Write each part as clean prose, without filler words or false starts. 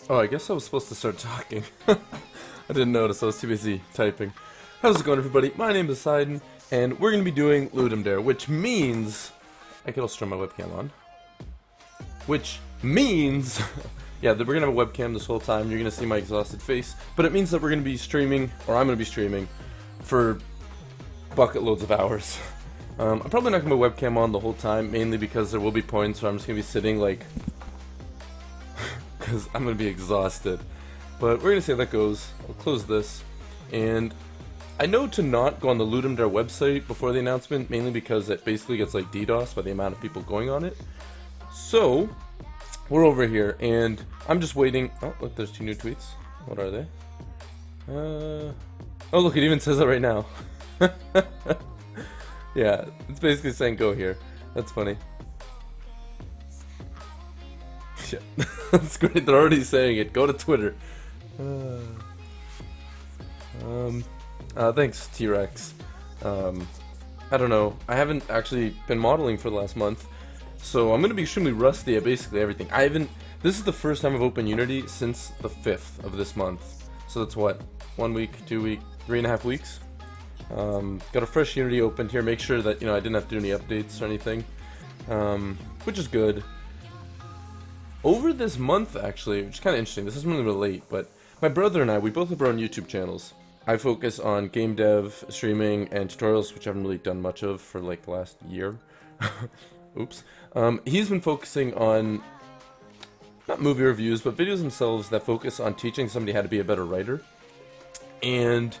Oh, I guess I was supposed to start talking. I didn't notice, I was too busy typing. How's it going, everybody? My name is Hyden, and we're going to be doing Ludum Dare, which means... I can also turn my webcam on. Which means... yeah, that we're going to have a webcam this whole time, you're going to see my exhausted face, but it means that we're going to be streaming, or I'm going to be streaming, for bucket loads of hours. I'm probably not going to have a webcam on the whole time, mainly because there will be points where I'm just going to be sitting, like... because I'm going to be exhausted. But we're going to see how that goes. I'll close this. And I know to not go on the Ludum Dare website before the announcement, mainly because it basically gets like DDoS by the amount of people going on it. So, we're over here, and I'm just waiting. Oh, look, there's 2 new tweets. What are they? Oh, look, it even says it right now. Yeah, it's basically saying go here. That's funny. Yeah, that's great. They're already saying it. Go to Twitter. Thanks, T-Rex. I don't know. I haven't actually been modeling for the last month, so I'm gonna be extremely rusty at basically everything. This is the first time I've opened Unity since the 5th of this month. So that's what? 1 week, 2 weeks, 3.5 weeks. Got a fresh Unity opened here. Make sure that, you know, I didn't have to do any updates or anything, which is good. Over this month, actually, which is kind of interesting, this doesn't really relate, but my brother and I, we both have our own YouTube channels. I focus on game dev, streaming, and tutorials, which I haven't really done much of for like the last year. Oops. He's been focusing on, not movie reviews, but videos themselves that focus on teaching somebody how to be a better writer. And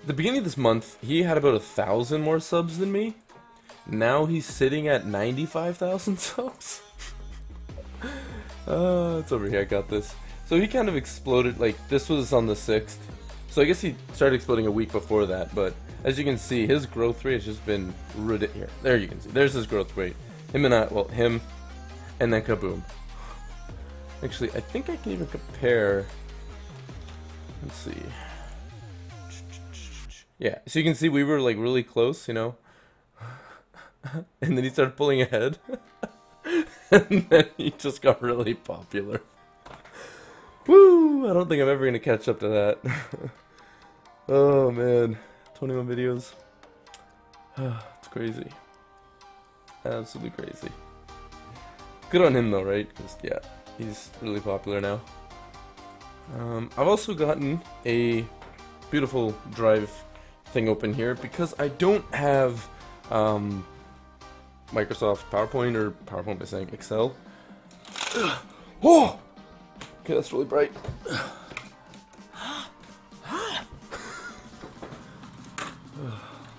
at the beginning of this month, he had about 1,000 more subs than me. Now he's sitting at 95,000 subs. It's over here, I got this. So he kind of exploded, like, this was on the 6th. So I guess he started exploding a week before that, but as you can see, his growth rate has just been ridiculous. There you can see, there's his growth rate. Him and I, well, him, and then kaboom. Actually, I think I can even compare, let's see. Yeah, so you can see we were, like, really close, you know? And then he started pulling ahead. And then he just got really popular. Woo! I don't think I'm ever going to catch up to that. Oh man, 21 videos. It's crazy. Absolutely crazy. Good on him though, right? Because, yeah, he's really popular now. I've also gotten a beautiful drive thing open here because I don't have Microsoft PowerPoint, or PowerPoint by saying Excel. Oh! Okay, that's really bright.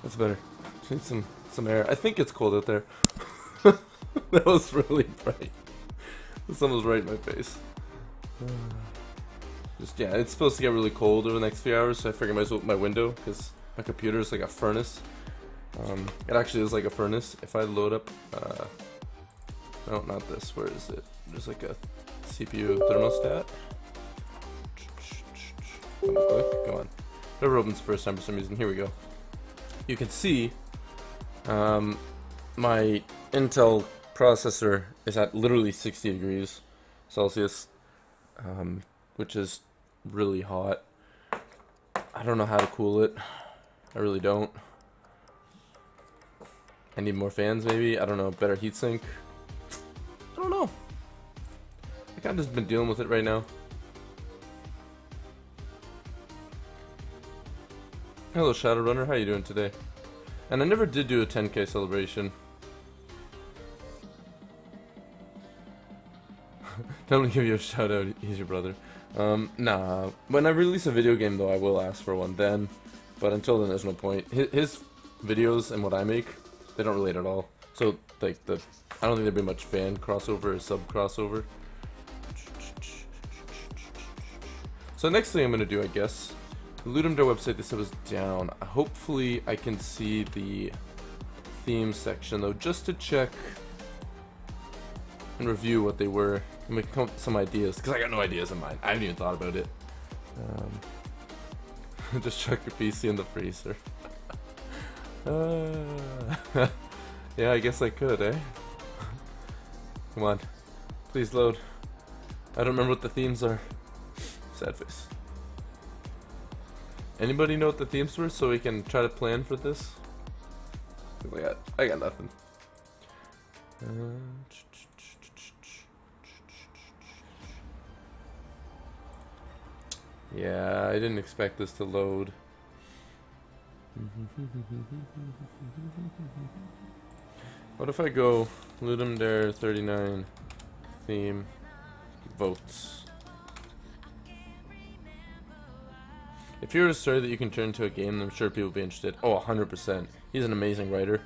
That's better. Just need some air. I think it's cold out there. That was really bright. The sun was right in my face. Just, yeah, it's supposed to get really cold over the next few hours, so I figured I might as well open my window, because my computer is like a furnace. It actually is like a furnace. If I load up, no, not this, where is it? There's like a CPU thermostat. Click, come on. Whatever opens first time for some reason, here we go. You can see, my Intel processor is at literally 60 degrees Celsius, which is really hot. I don't know how to cool it. I really don't. I need more fans, maybe. I don't know. Better heatsink. I don't know. I kind of just been dealing with it right now. Hello, Shadowrunner. How you doing today? And I never did do a 10K celebration. Don't give you a shout out. He's your brother. Nah. When I release a video game, though, I will ask for one then. But until then, there's no point. His videos and what I make, they don't relate at all. So, like, I don't think there'd be much fan crossover or sub crossover. So next thing I'm gonna do, I guess, the Ludum Dare website, they said was down. Hopefully I can see the theme section though, just to check and review what they were, and we can come up with some ideas, because I got no ideas in mind. I haven't even thought about it. Just chuck your PC in the freezer. Yeah, I guess I could, eh? Come on. Please load. I don't remember what the themes are. sad face. Anybody know what the themes were so we can try to plan for this? I got nothing. Yeah, I didn't expect this to load. What if I go Ludum Dare 39 theme votes? If you're a story that you can turn into a game, I'm sure people will be interested. Oh, 100%. He's an amazing writer.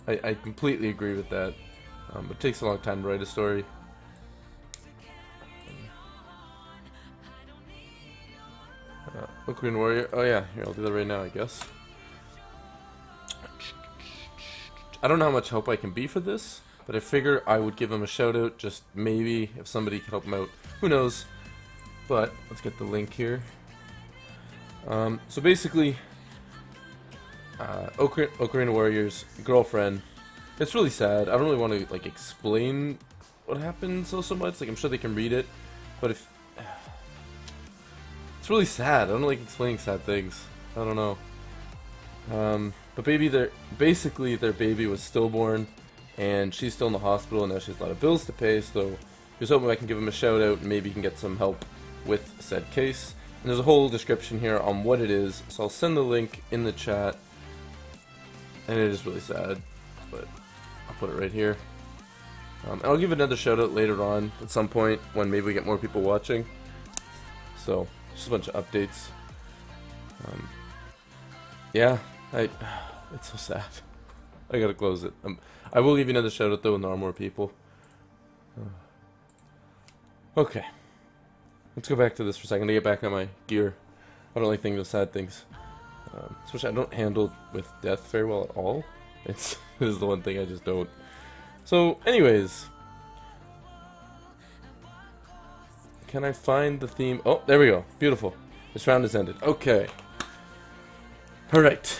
I completely agree with that. But it takes a long time to write a story. Ocarina Warrior. Oh yeah, here, I'll do that right now, I guess. I don't know how much help I can be for this, but I figure I would give him a shout out, just maybe, if somebody could help him out. Who knows? But, let's get the link here. So basically, Ocarina Warrior's girlfriend, it's really sad. I don't really want to, like, explain what happened so much. Like, I'm sure they can read it, but if... It's really sad. I don't like explaining sad things. I don't know. But basically their baby was stillborn, and she's still in the hospital, and now she has a lot of bills to pay, so just hoping I can give him a shout out, and maybe he can get some help with said case. And there's a whole description here on what it is, so I'll send the link in the chat. And it is really sad, but I'll put it right here. And I'll give another shout out later on at some point when maybe we get more people watching. So, just a bunch of updates. Yeah, it's so sad. I gotta close it. I will give you another shout out though when there are more people. Okay. Let's go back to this for a second to get back on my gear. I don't like thinking of sad things. Especially I don't handle with death very well at all. This is the one thing I just don't. So, anyways. Can I find the theme? Oh, there we go. Beautiful. This round has ended. Okay. Alright.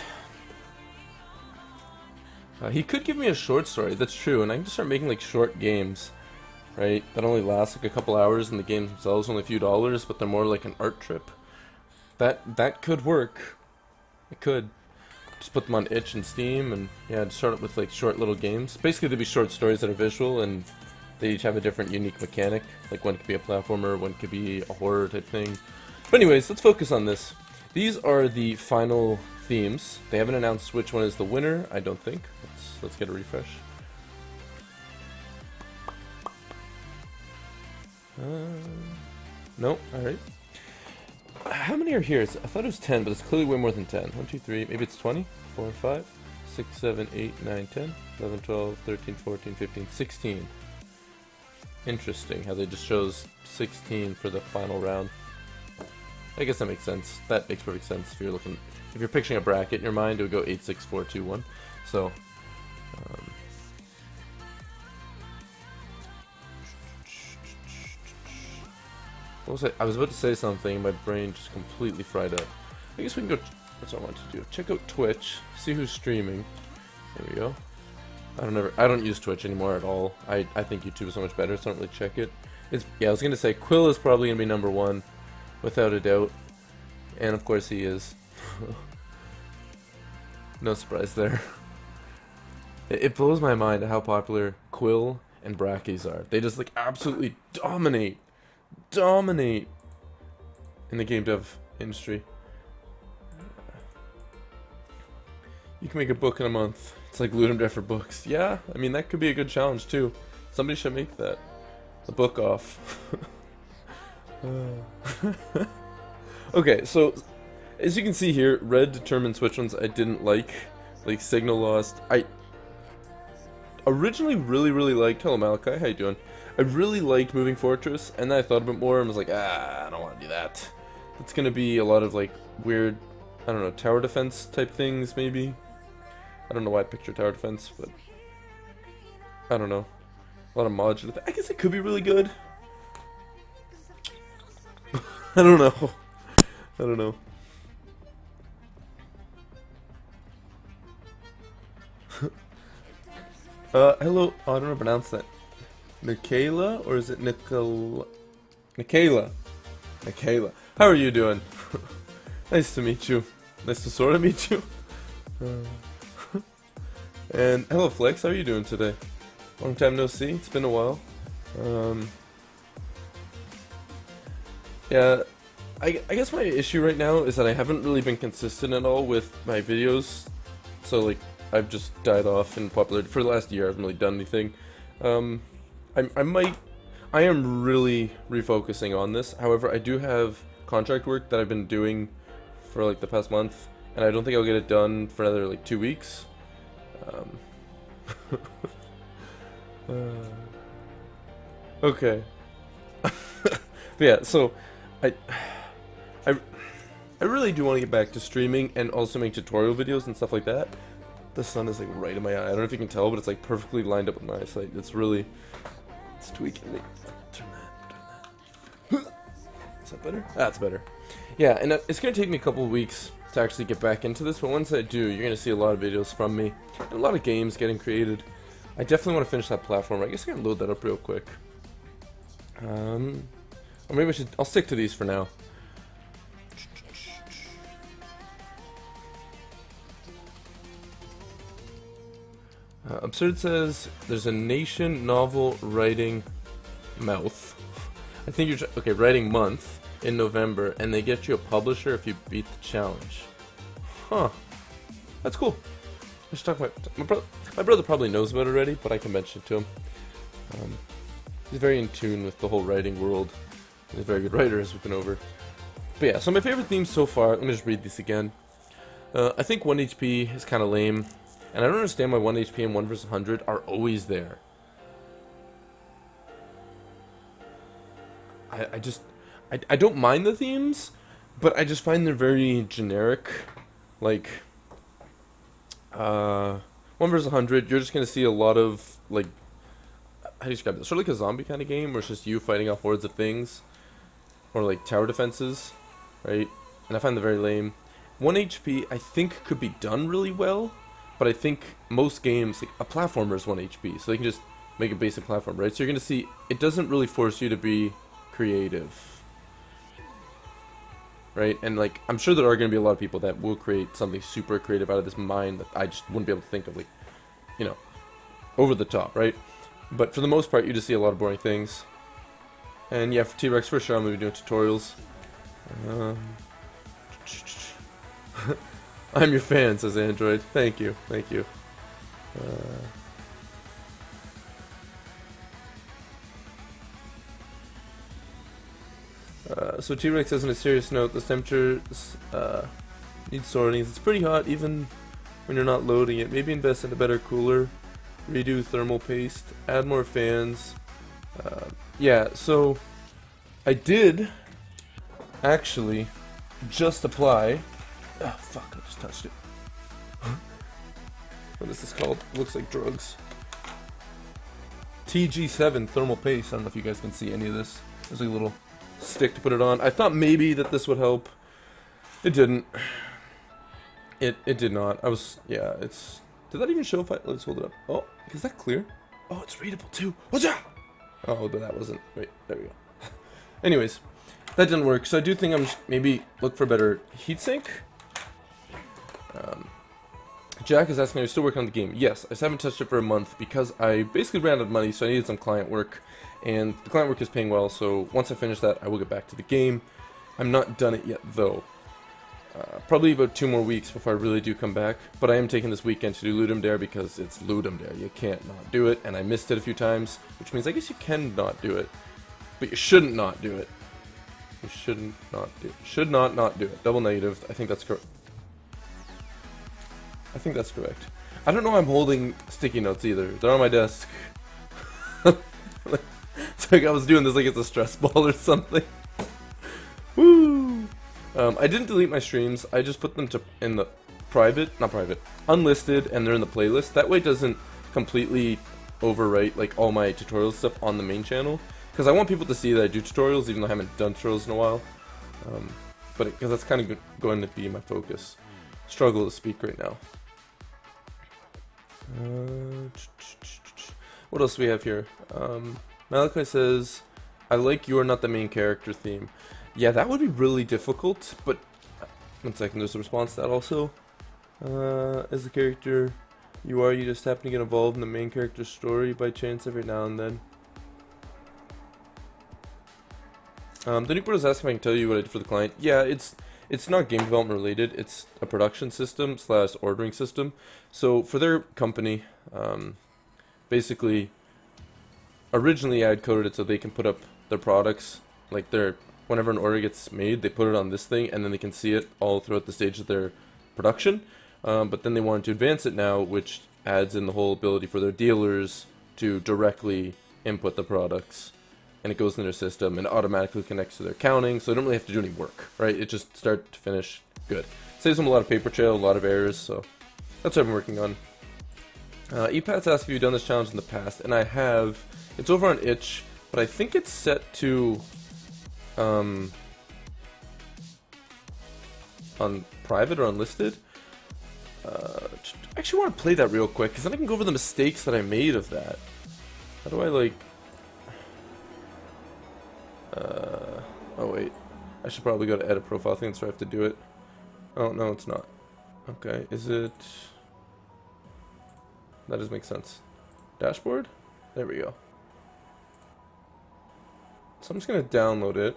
He could give me a short story, that's true, and I can just start making like short games. Right? That only lasts like a couple hours, and the games themselves only a few dollars, but they're more like an art trip. That could work. It could. Just put them on itch and Steam, and yeah, just start up with like short little games. Basically, they'd be short stories that are visual, and they each have a different unique mechanic. Like one could be a platformer, one could be a horror type thing. But anyways, let's focus on this. These are the final themes. They haven't announced which one is the winner, I don't think. Let's get a refresh. No, alright. How many are here? I thought it was 10, but it's clearly way more than 10. 1, 2, 3, maybe it's 20? 4, 5, 6, 7, 8, 9, 10, 11, 12, 13, 14, 15, 16. Interesting how they just chose 16 for the final round. I guess that makes sense. That makes perfect sense if you're picturing a bracket in your mind, it would go 8, 6, 4, 2, 1. So, what was I was about to say something, my brain just completely fried up. I guess we can go, that's what I want to do. Check out Twitch, see who's streaming. There we go. I don't use Twitch anymore at all. I think YouTube is so much better, so I don't really check it. Yeah, I was gonna say Quill is probably gonna be #1, without a doubt. And of course he is. No surprise there. It blows my mind how popular Quill and Brackies are. They just like absolutely dominate in the game dev industry. You can make a book in a month. It's like Ludum Dare for books. Yeah, I mean that could be a good challenge too. Somebody should make that. The book off. Okay, so as you can see here, red determines which ones I didn't like Signal Lost. I originally really liked, hello Malachi, how you doing? I really liked Moving Fortress, and then I thought a bit more and was like, I don't want to do that. It's gonna be a lot of like weird, I don't know, tower defense type things maybe. I don't know why I picture tower defense, but I don't know. A lot of modular. I guess it could be really good. I don't know. I don't know. Hello. Oh, I don't know how to pronounce that. Nikayla, or is it Nikayla? Michaela, how are you doing? Nice to meet you. Nice to sort of meet you. And hello Flex, how are you doing today? Long time no see, it's been a while. Yeah, I guess my issue right now is that I haven't really been consistent at all with my videos. So like, I've just died off in popularity. For the last year I haven't really done anything. I am really refocusing on this. However, I do have contract work that I've been doing for like the past month, and I don't think I'll get it done for another like 2 weeks. Okay. But yeah, so I really do want to get back to streaming and also make tutorial videos and stuff like that. The sun is like right in my eye. I don't know if you can tell, but it's like perfectly lined up with my eyesight. It's tweaking me. Turn that. Is that better? That's better. Yeah, and it's gonna take me a couple of weeks to actually get back into this, but once I do, you're gonna see a lot of videos from me and a lot of games getting created. I definitely want to finish that platform. I guess I can load that up real quick. Or maybe I'll stick to these for now. Absurd says there's a nation novel writing mouth. I think you're okay. Writing month in November, and they get you a publisher if you beat the challenge. Huh? That's cool. I should talk about my brother. Probably knows about it already, but I can mention it to him. He's very in tune with the whole writing world. He's a very good writer, as we've been over. But yeah, so my favorite themes so far. Let me just read these again. I think 1 HP is kind of lame. And I don't understand why 1 HP and 1 vs 100 are always there. I don't mind the themes, but I just find they're very generic. Like, 1 vs 100, you're just going to see a lot of, like, how do you describe it? Sort of like a zombie kind of game, where it's just you fighting off hordes of things. Or, like, tower defenses, right? And I find them very lame. 1 HP, I think, could be done really well. But I think most games, like a platformer is 1 HP, so they can just make a basic platform, right? So you're going to see, it doesn't really force you to be creative, right? And like, I'm sure there are going to be a lot of people that will create something super creative out of this mind that I just wouldn't be able to think of, like, you know, over the top, right? But for the most part, you just see a lot of boring things. And yeah, for T-Rex, for sure, I'm going to be doing tutorials. I'm your fan, says Android. Thank you, thank you. So T-Rex says on a serious note, this temperature needs sorting. It's pretty hot even when you're not loading it. Maybe invest in a better cooler, redo thermal paste, add more fans. Yeah, so I did actually just apply. Oh, fuck, I just touched it. What is this called? It looks like drugs. TG7 thermal paste. I don't know if you guys can see any of this. There's like a little stick to put it on. I thought maybe that this would help. It didn't. It did not. Yeah, it's... Did that even show if I... Let's hold it up. Oh, is that clear? Oh, it's readable too. What's that? Oh, but that wasn't... Wait, there we go. Anyways, that didn't work. So I do think I'm just maybe look for a better heatsink. Jack is asking, are you still working on the game? Yes, I just haven't touched it for a month because I basically ran out of money, so I needed some client work, and the client work is paying well, so once I finish that, I will get back to the game. I'm not done it yet, though. Probably about 2 more weeks before I really do come back, but I am taking this weekend to do Ludum Dare because it's Ludum Dare. You can't not do it, and I missed it a few times, which means I guess you can not do it, but you shouldn't not do it. You shouldn't not do it. Should not do it. Double negative. I think that's correct. I think that's correct. I don't know why I'm holding sticky notes either. They're on my desk. It's like I was doing this like it's a stress ball or something. Woo! I didn't delete my streams. I just put them in the unlisted, and they're in the playlist. That way it doesn't completely overwrite like all my tutorial stuff on the main channel. Because I want people to see that I do tutorials, even though I haven't done tutorials in a while. But because that's kind of going to be my focus. Struggle to speak right now. What else do we have here? Malachi says, I like "You Are Not the Main Character" theme. Yeah, that would be really difficult, but... One second, there's a response to that also. As the character you just happen to get involved in the main character's story by chance every now and then. The Newport is asking if I can tell you what I did for the client. Yeah, it's not game development related. It's a production system / ordering system. So for their company, basically, originally I had coded it so they can put up their products, like whenever an order gets made, they put it on this thing, and then they can see it all throughout the stage of their production. But then they wanted to advance it now, which adds in the whole ability for their dealers to directly input the products. And it goes in their system and automatically connects to their accounting, so they don't really have to do any work, right? It just start to finish, good. Saves them a lot of paper trail, a lot of errors, so that's what I've been working on. ePats asked if you've done this challenge in the past, and I have. It's over on itch, but I think it's set to on private or unlisted. I actually want to play that real quick, because then I can go over the mistakes that I made of that. How do I, like... oh wait, I should probably go to edit profile. I think that's where I have to do it. Oh, no, it's not. Okay, is it... That does make sense. Dashboard? There we go. So I'm just going to download it.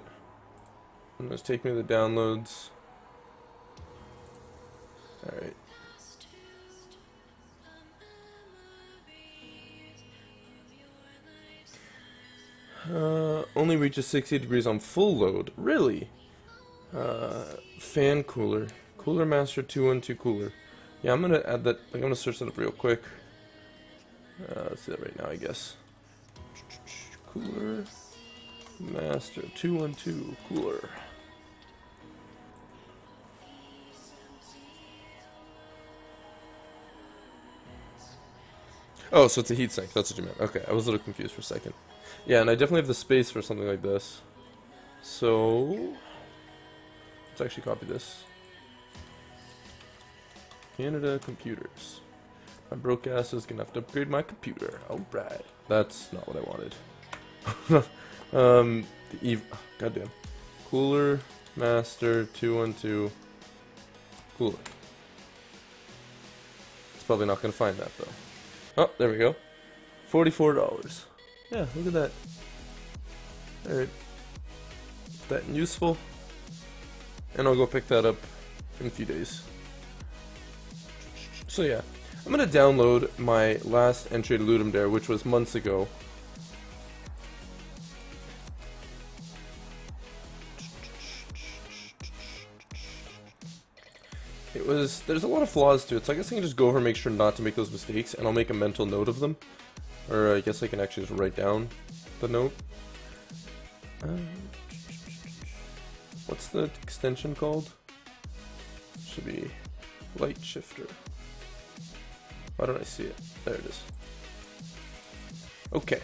And just take me to the downloads. Alright. Only reaches 60 degrees on full load. Really? Fan cooler. Cooler Master 212 cooler. Yeah, I'm gonna add that. I'm gonna search that up real quick. Let's do that right now, I guess. Cooler Master 212 cooler. Oh, so it's a heatsink. That's what you meant. Okay, I was a little confused for a second. Yeah, and I definitely have the space for something like this. So, let's actually copy this. Canada computers. My broke ass is gonna have to upgrade my computer. Alright. That's not what I wanted. Goddamn. Cooler Master 212 cooler. It's probably not gonna find that though. Oh, there we go. $44. Yeah, look at that. Alright. That useful. And I'll go pick that up in a few days. So yeah, I'm gonna download my last entry to Ludum Dare, which was months ago. There's a lot of flaws to it, so I guess I can just go over and make sure not to make those mistakes, and I'll make a mental note of them. Or I guess I can actually just write down the note. What's the extension called? Should be light shifter. Why don't I see it? There it is. Okay.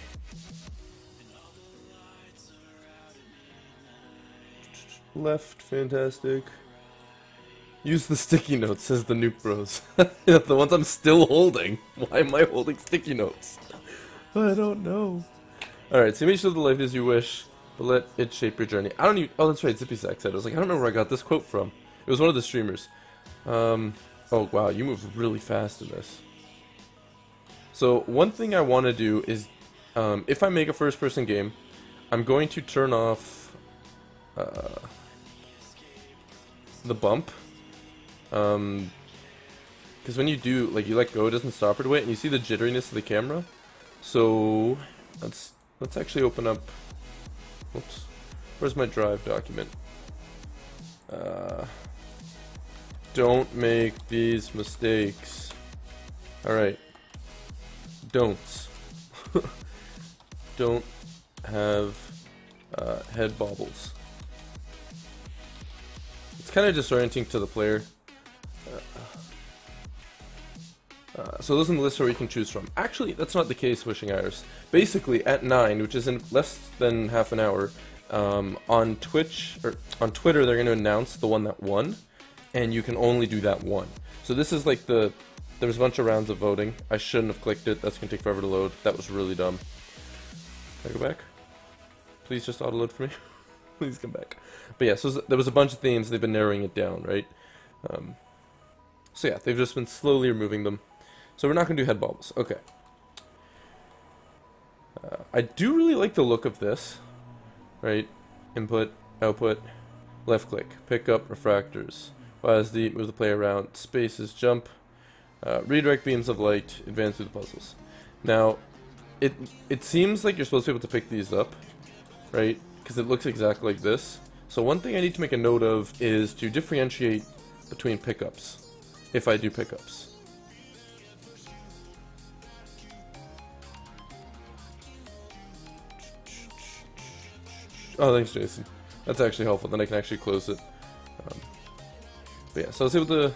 Left, fantastic. Use the sticky notes, says the Nuke Bros. The ones I'm still holding. Why am I holding sticky notes? I don't know. Alright, so you may live the life as you wish, but let it shape your journey. I don't even... Oh, that's right, Zippy Sack said. I was like, I don't remember where I got this quote from. It was one of the streamers. Oh, wow, you move really fast in this. So, one thing I want to do is, if I make a first-person game, I'm going to turn off the bump. Because when you do, like, you let go, it doesn't stop right away, and you see the jitteriness of the camera. So, let's actually open up, oops, where's my drive document? Don't make these mistakes. Alright. Don'ts. Don't have, head bobbles. It's kind of disorienting to the player. So those are the list where you can choose from. Actually, that's not the case, Wishing Iris. Basically, at 9, which is in less than half an hour, on Twitch, or on Twitter, they're going to announce the one that won, and you can only do that one. So this is like there was a bunch of rounds of voting. I shouldn't have clicked it. That's going to take forever to load. That was really dumb. Can I go back? Please just auto-load for me. Please come back. But yeah, so there was a bunch of themes. They've been narrowing it down, right? So yeah, they've just been slowly removing them. So we're not going to do head bobbles. Okay. I do really like the look of this, right? Input, output, left click, pick up refractors, WASD, move the player around, spaces, jump, redirect beams of light, advance through the puzzles. Now, it seems like you're supposed to be able to pick these up, right? Because it looks exactly like this. So one thing I need to make a note of is to differentiate between pickups, if I do pickups. Oh, thanks, Jason. That's actually helpful. Then I can actually close it. But yeah, so I was able to...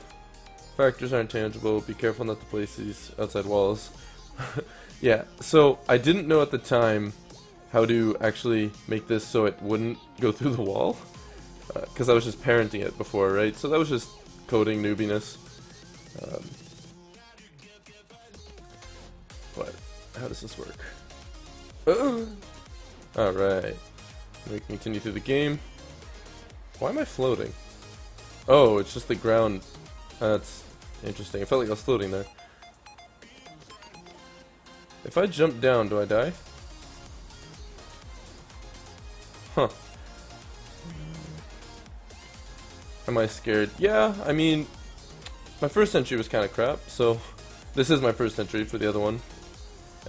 Factors aren't tangible. Be careful not to place these outside walls. Yeah, so I didn't know at the time how to actually make this so it wouldn't go through the wall. Because I was just parenting it before, right? So that was just coding noobiness. But how does this work? Alright. We continue through the game. Why am I floating? Oh, it's just the ground. That's interesting. I felt like I was floating there. If I jump down, do I die? Huh. Am I scared? Yeah, I mean, my first entry was kind of crap, so this is my first entry for the other one.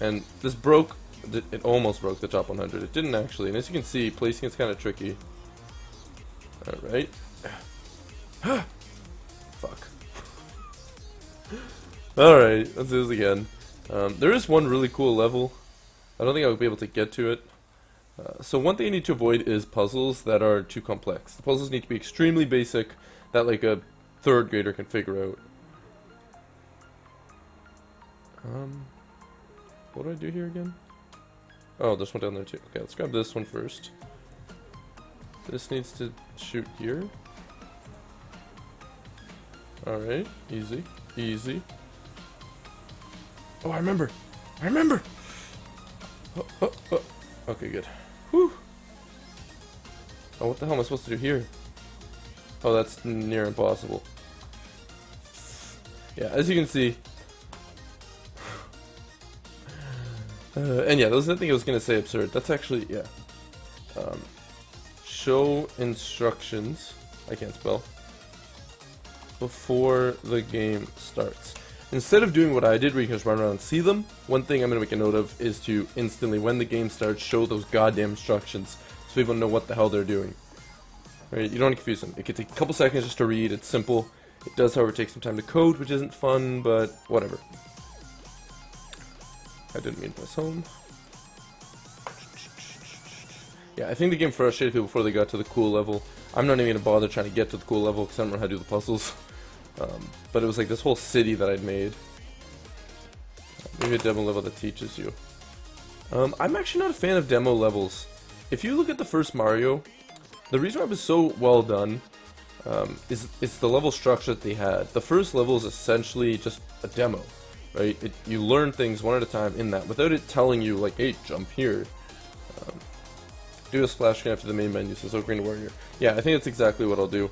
And this broke. It almost broke the top 100. It didn't actually, and as you can see, placing is kind of tricky. Alright. Fuck. Alright, let's do this again. There is one really cool level. I don't think I would be able to get to it. So one thing you need to avoid is puzzles that are too complex. The puzzles need to be extremely basic, that like a third grader can figure out. What do I do here again? Oh, there's one down there too. Okay, let's grab this one first. This needs to shoot here. Alright, easy, easy. Oh, I remember! I remember! Oh, oh, oh. Okay, good. Whew! Oh, what the hell am I supposed to do here? Oh, that's near impossible. Yeah, as you can see. And yeah, that was the thing I was going to say absurd. That's actually, yeah. Show instructions. I can't spell. Before the game starts. Instead of doing what I did where you can just run around and see them, one thing I'm going to make a note of is to instantly, when the game starts, show those goddamn instructions so people know what the hell they're doing. Right? You don't want to confuse them. It can take a couple seconds just to read. It's simple. It does, however, take some time to code, which isn't fun, but whatever. I didn't mean to press home. Yeah, I think the game frustrated people before they got to the cool level. I'm not even going to bother trying to get to the cool level because I don't know how to do the puzzles. But it was like this whole city that I'd made. Maybe a demo level that teaches you. I'm actually not a fan of demo levels. If you look at the first Mario, the reason why it was so well done is it's the level structure that they had. The first level is essentially just a demo. Right? You learn things one at a time in that, without it telling you, like, hey, jump here. Do a splash screen after the main menu, says Green Warrior. Yeah, I think that's exactly what I'll do.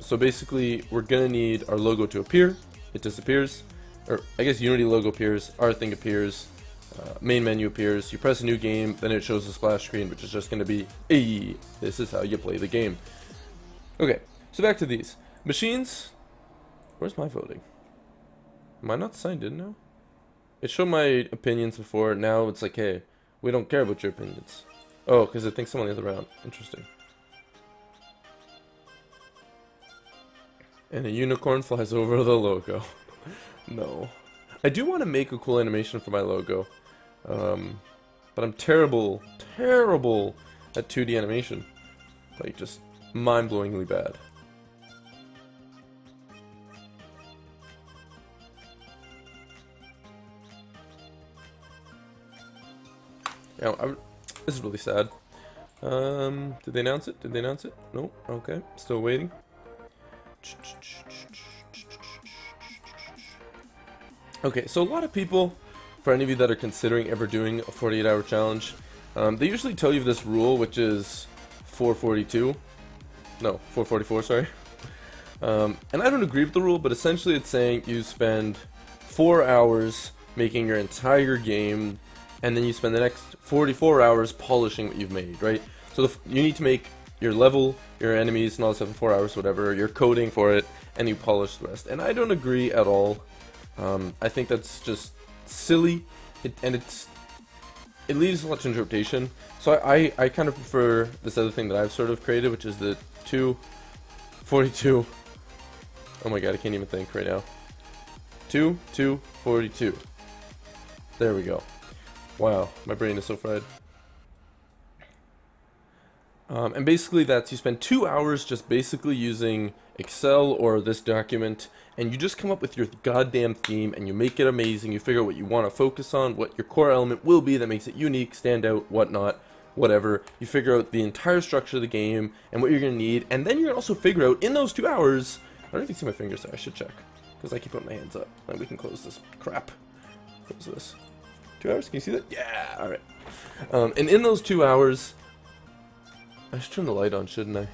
So basically, we're going to need our logo to appear. It disappears. Or, I guess Unity logo appears, our thing appears, main menu appears. You press a new game, then it shows a splash screen, which is just going to be, hey, this is how you play the game. Okay, so back to these. Machines. Where's my voting? Am I not signed in now? It showed my opinions before. Now it's like, hey, we don't care about your opinions. Oh, because it thinks I'm on the other round. Interesting. And a unicorn flies over the logo. No. I do want to make a cool animation for my logo. But I'm terrible at 2D animation. Like, just mind-blowingly bad. Yeah, this is really sad. Did they announce it? Did they announce it? No? Okay. Still waiting. Okay, so a lot of people, for any of you that are considering ever doing a 48-hour challenge, they usually tell you this rule, which is 442. No, 444, sorry. And I don't agree with the rule, but essentially it's saying you spend 4 hours making your entire game, and then you spend the next 44 hours polishing what you've made, right? So you need to make your level, your enemies, and all this stuff in 4 hours, whatever. You're coding for it, and you polish the rest. And I don't agree at all. I think that's just silly, it leaves a lot to interpretation. So I kind of prefer this other thing that I've sort of created, which is the 242. Oh my god, I can't even think right now. 242. There we go. Wow, my brain is so fried. And basically that's, you spend 2 hours just basically using Excel or this document, and you just come up with your goddamn theme, and you make it amazing. You figure out what you want to focus on, what your core element will be that makes it unique, stand out, whatnot, whatever. You figure out the entire structure of the game, and what you're going to need, and then you're going to also figure out, in those 2 hours, I don't even see my fingers there, I should check, because I keep putting my hands up, and we can close this crap. Close this. 2 hours, can you see that? Yeah, alright. And in those 2 hours, I should turn the light on, shouldn't I?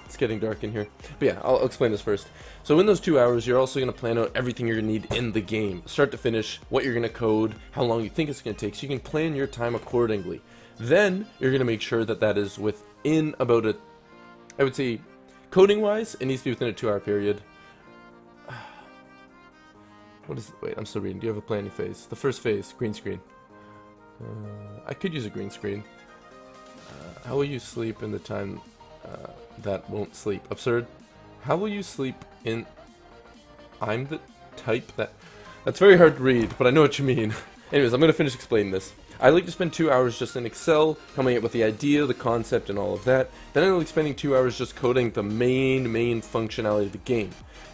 It's getting dark in here. But yeah, I'll explain this first. So in those 2 hours, you're also going to plan out everything you're going to need in the game. Start to finish, what you're going to code, how long you think it's going to take, so you can plan your time accordingly. Then, you're going to make sure that that is within about a, I would say, coding-wise, it needs to be within a 2 hour period. What is it? Wait, I'm still reading. Do you have a planning phase? The first phase, green screen. I could use a green screen. How will you sleep in the time that won't sleep? Absurd. How will you sleep in... I'm the type that... That's very hard to read, but I know what you mean. Anyways, I'm going to finish explaining this. I like to spend 2 hours just in Excel, coming up with the idea, the concept, and all of that. Then I like spending 2 hours just coding the main functionality of the game.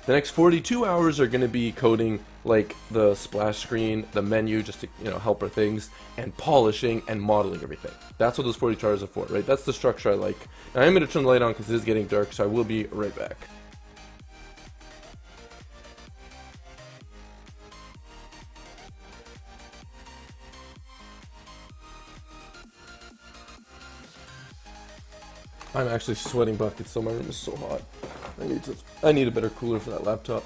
The next 42 hours are going to be coding like the splash screen, the menu, just to, you know, help our things, and polishing and modeling everything. That's what those 42 hours are for, right? That's the structure I like. Now I'm going to turn the light on because it is getting dark, so I will be right back. I'm actually sweating buckets, so my room is so hot. I need a better cooler for that laptop.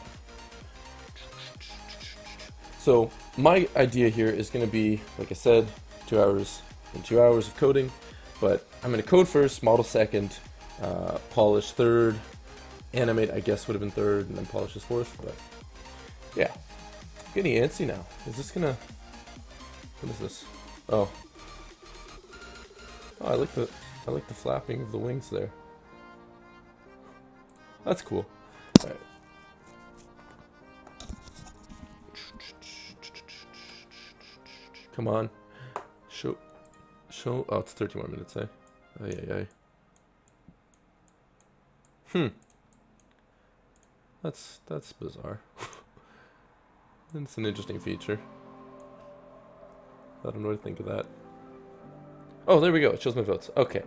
So my idea here is going to be, like I said, 2 hours and 2 hours of coding, but I'm going to code first, model second, polish third, animate I guess would have been third, and then polish is fourth. But yeah, I'm getting antsy now. Is this gonna? What is this? Oh, I like the flapping of the wings there. That's cool. All right. Come on. Show. Oh, it's 13 more minutes, eh? Ay. That's bizarre. That's an interesting feature. I don't know what to think of that. Oh, there we go. It shows my votes. Okay,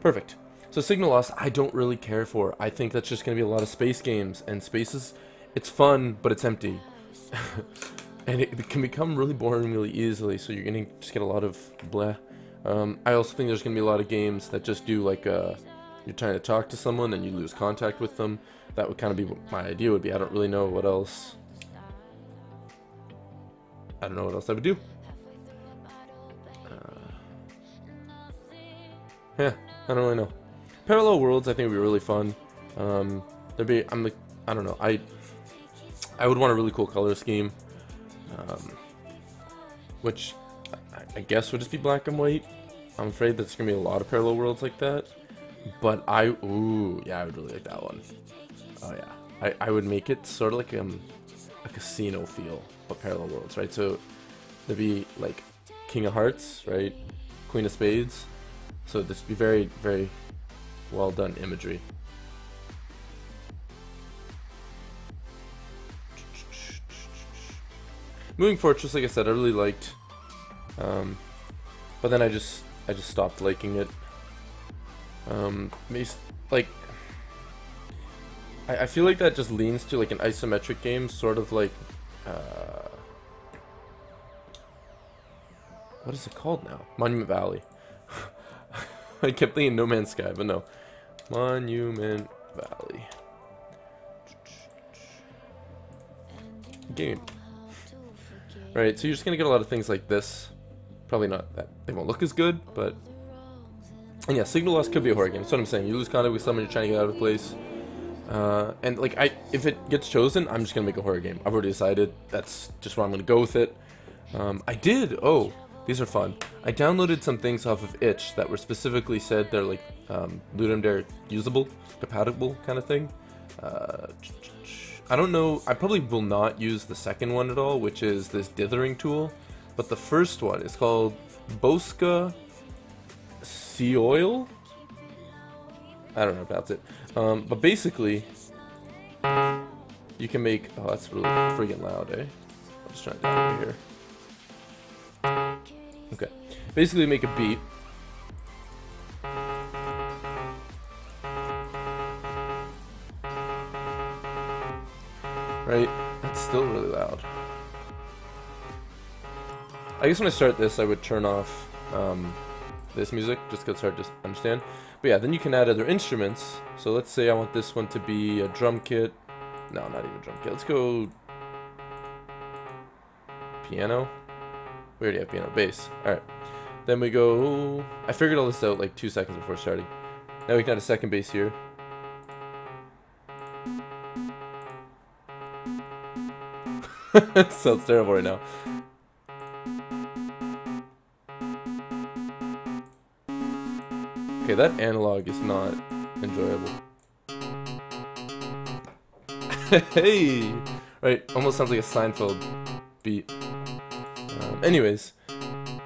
perfect. So signal loss, I don't really care for. I think that's just going to be a lot of space games, and spaces, it's fun, but it's empty. And it can become really boring really easily, so you're going to just get a lot of bleh. I also think there's going to be a lot of games that just do like, you're trying to talk to someone and you lose contact with them. That would kind of be what my idea would be. I don't really know what else. I don't know what else I would do. Yeah, I don't really know. Parallel worlds, I think would be really fun. I don't know. I would want a really cool color scheme, which I guess would just be black and white. I'm afraid there's gonna be a lot of parallel worlds like that. But ooh, yeah, I would really like that one. Oh yeah, I would make it sort of like a casino feel, but parallel worlds, right? So there'd be like King of Hearts, right? Queen of Spades. So this would be very, very well done imagery. Moving Fortress, like I said, I really liked, but then I just stopped liking it. Like, I feel like that just leans to like an isometric game, sort of like, what is it called now? Monument Valley. I kept thinking No Man's Sky, but no. Monument Valley. Game. Right, so you're just gonna get a lot of things like this. Probably not that they won't look as good, but and yeah, Signal Loss could be a horror game. That's what I'm saying. You lose contact with someone, you're trying to get out of a place. And like if it gets chosen, I'm just gonna make a horror game. I've already decided. That's just where I'm gonna go with it. I did. Oh, these are fun. I downloaded some things off of Itch that were specifically said they're like Ludum Dare usable, compatible kind of thing. I don't know. I probably will not use the second one at all, which is this dithering tool. But the first one is called Bosca Sea Oil. I don't know if that's it. But basically, you can make. Oh, that's really friggin' loud, eh? I'm just trying to down over here. Okay. Basically, make a beat. Right? That's still really loud. I guess when I start this, I would turn off this music, just because it's hard to understand. But yeah, then you can add other instruments. So let's say I want this one to be a drum kit. No, not even a drum kit. Let's go piano. We already have piano. Bass. Alright. Then we go... I figured all this out like 2 seconds before starting. Now we can add a second bass here. It sounds terrible right now. Okay, that analog is not enjoyable. Hey! Right, almost sounds like a Seinfeld beat. Anyways,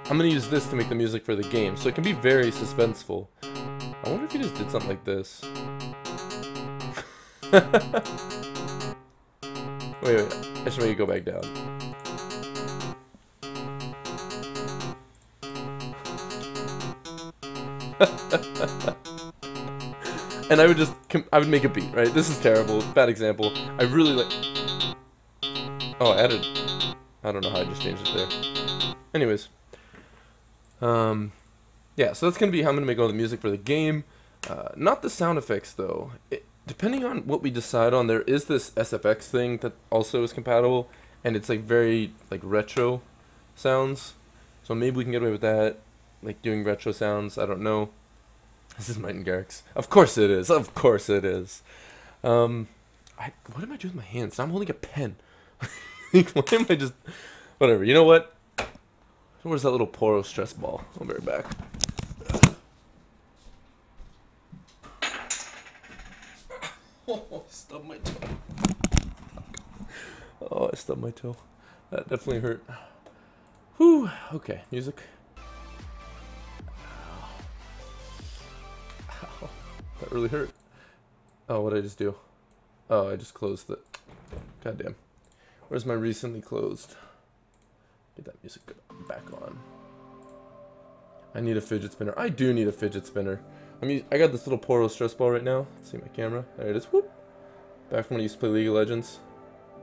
I'm gonna use this to make the music for the game, so it can be very suspenseful. I wonder if you just did something like this. Wait, I should make it go back down. And I would make a beat, right? This is terrible, bad example. I really like... Oh, I added... I don't know how I just changed it there. Anyways. Yeah, so that's gonna be how I'm gonna make all the music for the game. Not the sound effects, though. Depending on what we decide on, there is this SFX thing that also is compatible, and it's like very like retro sounds. So maybe we can get away with that, like doing retro sounds. I don't know. This is Might & Garrick's. Of course it is. Of course it is. What am I doing with my hands? I'm holding a pen. Why am I just... Whatever. You know what? Where's that little Poro stress ball? I'll be right back. Oh, I stubbed my toe. Oh, I stubbed my toe. That definitely hurt. Whew. Okay, music. Ow. That really hurt. Oh, what did I just do? Oh, I just closed it. Goddamn. Where's my recently closed? Get that music back on. I need a fidget spinner. I do need a fidget spinner. I got this little Poro stress ball right now. See my camera? There it is. Whoop. Back from when I used to play League of Legends.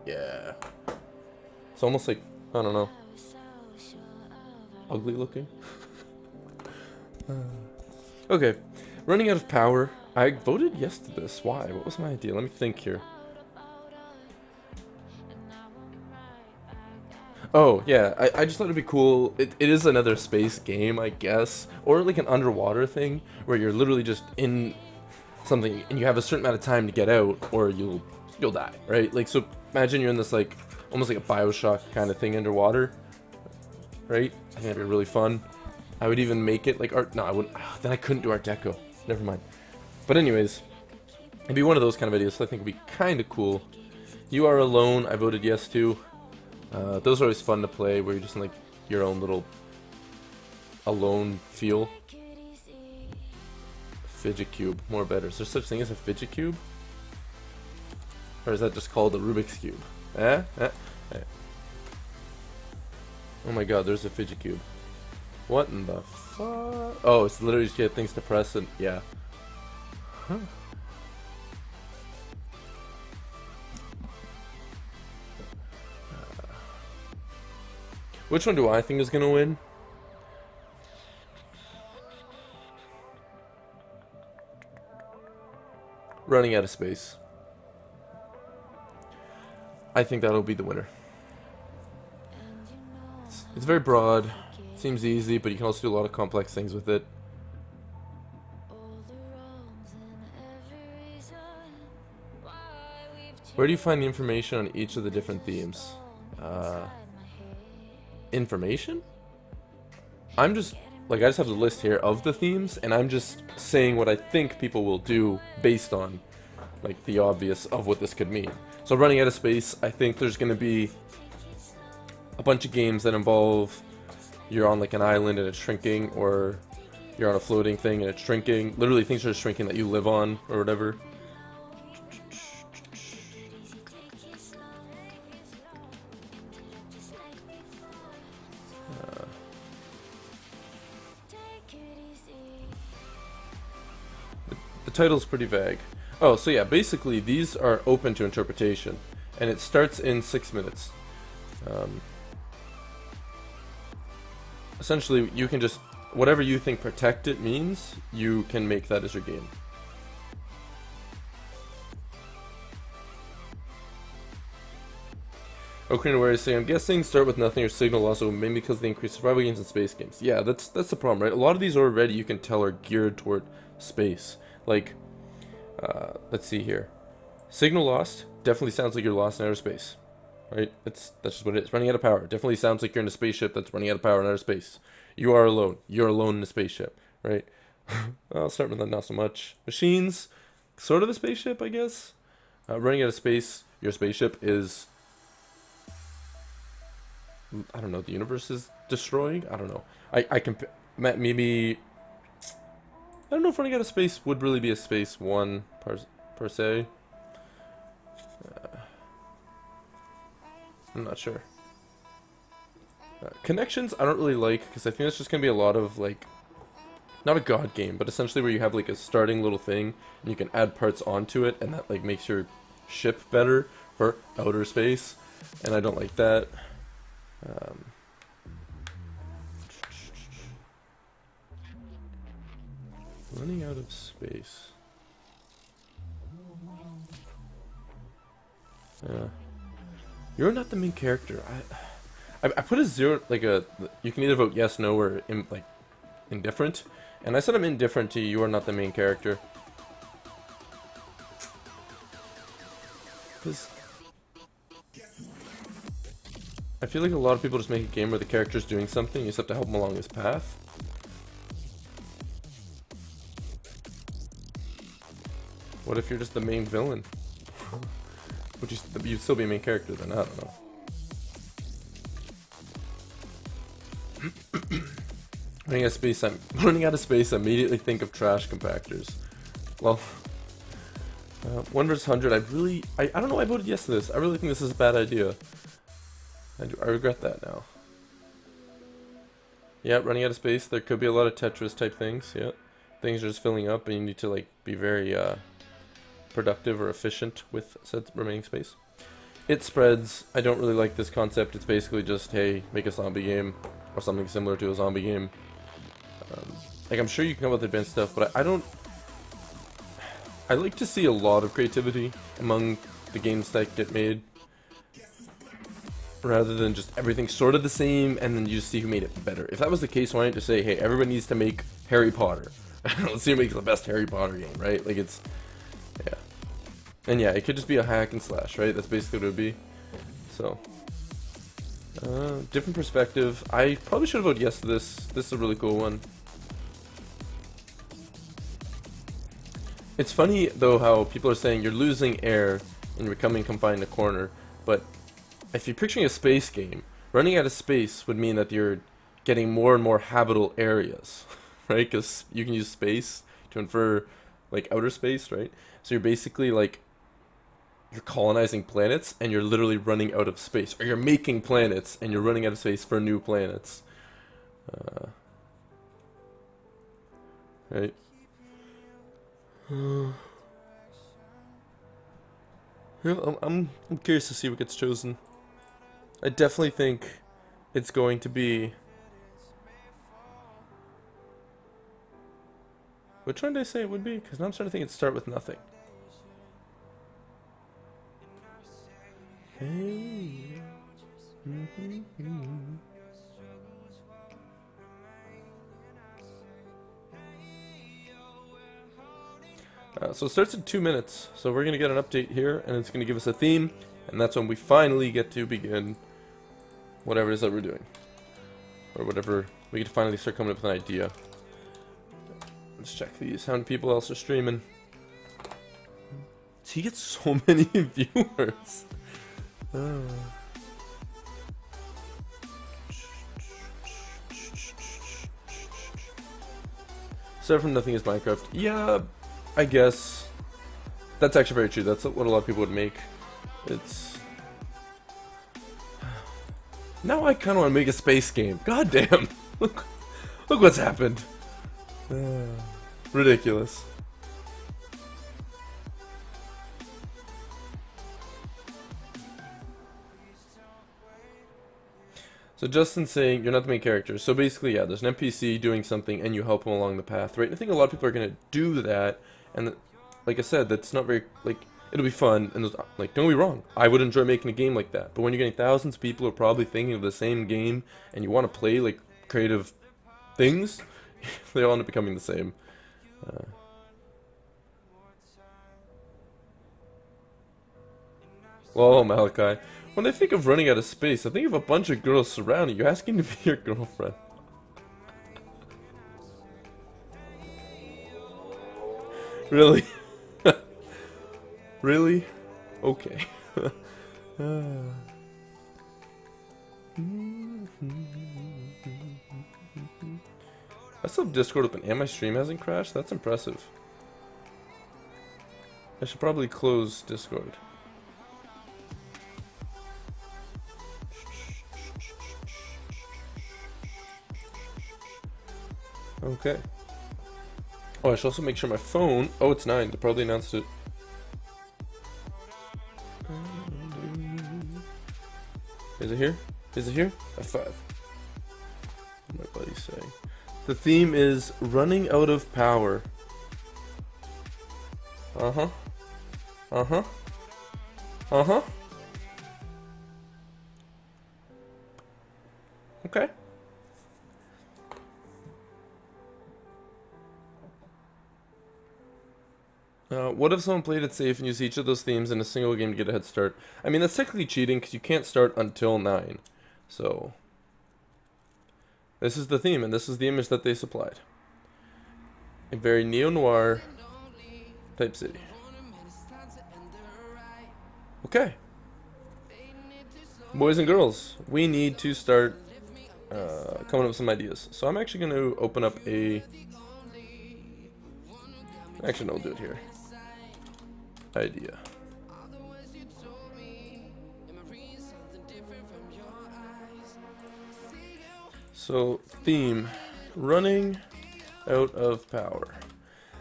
Yeah. It's almost like, I don't know, ugly looking. Okay. Running out of power. I voted yes to this. Why? What was my idea? Let me think here. Oh, yeah, I just thought it'd be cool. It is another space game, I guess. Or like an underwater thing, where you're literally just in something, and you have a certain amount of time to get out, or you'll die, right? Like, so imagine you're in this, like, almost like a Bioshock kind of thing underwater, right? I think that'd be really fun. I would even make it, like, art... No, I wouldn't... then I couldn't do Art Deco. Never mind. But anyways, it'd be one of those kind of videos, so I think it'd be kind of cool. You Are Alone, I voted yes to. Those are always fun to play, where you're just in like your own little alone feel. Fidget cube, more better. Is there such thing as a fidget cube? Or is that just called a Rubik's cube? Eh? Oh my god, there's a fidget cube. What in the fuck? Oh, it's literally just get things to press and yeah. Huh. Which one do I think is gonna win? Running out of space. I think that'll be the winner. It's very broad, seems easy, but you can also do a lot of complex things with it. Where do you find the information on each of the different themes? Information? I'm just, like, I just have the list here of the themes, and I'm just saying what I think people will do based on, like, the obvious of what this could mean. So running out of space, I think there's going to be a bunch of games that involve you're on, like, an island and it's shrinking, or you're on a floating thing and it's shrinking. Literally things are shrinking that you live on, or whatever. The title's pretty vague. Oh, so yeah, basically these are open to interpretation, and it starts in 6 minutes. Essentially, you can just, whatever you think protect it means, you can make that as your game. Ocarina of Time is saying, I'm guessing start with nothing or signal loss, mainly because they increase survival games and space games. Yeah, that's the problem, right? A lot of these already you can tell are geared toward space. Like, let's see here. Signal lost definitely sounds like you're lost in outer space, right? That's just what it is. Running out of power definitely sounds like you're in a spaceship that's running out of power in outer space. You are alone. You're alone in a spaceship, right? I'll start with that, not so much. Machines, sort of a spaceship, I guess. Running out of space, your spaceship is, I don't know, the universe is destroying? I don't know. I can, maybe, I don't know if running out of space would really be a space one per se. I'm not sure. Connections I don't really like, because I think it's just going to be a lot of, like, not a god game, but essentially where you have, like, a starting little thing, and you can add parts onto it, and that, like, makes your ship better for outer space, and I don't like that. Running out of space. You're not the main character. I put a 0, like you can either vote yes, no, or like indifferent, and I said I'm indifferent to you are not the main character. Because I feel like a lot of people just make a game where the character's doing something, you just have to help him along his path. What if you're just the main villain? Would you'd still be a main character then? I don't know. Running out of space, I immediately think of trash compactors. Well, 1 vs 100, I don't know why I voted yes to this. I really think this is a bad idea. I regret that now. Yeah, running out of space, there could be a lot of Tetris type things, yeah. Things are just filling up and you need to, like, be very, productive or efficient with said remaining space. It spreads. I don't really like this concept. It's basically just, hey, make a zombie game or something similar to a zombie game. Like, I'm sure you can come up with advanced stuff, but I like to see a lot of creativity among the games that get made, rather than just everything sort of the same and then you just see who made it better. If that was the case, why don't you just say, hey, everybody needs to make Harry Potter. Let's see who makes the best Harry Potter game, right? Like, it's, yeah. And yeah, it could just be a hack and slash, right? That's basically what it would be. So, different perspective. I probably should have voted yes to this. This is a really cool one. It's funny, though, how people are saying you're losing air and you're becoming confined in a corner, but if you're picturing a space game, running out of space would mean that you're getting more and more habitable areas, right? Because you can use space to infer, like, outer space, right? So you're basically, like, you're colonizing planets and you're literally running out of space, or you're making planets and you're running out of space for new planets. Right? Yeah, I'm curious to see what gets chosen. I definitely think it's going to be... Which one did I say it would be? Because now I'm starting to think it'd start with nothing. So it starts in 2 minutes, so we're gonna get an update here, and it's gonna give us a theme, and that's when we finally get to begin whatever it is that we're doing. Or whatever, we get to finally start coming up with an idea. Let's check these. How many people else are streaming? He gets so many viewers. Start from nothing is Minecraft. Yeah, I guess. That's actually very true. That's what a lot of people would make. It's... Now I kind of want to make a space game. God damn. Look what's happened. Ridiculous. So Justin's saying you're not the main character. So basically, yeah, there's an NPC doing something and you help him along the path, right? I think a lot of people are going to do that, and like I said, that's not very, like, it'll be fun, and like, don't get me wrong, I would enjoy making a game like that, but when you're getting thousands of people who are probably thinking of the same game, and you want to play, like, creative things, they all end up becoming the same. Well, Malachi, when I think of running out of space, I think of a bunch of girls surrounding you, asking to be your girlfriend. Really? Really? Okay. I still have Discord open and my stream hasn't crashed? That's impressive. I should probably close Discord. Okay. Oh, I should also make sure my phone... Oh, it's 9. They probably announced it. Is it here? Is it here? At 5. What did my buddy say? The theme is running out of power. Uh-huh. Uh-huh. Uh-huh. Okay. What if someone played it safe and used each of those themes in a single game to get a head start? I mean, that's technically cheating because you can't start until 9. So, this is the theme and this is the image that they supplied. A very neo-noir type city. Okay. Boys and girls, we need to start coming up with some ideas. So I'm actually going to open up a... Actually, no, I'll do it here. Idea. So, theme. Running out of power.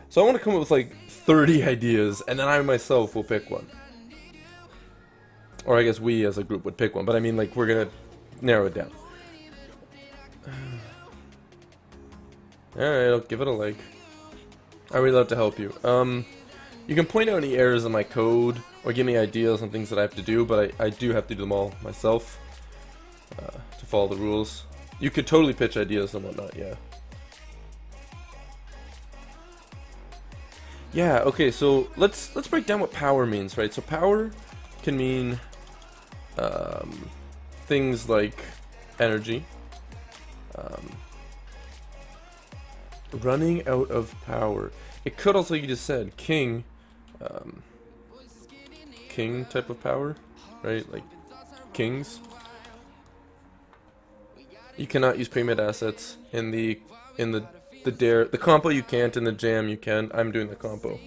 So I want to come up with like 30 ideas, and then I myself will pick one. Or I guess we as a group would pick one, but I mean, like, we're gonna narrow it down. Alright, I'll give it a like. I would love to help you. You can point out any errors in my code, or give me ideas on things that I have to do, but I do have to do them all myself, to follow the rules. You could totally pitch ideas and whatnot, yeah. Yeah, okay, so let's break down what power means, right? So power can mean things like energy, running out of power. It could also, like you just said, king type of power, right? Like kings. You cannot use pre-made assets in the dare. The compo you can't, in the jam you can. I'm doing the compo.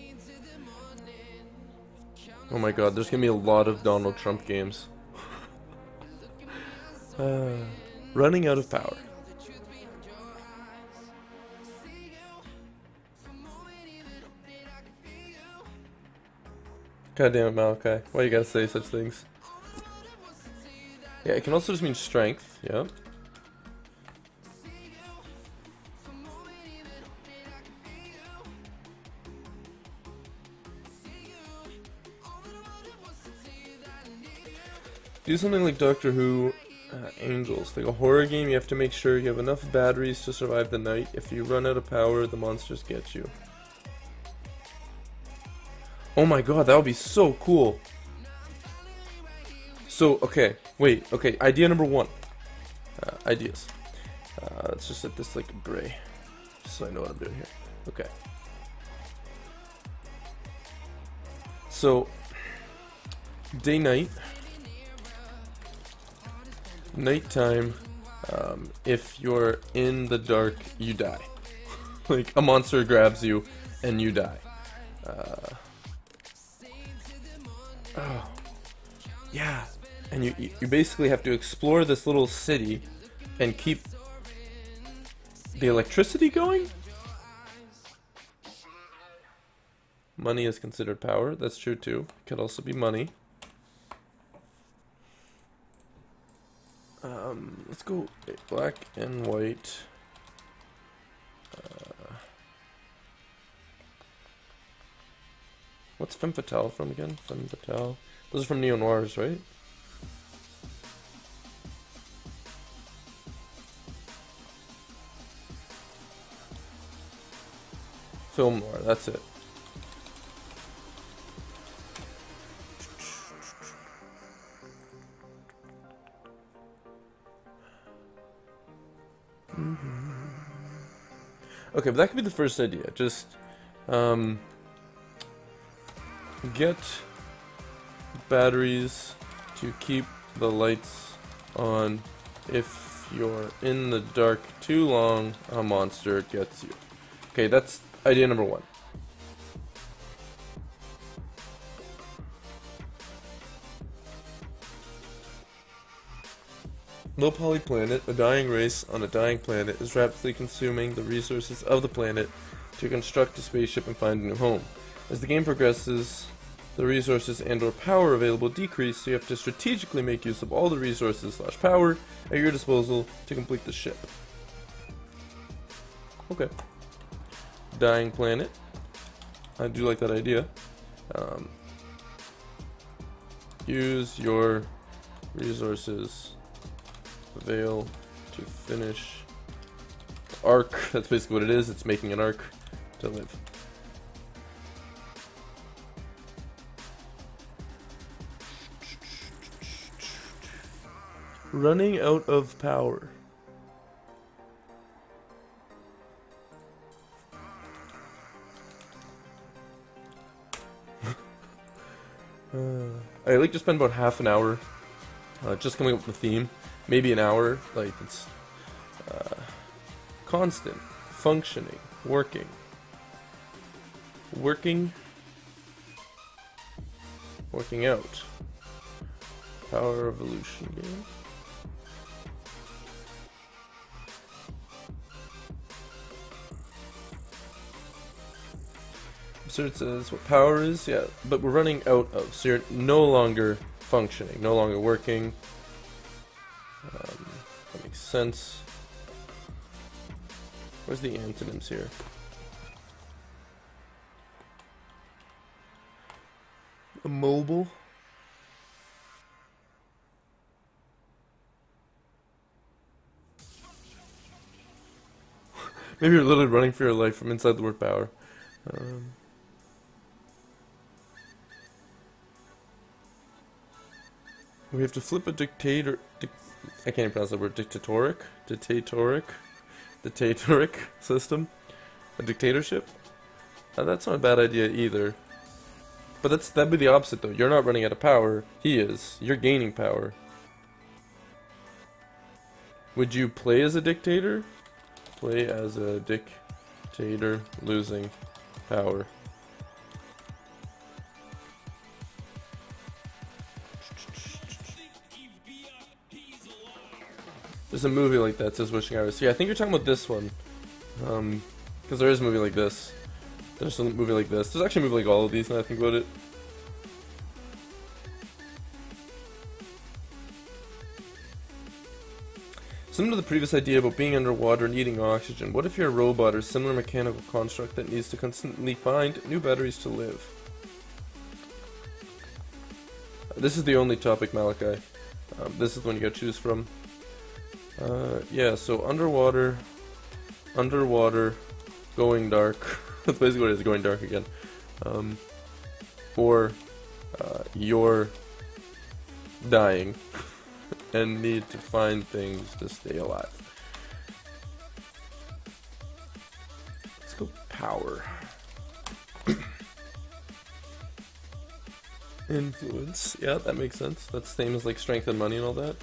Oh my god, there's gonna be a lot of Donald Trump games. Running out of power. God damn it, Malachi. Why you gotta say such things? Yeah, it can also just mean strength, yeah. Do something like Doctor Who. Angels. Like a horror game, you have to make sure you have enough batteries to survive the night. If you run out of power, the monsters get you. Oh my god, that would be so cool. So, okay, wait, okay, idea number one. Ideas. Let's just set this like gray, just so I know what I'm doing here. Okay. So, day-night. Nighttime, if you're in the dark, you die. Like, a monster grabs you, and you die. Oh. Yeah. And you basically have to explore this little city, and keep the electricity going? Money is considered power, that's true too. Could also be money. Let's go black and white. What's Femme Fatale from again? Femme Fatale. Those are from Neo Noirs, right? Film noir, that's it. Okay, but that could be the first idea. Just get batteries to keep the lights on. If you're in the dark too long, a monster gets you. Okay, that's idea number one. Low poly planet, a dying race on a dying planet, is rapidly consuming the resources of the planet to construct a spaceship and find a new home. As the game progresses, the resources and or power available decrease, so you have to strategically make use of all the resources / power at your disposal to complete the ship. Okay. Dying planet. I do like that idea. Use your resources avail to finish arc. That's basically what it is. It's making an arc to live. Running out of power. I like to spend about half an hour just coming up with a theme. Maybe an hour. Like, it's constant, functioning, working, working out. Power Evolution game. So it says what power is, yeah, but we're running out of, so you're no longer functioning, no longer working. That makes sense. Where's the antonyms here? Immobile. Maybe you're literally running for your life from inside the word power. We have to flip a dictator. I can't even pronounce the word. Dictatoric system. A dictatorship. That's not a bad idea either. But that'd be the opposite though. You're not running out of power. He is. You're gaining power. Would you play as a dictator? Play as a dictator, losing power. There's a movie like that, says Wishing I Was. Yeah, I think you're talking about this one. Because there is a movie like this. There's a movie like this. There's actually a movie like all of these now I think about it. Similar to the previous idea about being underwater and eating oxygen, what if you're a robot or similar mechanical construct that needs to constantly find new batteries to live? This is the only topic, Malachi. This is the one you gotta choose from. Yeah, so underwater, going dark. That's basically what it is, going dark again. Or you're dying and need to find things to stay alive. Let's go power. Influence. Yeah, that makes sense. That's the same as like strength and money and all that.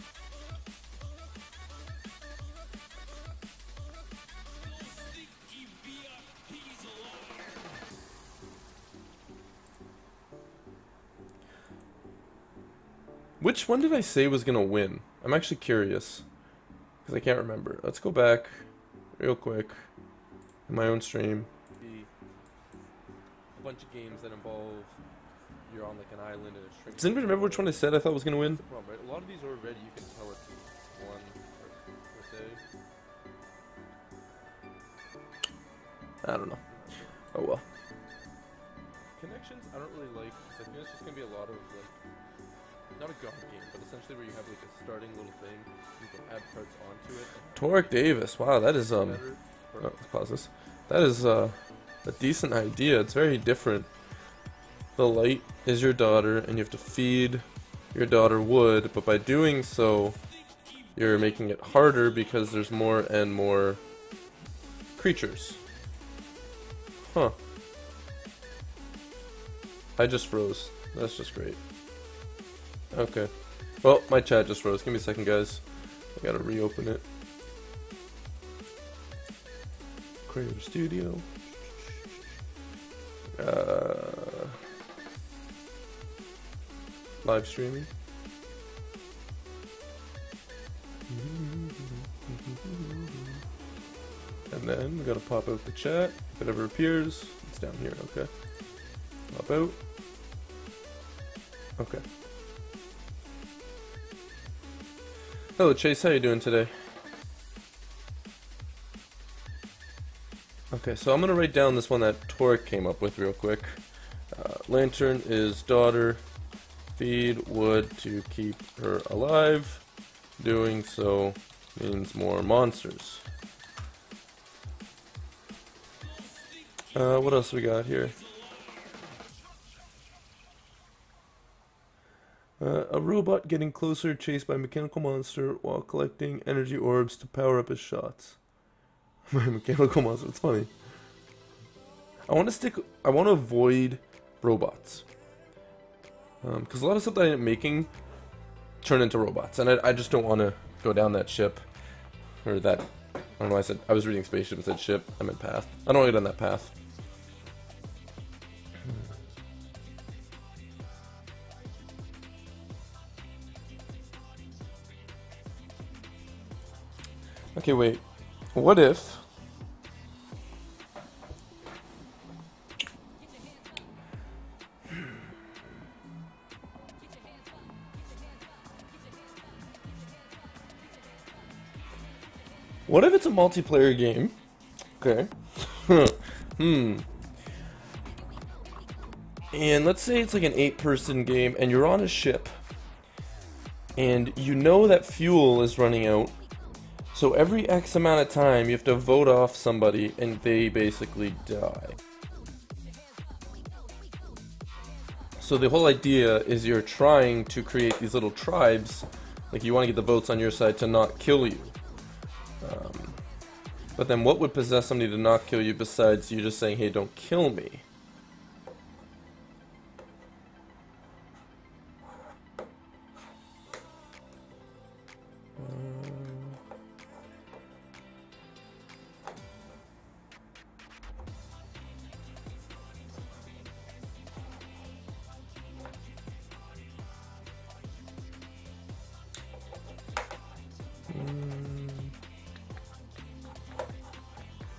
Which one did I say was gonna win? I'm actually curious, because I can't remember. Let's go back real quick in my own stream. A bunch of games that involve you're on like an island and a shrink. Does anybody remember which one I said I thought was gonna win? That's the problem, right? A lot of these are already you can tell it's one per se. I don't know. Oh well. Connections I don't really like because I think it's just gonna be a lot of like. Not a god game, but essentially where you have like a starting little thing, you can add cards onto it. Torek Davis, wow, that is oh, let's pause this. That is a decent idea. It's very different. The light is your daughter, and you have to feed your daughter wood, but by doing so, you're making it harder because there's more and more creatures. Huh. I just froze. That's just great. Okay. Well, my chat just froze. Give me a second, guys. I gotta reopen it. Creator Studio. Live streaming. And then we gotta pop out the chat. If it ever appears, it's down here. Okay. Pop out. Okay. Hello Chase, how you doing today? Okay, so I'm gonna write down this one that Torek came up with real quick. Lantern is daughter, feed wood to keep her alive. Doing so means more monsters. What else we got here? A robot getting closer, chased by a mechanical monster while collecting energy orbs to power up his shots. My mechanical monster, it's funny. I want to avoid robots. Because a lot of stuff that I'm making turn into robots, and I just don't want to go down that ship. Or that, I don't know why I said, I was reading spaceship and said ship, I meant path. I don't want to go down that path. Okay, wait. What if... What if it's a multiplayer game? Okay. And let's say it's like an 8-person game and you're on a ship. And you know that fuel is running out. So every X amount of time, you have to vote off somebody, and they basically die. So the whole idea is you're trying to create these little tribes, like you want to get the votes on your side to not kill you. But then what would possess somebody to not kill you besides you just saying, hey, don't kill me?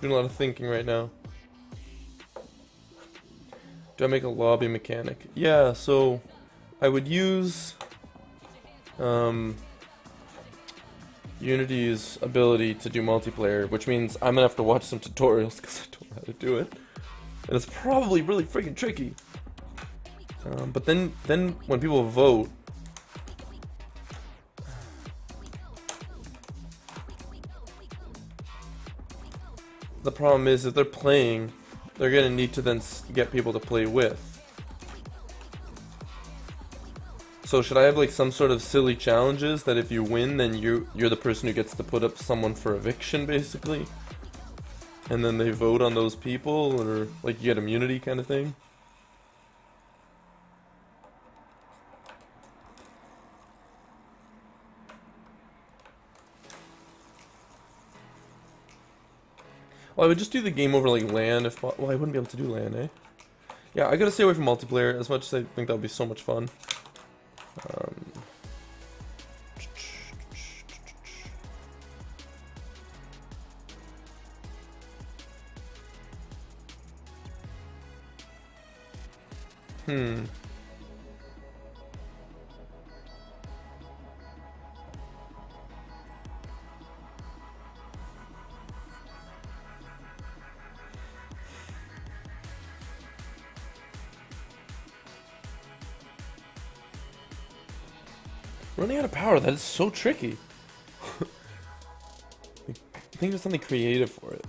Doing a lot of thinking right now. Do I make a lobby mechanic? Yeah, so I would use Unity's ability to do multiplayer, which means I'm gonna have to watch some tutorials because I don't know how to do it. And it's probably really freaking tricky. But then when people vote, the problem is if they're playing, they're gonna need to then get people to play with. So should I have like some sort of silly challenges that if you win, then you're the person who gets to put up someone for eviction, basically? And then they vote on those people, or like you get immunity kind of thing? Well, I would just do the game over like LAN if... Well, I wouldn't be able to do LAN, eh? Yeah, I gotta stay away from multiplayer as much as I think that would be so much fun. Running out of power, that is so tricky. I think there's something creative for it.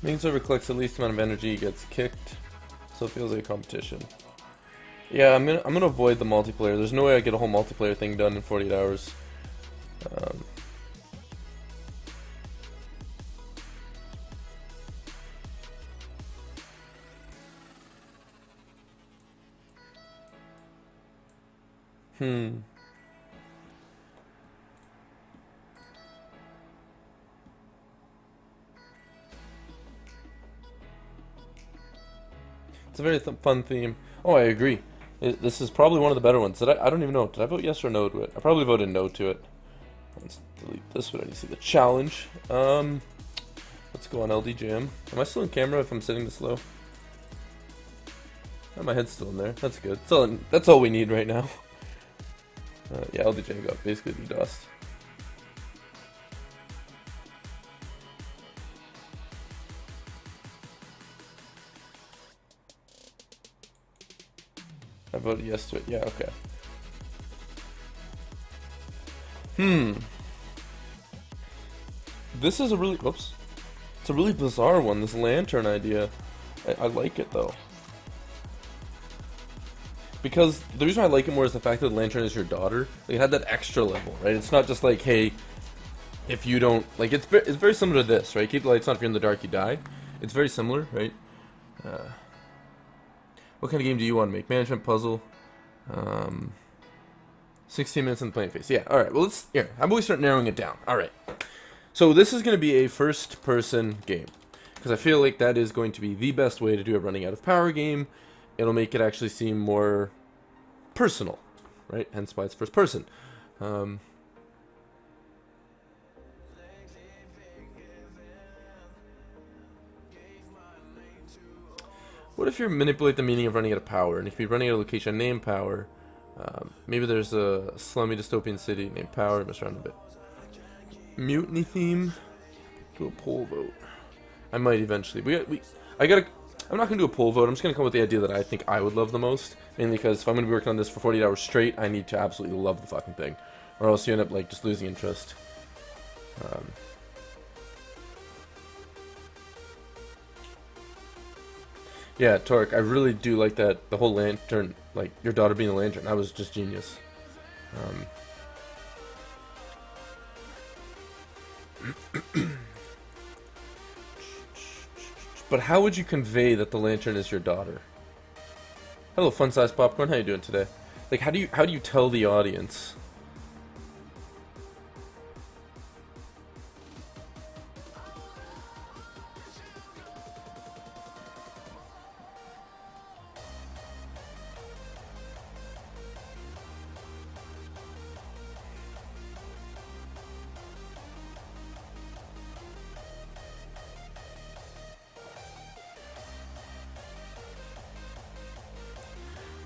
Main server collects the least amount of energy, gets kicked, so it feels like a competition. Yeah, I'm gonna avoid the multiplayer. There's no way I get a whole multiplayer thing done in 48 hours. It's a very fun theme. Oh, I agree. This is probably one of the better ones. I don't even know. Did I vote yes or no to it? I probably voted no to it. Let's delete this one. I need to see the challenge. Let's go on LDJM. Am I still in camera if I'm sitting this low? Oh, my head's still in there. That's good. That's all we need right now. Yeah, LDJM got basically DDoSed. I voted yes to it. Yeah, okay. This is a really... Whoops. It's a really bizarre one, this lantern idea. I like it, though. Because the reason I like it more is the fact that the lantern is your daughter. Like, it had that extra level, right? It's not just like, hey, if you don't... Like, it's very similar to this, right? Keep the lights on, if you're in the dark, you die. It's very similar, right? What kind of game do you want to make? Management puzzle. 16 minutes in the playing phase. Yeah, alright. Well, let's... Here, how about we start narrowing it down? Alright. So this is going to be a first-person game. Because I feel like that is going to be the best way to do a running out of power game. It'll make it actually seem more personal. Right? Hence why it's first person. What if you manipulate the meaning of running out of power? And if you're running out of location named Power, maybe there's a slummy dystopian city named Power. Mess around a bit. Mutiny theme. Do a poll vote. I might eventually. I'm not gonna do a poll vote. I'm just gonna come with the idea that I think I would love the most. Mainly because if I'm gonna be working on this for 48 hours straight, I need to absolutely love the fucking thing, or else you end up like just losing interest. Yeah, Torque, I really do like that, the whole lantern, like, your daughter being a lantern, that was just genius. But how would you convey that the lantern is your daughter? Hello, fun-sized popcorn, how you doing today? Like, how do you tell the audience?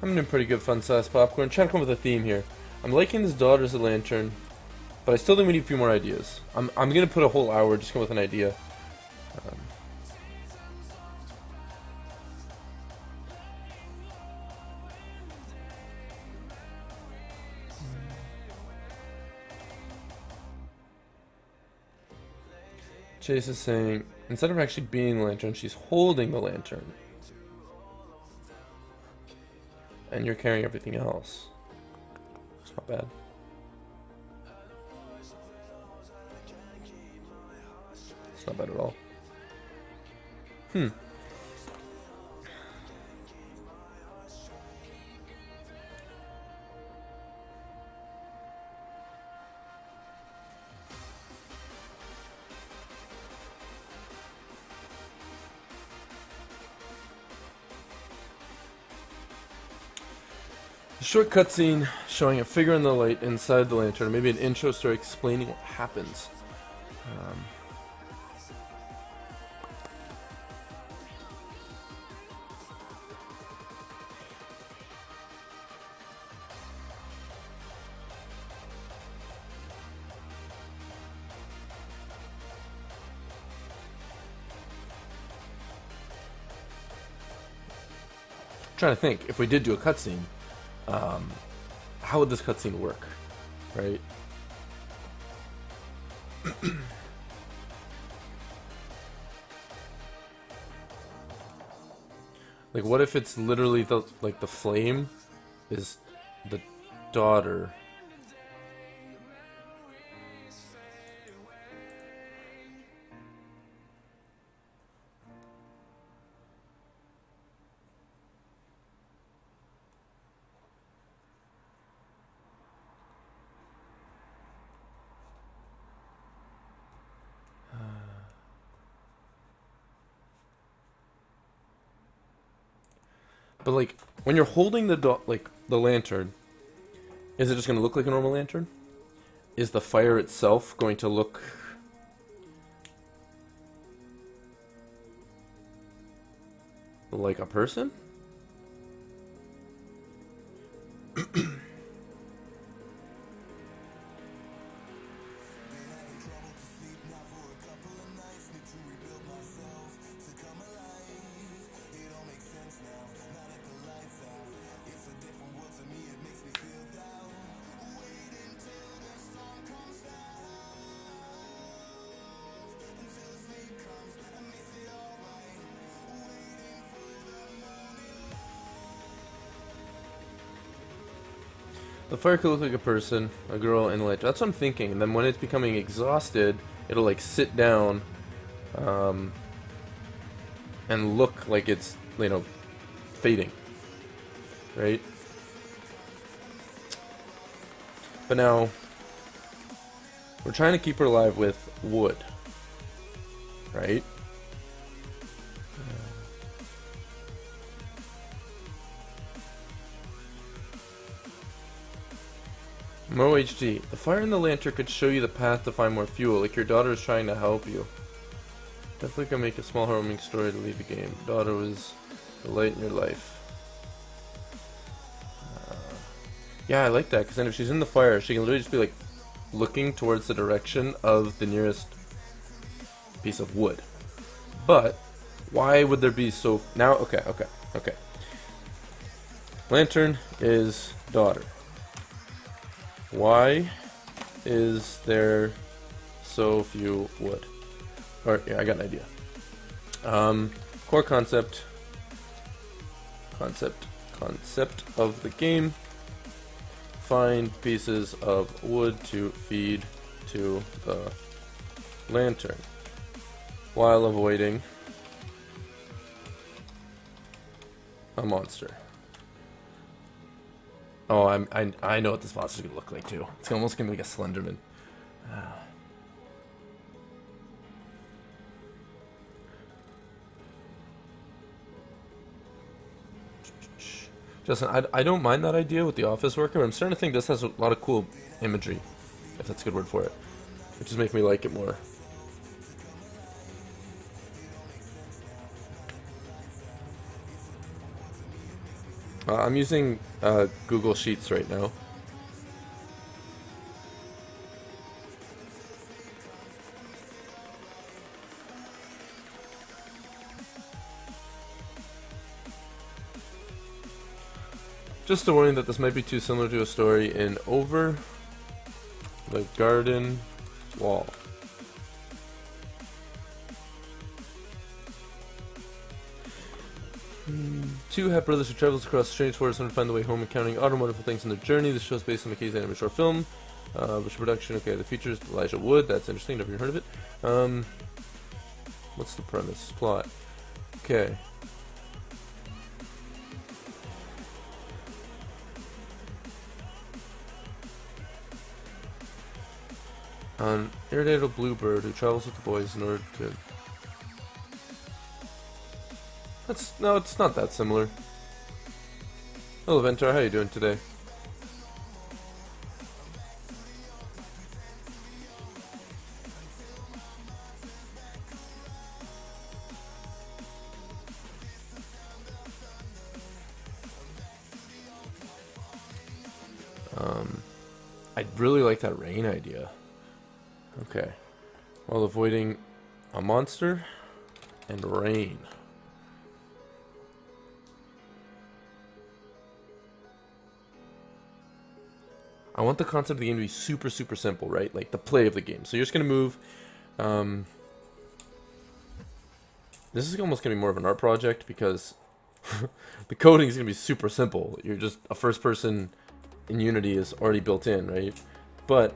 I'm doing pretty good fun-sized popcorn. Trying to come up with a theme here. I'm liking this daughter as a lantern. But I still think we need a few more ideas. I'm gonna put a whole hour just come with an idea. Chase is saying, instead of actually being the lantern, she's holding the lantern. And you're carrying everything else. It's not bad. It's not bad at all. A short cutscene showing a figure in the light inside the lantern, or maybe an intro story explaining what happens. I'm trying to think, if we did do a cutscene, how would this cutscene work, right? Like, what if it's literally the flame is the daughter? But like, when you're holding the lantern, is it just going to look like a normal lantern? Is the fire itself going to look like a person? The fire could look like a person, a girl, and a light. That's what I'm thinking. And then when it's becoming exhausted, it'll like sit down, and look like it's, you know, fading, right? But now we're trying to keep her alive with wood, right? Mo HD, the fire in the lantern could show you the path to find more fuel, like your daughter is trying to help you. Definitely can make a small heartwarming story to leave the game. Daughter was the light in your life. Yeah, I like that, because then if she's in the fire, she can literally just be like looking towards the direction of the nearest piece of wood. But why would there be so... Now, okay. Lantern is daughter. Why is there so few wood? Or, yeah, I got an idea. Core concept of the game. Find pieces of wood to feed to the lantern while avoiding a monster. Oh, I know what this monster's gonna look like too. It's almost gonna be like a Slenderman. Justin, I don't mind that idea with the office worker, but I'm starting to think this has a lot of cool imagery, if that's a good word for it, which is making me like it more. I'm using Google Sheets right now. Just a warning that this might be too similar to a story in Over the Garden Wall. Two half brothers who travels across strange forests and find the way home, encountering odd and wonderful things in their journey. This show is based on McKay's animated short film. Which production? Okay, the features Elijah Wood. That's interesting. Never even heard of it. What's the premise? Plot. Okay. An irritable bluebird who travels with the boys in order to... No, it's not that similar. Hello, Ventar. How you doing today? I'd really like that rain idea. Okay. While avoiding a monster and rain. I want the concept of the game to be super, super simple, right? Like the play of the game. So you're just going to move. This is almost going to be more of an art project because the coding is going to be super simple. You're just a first person in Unity is already built in, right? But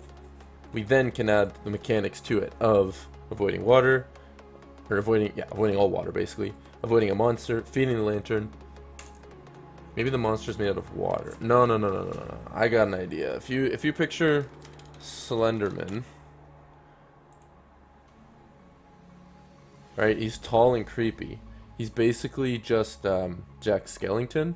we then can add the mechanics to it of avoiding water, or avoiding all water basically, avoiding a monster, feeding the lantern. Maybe the monster's made out of water. No. I got an idea. If you picture Slenderman, right? He's tall and creepy. He's basically just Jack Skellington.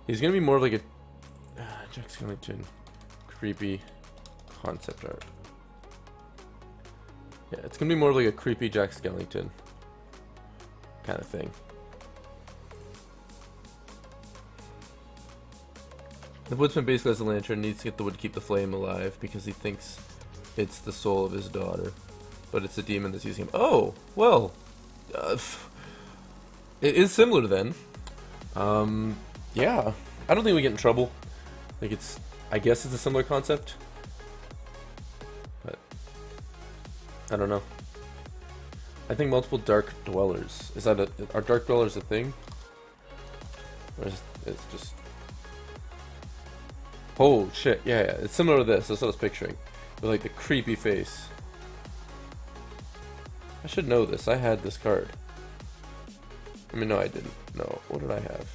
He's gonna be more of like a Jack Skellington creepy concept art. Yeah, it's gonna be more of like a creepy Jack Skellington kind of thing. The woodsman basically has a lantern, needs to get the wood to keep the flame alive because he thinks it's the soul of his daughter, but it's a demon that's using him. Oh, well, it is similar then. Yeah, I don't think we get in trouble. Like I guess it's a similar concept, but I don't know. I think multiple dark dwellers. Are dark dwellers a thing? Or is it's just... Oh shit, yeah, it's similar to this. That's what I was picturing. With like the creepy face. I should know this. I had this card. I mean, no, I didn't. No, what did I have?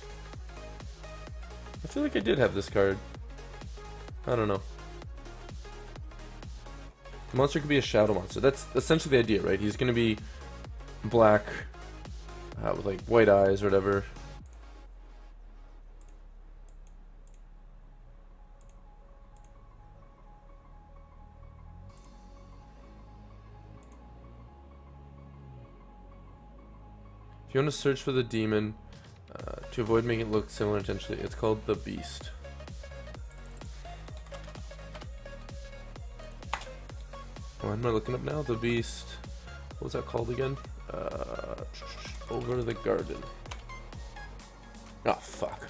I feel like I did have this card. I don't know. The monster could be a shadow monster. That's essentially the idea, right? He's gonna be black with like white eyes or whatever. If you want to search for the demon to avoid making it look similar intentionally, it's called the Beast. Why am I looking up now? The Beast. What was that called again? Over the Garden. Oh, fuck.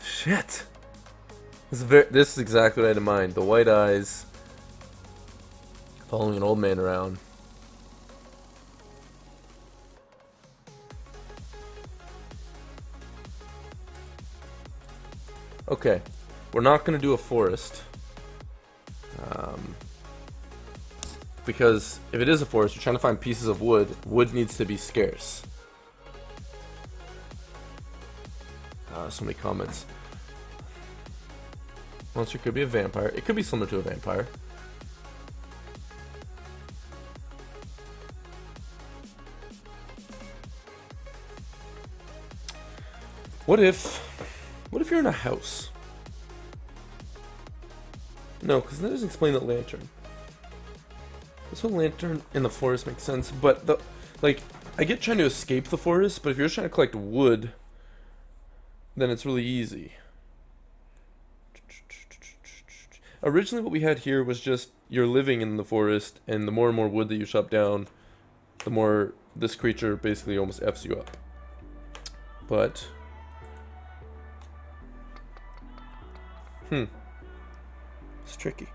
Shit. This is exactly what I had in mind. The white eyes following an old man around. Okay, we're not going to do a forest. Because if it is a forest, you're trying to find pieces of wood. Wood needs to be scarce. So many comments. Monster could be a vampire. It could be similar to a vampire. What if you're in a house? No, because that doesn't explain the lantern. This whole lantern in the forest makes sense, but I get trying to escape the forest, but if you're just trying to collect wood, then it's really easy. Originally what we had here was just you're living in the forest, and the more and more wood that you chop down, the more this creature basically almost Fs you up. But it's tricky.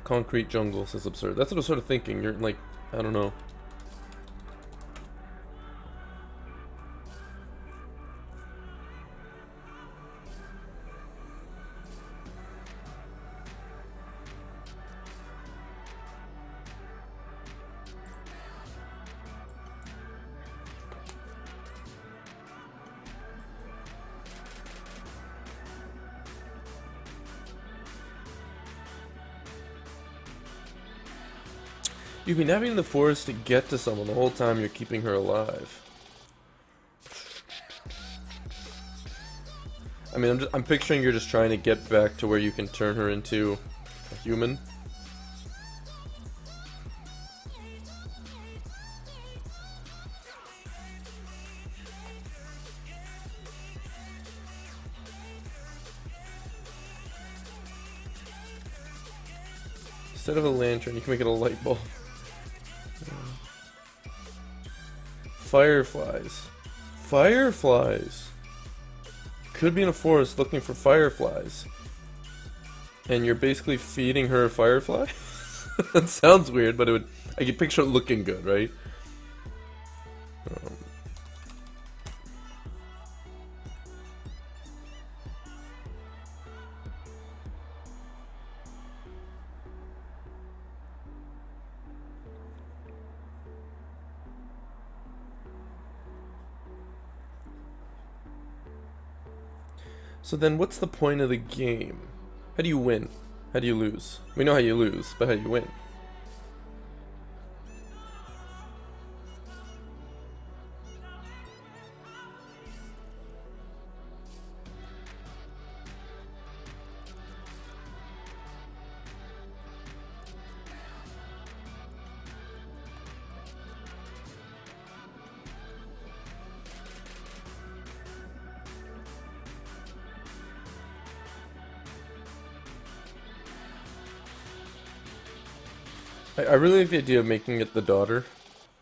Concrete jungles is absurd. That's what I was sort of thinking. You're like, I don't know. You've been navigating the forest to get to someone the whole time you're keeping her alive. I mean, I'm picturing you're just trying to get back to where you can turn her into a human. Instead of a lantern, you can make it a light bulb. Fireflies. Fireflies! Could be in a forest looking for fireflies. And you're basically feeding her a firefly? That sounds weird, but it would... I can picture it looking good, right? So then what's the point of the game? How do you win? How do you lose? We know how you lose, but how do you win? I really like the idea of making it the daughter.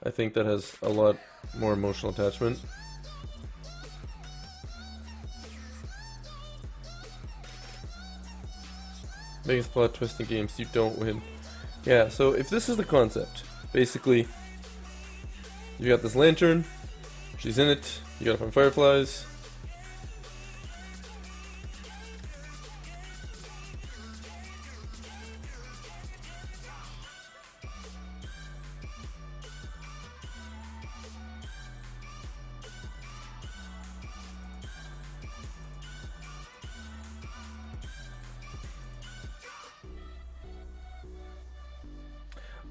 I think that has a lot more emotional attachment. Biggest plot twist in games, you don't win. Yeah, so if this is the concept, basically, you got this lantern, she's in it, you gotta find fireflies.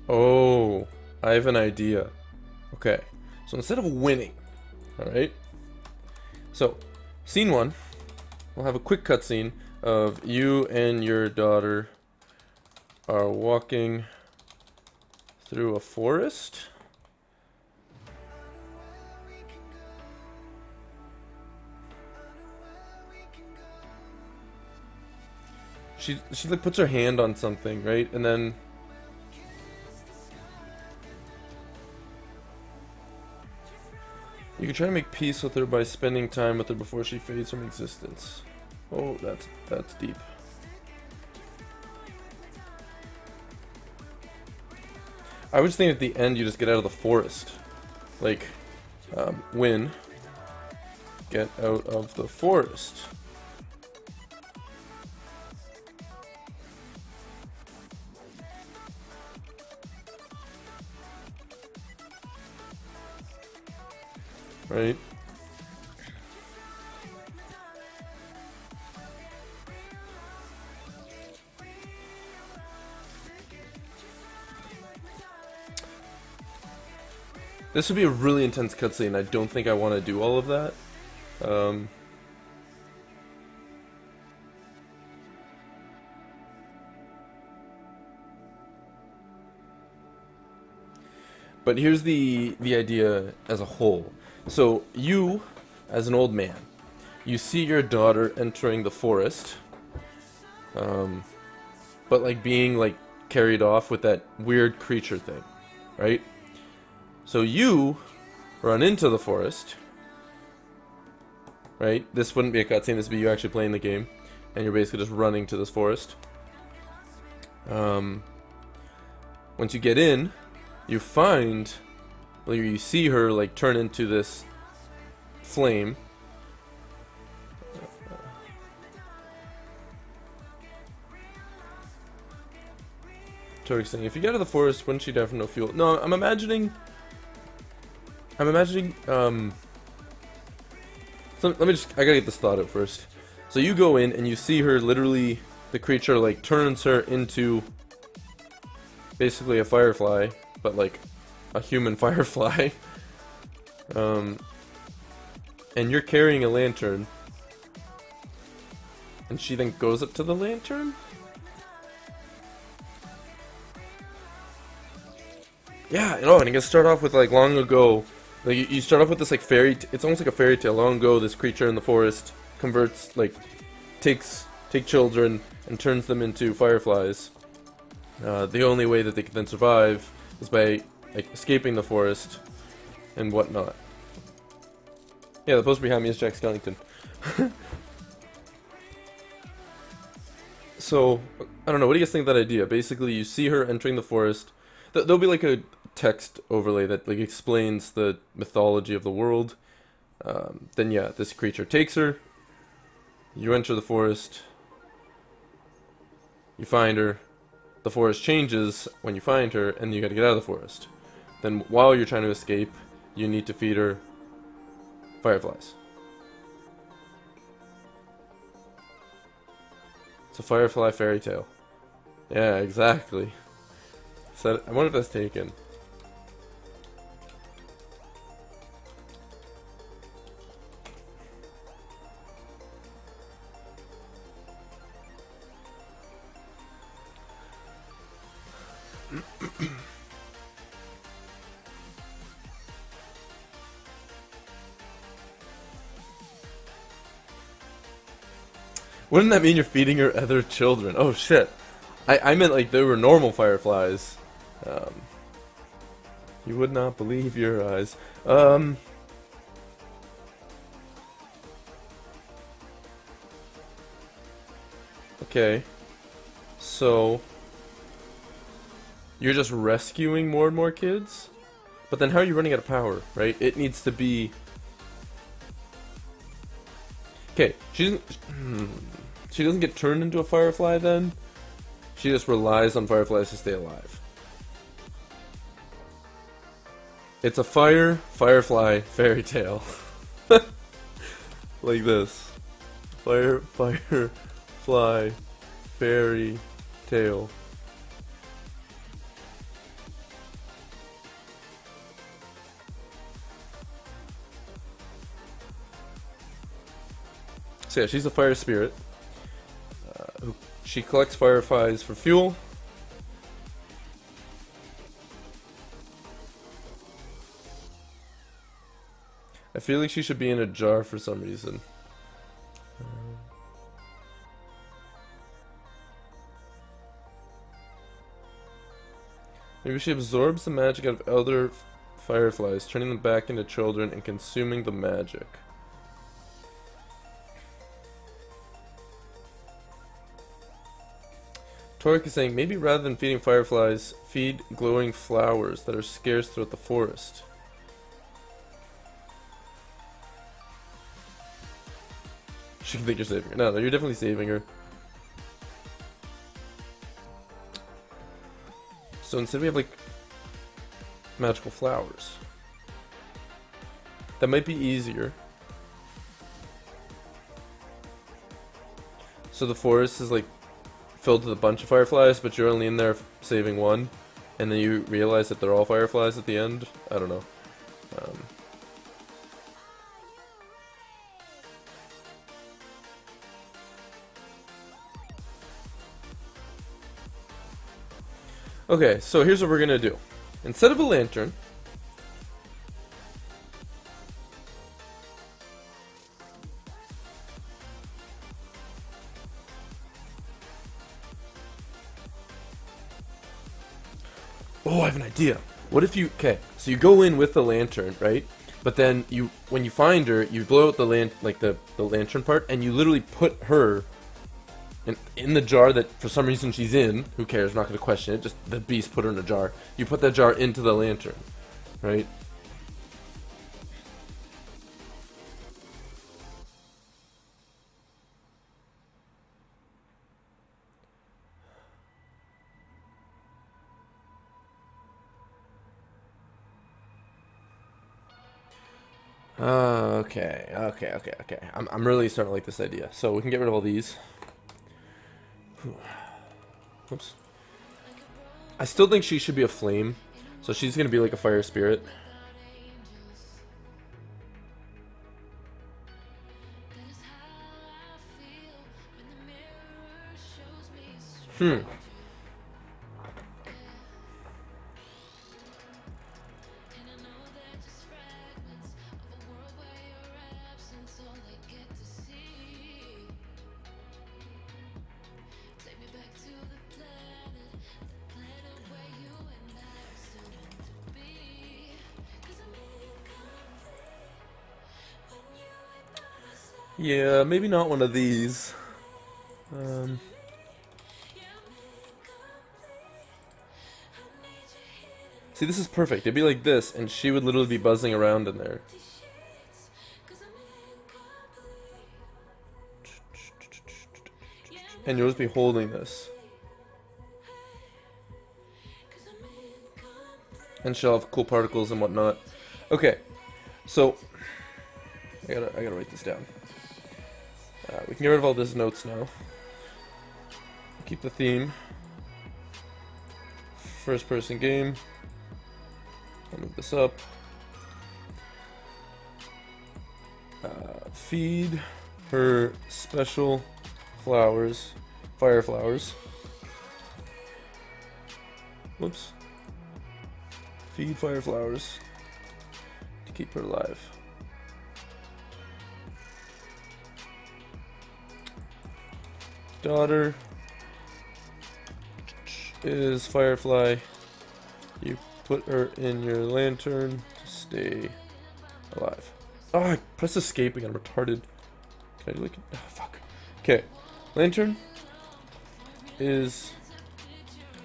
Oh, I have an idea. Okay, so instead of winning, alright, so scene one, we'll have a quick cutscene of you and your daughter are walking through a forest. She like puts her hand on something, right? And then you can try to make peace with her by spending time with her before she fades from existence. Oh, that's deep. I was thinking at the end you just get out of the forest. Like, win. Get out of the forest. Right? This would be a really intense cutscene. I don't think I want to do all of that. But here's the idea as a whole. So you, as an old man, you see your daughter entering the forest, but like being like carried off with that weird creature thing, right? So you run into the forest, right? This wouldn't be a cutscene, this would be you actually playing the game, and you're basically just running to this forest. Once you get in, you find, well, you see her like turn into this flame. Torik's saying, if you get to the forest, wouldn't you die from no fuel? No, I'm imagining, so let me just, I gotta get this thought out first. So you go in and you see her literally, the creature like turns her into basically a firefly, but like a human firefly. And you're carrying a lantern, and she then goes up to the lantern? Yeah, no, and you can start off with like long ago. Like you start off with this like it's almost like a fairy tale. Long ago, this creature in the forest converts, like, take children and turns them into fireflies. The only way that they can then survive is by like escaping the forest and whatnot. Yeah, the poster behind me is Jack Skellington. So, I don't know, what do you guys think of that idea? Basically, you see her entering the forest. There'll be like a text overlay that like explains the mythology of the world. Then yeah, this creature takes her. You enter the forest. You find her. The forest changes when you find her, and you gotta get out of the forest. Then while you're trying to escape, you need to feed her fireflies. It's a firefly fairy tale. Yeah, exactly. So I wonder if that's taken. Wouldn't that mean you're feeding her other children? Oh shit. I meant like they were normal fireflies. You would not believe your eyes. Okay. So you're just rescuing more and more kids? But then how are you running out of power, right? It needs to be... Okay, she doesn't get turned into a firefly then. She just relies on fireflies to stay alive. It's a firefly fairy tale. Like this. Firefly fairy tale. So yeah, she's a fire spirit. She collects fireflies for fuel. I feel like she should be in a jar for some reason. Maybe she absorbs the magic out of elder fireflies, turning them back into children and consuming the magic. Torik is saying, maybe rather than feeding fireflies, feed glowing flowers that are scarce throughout the forest. She can think you're saving her. No, you're definitely saving her. So instead we have like magical flowers. That might be easier. So the forest is like filled with a bunch of fireflies, but you're only in there saving one, and then you realize that they're all fireflies at the end. I don't know. Okay, so here's what we're gonna do. Instead of a lantern, Oh, I have an idea. What if you... Okay, so you go in with the lantern, right? But then you, when you find her, you blow out the the lantern part, and you literally put her in the jar that for some reason she's in. Who cares? I'm not going to question it. Just the beast put her in a jar. You put that jar into the lantern, right? Okay. I'm really starting to like this idea. So we can get rid of all these. Oops. I still think she should be a flame. So she's going to be like a fire spirit. Hmm. Yeah, maybe not one of these. See, this is perfect. It'd be like this, and she would literally be buzzing around in there. And you'll just be holding this. And she'll have cool particles and whatnot. Okay, so I gotta write this down. We can get rid of all these notes now. Keep the theme. First person game. I'll move this up. Feed her special flowers. Fire flowers. Whoops. Feed fire flowers to keep her alive. Daughter is Firefly. You put her in your lantern to stay alive. Oh, I pressed escape again. I'm retarded. Can I do like... Oh, fuck. Okay. Lantern is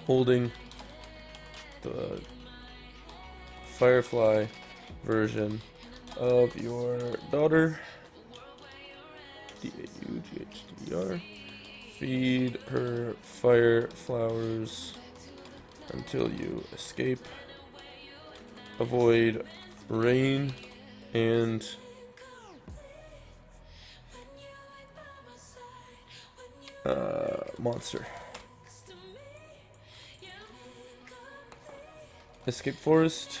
holding the Firefly version of your daughter. DAUGHDR. Feed her fire flowers until you escape. Avoid rain and monster. Escape forest.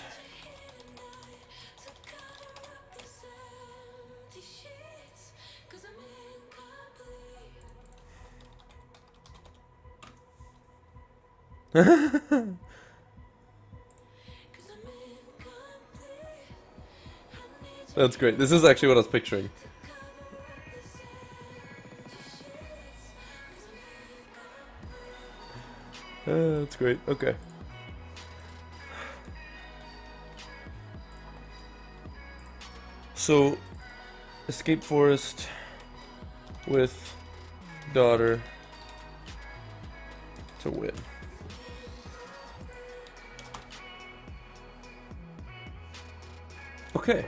That's great. This is actually what I was picturing. That's great. Okay. So, escape forest with daughter to win. Okay.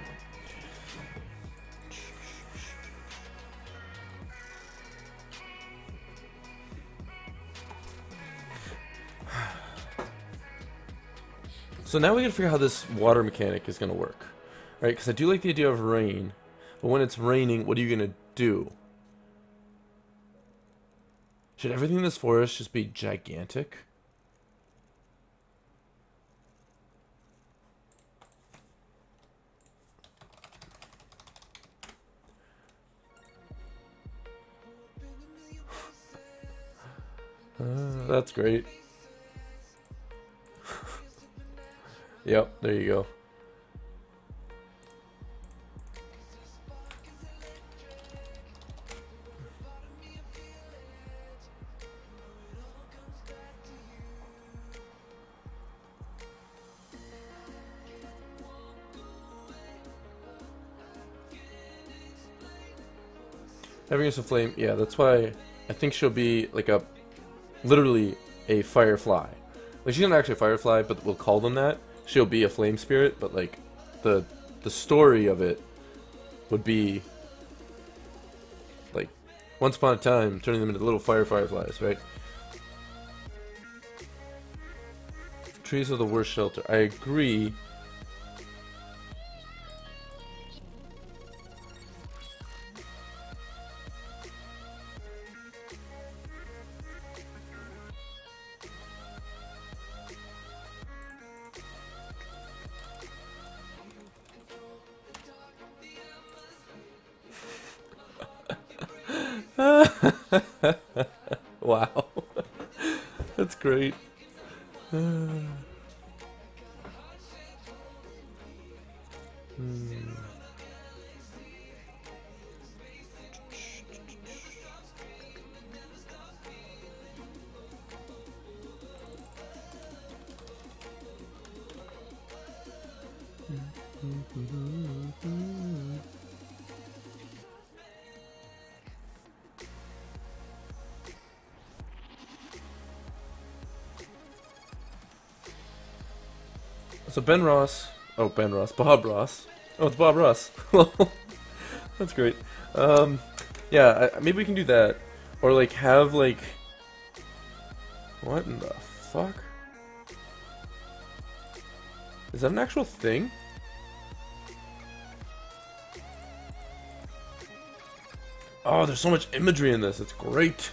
So now we gotta figure out how this water mechanic is gonna work. Right? Because I do like the idea of rain, but when it's raining, what are you gonna do? Should everything in this forest just be gigantic? That's great. Yep, there you go. Having us a flame, yeah, that's why I think she'll be like a, literally a firefly. Like she's not actually a firefly, but we'll call them that. She'll be a flame spirit, but like the story of it would be like once upon a time turning them into little fireflies, right? Trees are the worst shelter. I agree. Wow. That's great. So Ben Ross, Bob Ross. Oh, it's Bob Ross. That's great. Yeah, maybe we can do that, or like have like, what in the fuck? Is that an actual thing? Oh, there's so much imagery in this. It's great.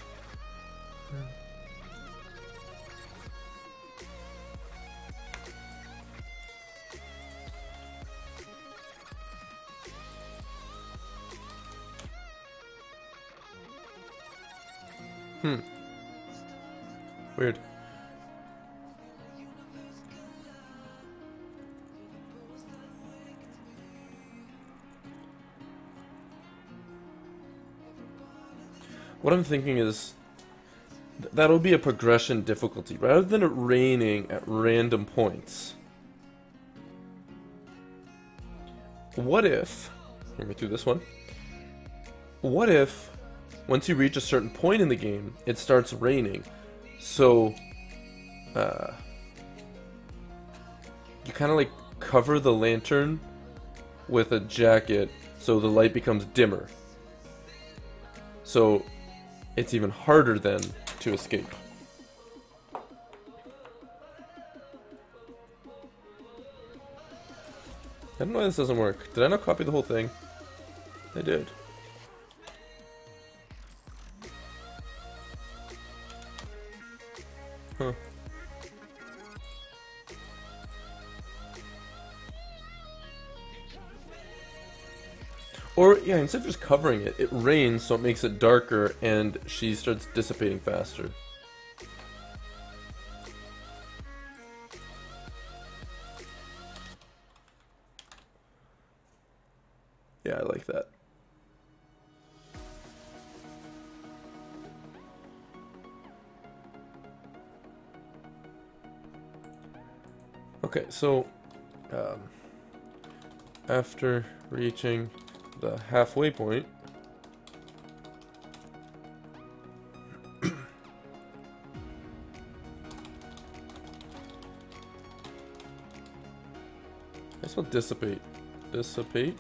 Weird. What I'm thinking is that'll be a progression difficulty rather than it raining at random points. What if, let me do this one. What if once you reach a certain point in the game, it starts raining? So, you kind of like cover the lantern with a jacket so the light becomes dimmer. So, it's even harder then to escape. I don't know why this doesn't work. Did I not copy the whole thing? I did. Huh. Or, yeah, instead of just covering it, it rains so it makes it darker and she starts dissipating faster. Yeah, I like that. Okay, so after reaching the halfway point, I spelled dissipate. Dissipate?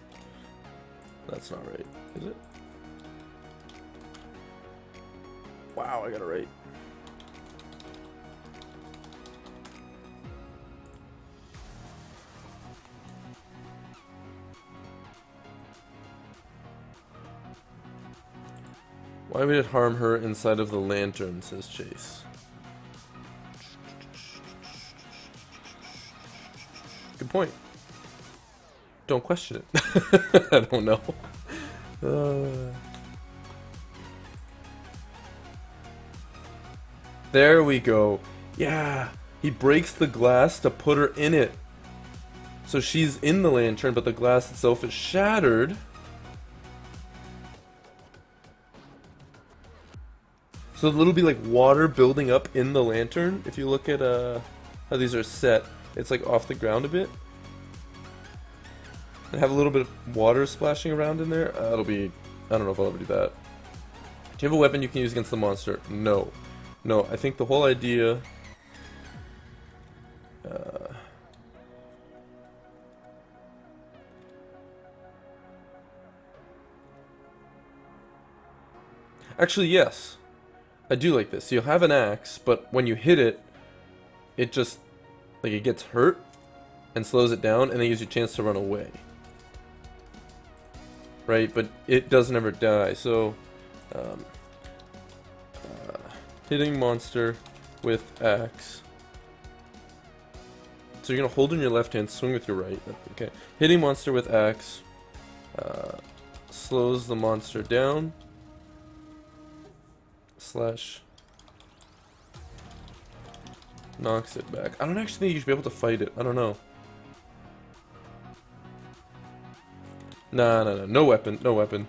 That's not right, is it? Wow, I got it right. Why would it harm her inside of the lantern, says Chase. Good point. Don't question it. I don't know. There we go. Yeah, he breaks the glass to put her in it. So she's in the lantern, but the glass itself is shattered. So it'll be like water building up in the lantern. If you look at how these are set, it's like off the ground a bit. And have a little bit of water splashing around in there. It'll be, I don't know if I'll ever do that. Do you have a weapon you can use against the monster? No. No, I think the whole idea... Actually, yes. I do like this. So you'll have an axe, but when you hit it, it just... like, it gets hurt and slows it down, and then gives you a chance to run away. Right? But it doesn't ever die, so... hitting monster with axe. So you're gonna hold in your left hand, swing with your right. Okay. Hitting monster with axe slows the monster down. Slash knocks it back. I don't actually think you should be able to fight it. I don't know. Nah, nah, nah. No weapon. No weapon.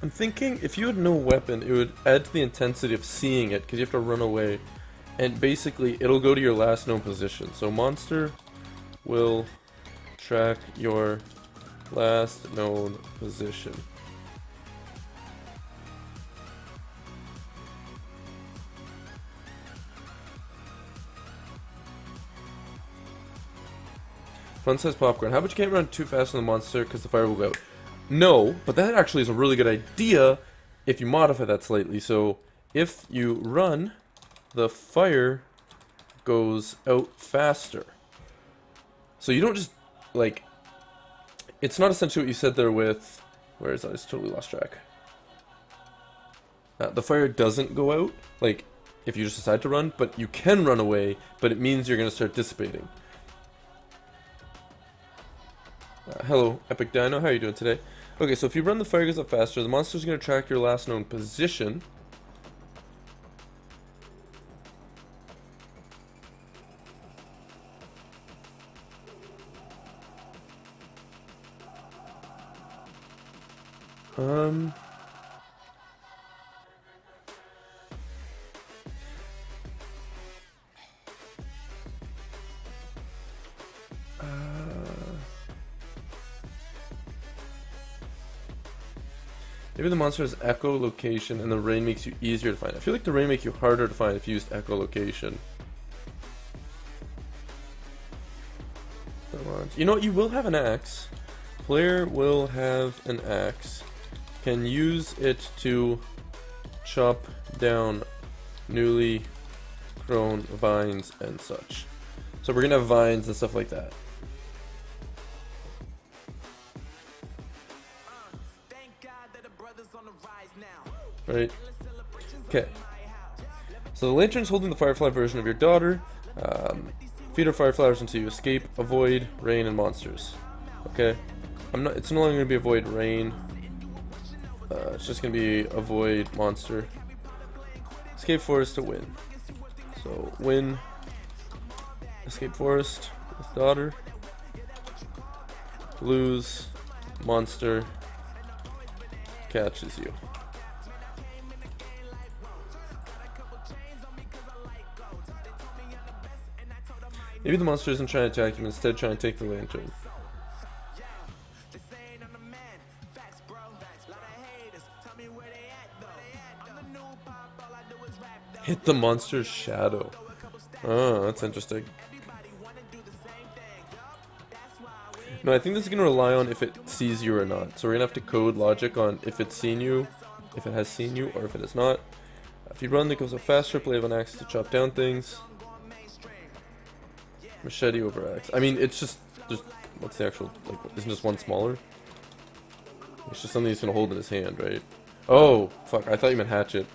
I'm thinking if you had no weapon, it would add to the intensity of seeing it, because you have to run away. And basically, it'll go to your last known position. So monster will track your last known position. Fun size popcorn. How about you can't run too fast on the monster because the fire will go out? No, but that actually is a really good idea if you modify that slightly. So if you run, the fire goes out faster. So you don't just, like, it's not essentially what you said there with, where is that? I just totally lost track. The fire doesn't go out, like, if you just decide to run, but you can run away, but it means you're going to start dissipating. Hello, Epic Dino, how are you doing today? Okay, so if you run, the fire goes up faster, the monster's going to track your last known position. Maybe the monster has echolocation and the rain makes you easier to find. I feel like the rain makes you harder to find if you used echolocation. You know what? You will have an axe. Player will have an axe. Can use it to chop down newly grown vines and such. So we're gonna have vines and stuff like that. Right. Okay. So the lantern's holding the firefly version of your daughter. Feed her fireflowers until you escape. Avoid rain and monsters. Okay. It's no longer gonna be avoid rain. It's just gonna be avoid monster. Escape forest to win. So win. Escape forest with daughter. Lose. Monster catches you. Maybe the monster isn't trying to attack you, instead trying to take the lantern. Hit the monster's shadow. Oh, that's interesting. No, I think this is going to rely on if it sees you or not. So we're going to have to code logic on if it's seen you, if it has seen you, or if it has not. If you run, it goes up faster. Play with an axe to chop down things. Machete over axe. I mean, it's just what's the actual, like, isn't just one smaller? It's just something he's gonna hold in his hand, right? Oh, fuck, I thought you meant hatchet.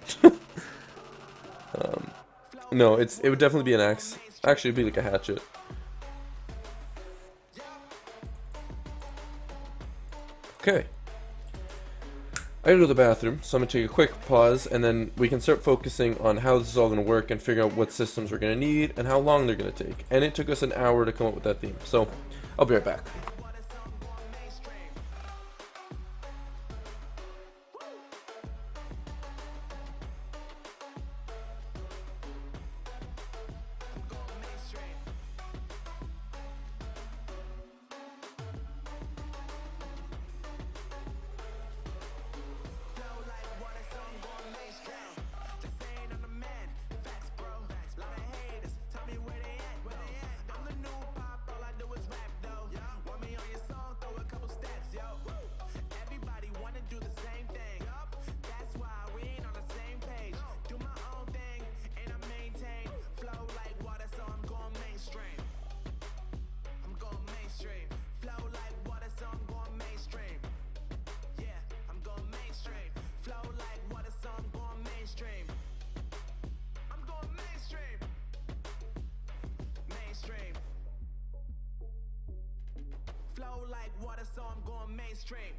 No, it would definitely be an axe. Actually, it'd be like a hatchet. Okay. I gotta go to the bathroom, so I'm gonna take a quick pause, and then we can start focusing on how this is all gonna work and figure out what systems we're gonna need and how long they're gonna take. And it took us an hour to come up with that theme, so I'll be right back. Flow like water, so I'm going mainstream.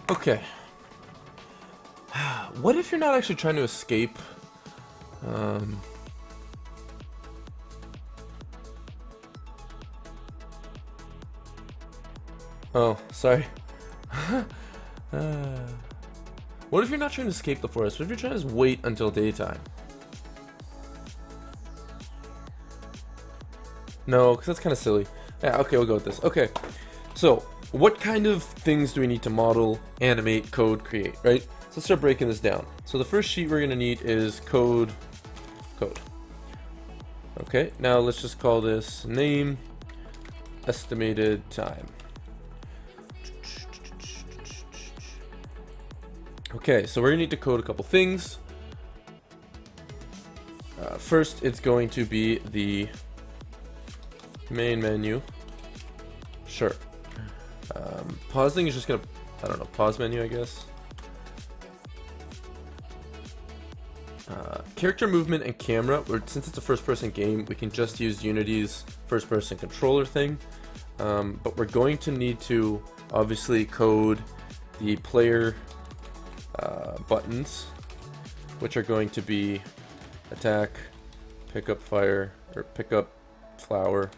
Okay. What if you're not actually trying to escape? Oh, sorry. What if you're not trying to escape the forest? What if you're trying to wait until daytime? No, because that's kind of silly. Yeah, okay, we'll go with this. Okay, so what kind of things do we need to model, animate, code, create, right? So let's start breaking this down. So the first sheet we're going to need is code. Okay, now let's just call this name, estimated time. Okay, so we're going to need to code a couple things. First, it's going to be the main menu. Sure. Pausing is just gonna, I don't know, pause menu, I guess. Character movement and camera, or since it's a first-person game, we can just use Unity's first-person controller thing. But we're going to need to obviously code the player buttons, which are going to be attack, pick up fire, or pick up flower.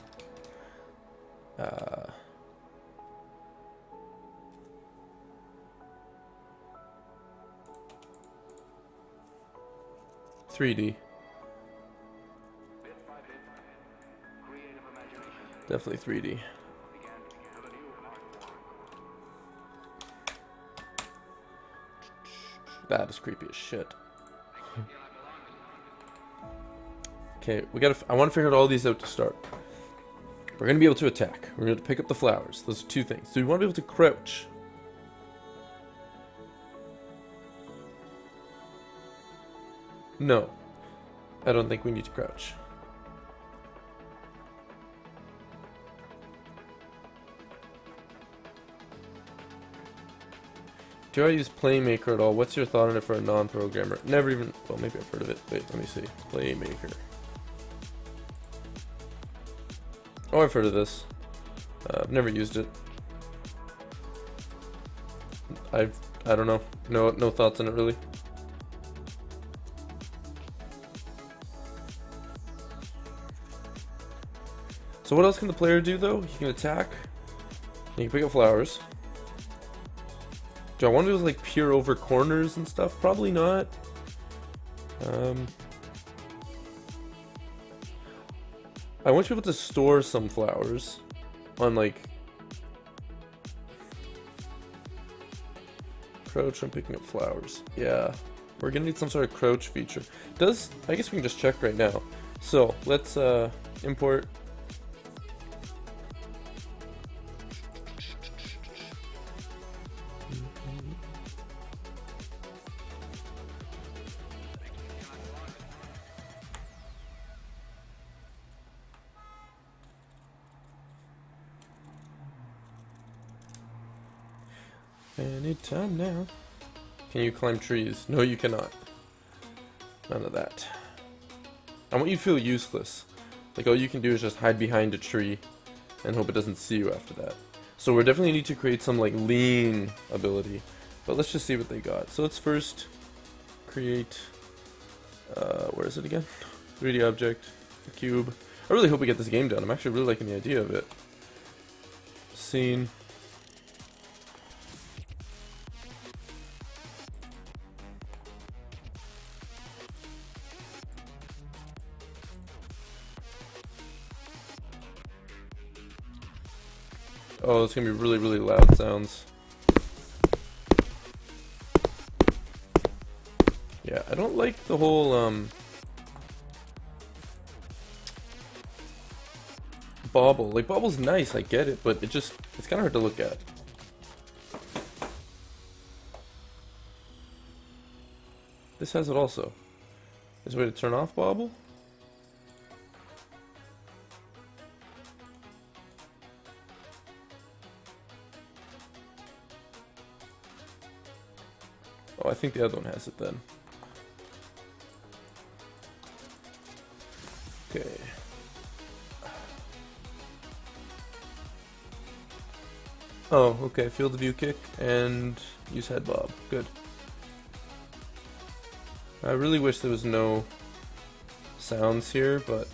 3D. Definitely 3D. That is creepy as shit. Okay, I want to figure out all these out to start. We're going to be able to attack. We're going to pick up the flowers. Those are two things. Do we want to be able to crouch? No. I don't think we need to crouch. Do I use Playmaker at all? What's your thought on it for a non-programmer? Never even... Well, maybe I've heard of it. Wait, let me see. Playmaker. Oh, I've heard of this. I've never used it. I don't know. No thoughts on it, really. So what else can the player do, though? He can attack. He can pick up flowers. Do I want to be able to, like, peer over corners and stuff? Probably not. I want to be able to store some flowers on, like... Crouch and picking up flowers. Yeah. We're gonna need some sort of crouch feature. I guess we can just check right now. So, let's, import... Anytime now. Can you climb trees? No, you cannot. None of that. I want you to feel useless. Like all you can do is just hide behind a tree and hope it doesn't see you after that. So we definitely need to create some like lean ability. But let's just see what they got. So let's first create, where is it again? 3D object, a cube. I really hope we get this game done. I'm actually really liking the idea of it. Scene. Oh, it's gonna be really, really loud sounds. Yeah, I don't like the whole, bauble. Like, bauble's nice, I get it, but it's kind of hard to look at. This has it also. Is there a way to turn off bauble? Oh, I think the other one has it then. Okay. Oh, okay. Field of view kick and use head bob. Good. I really wish there was no sounds here, but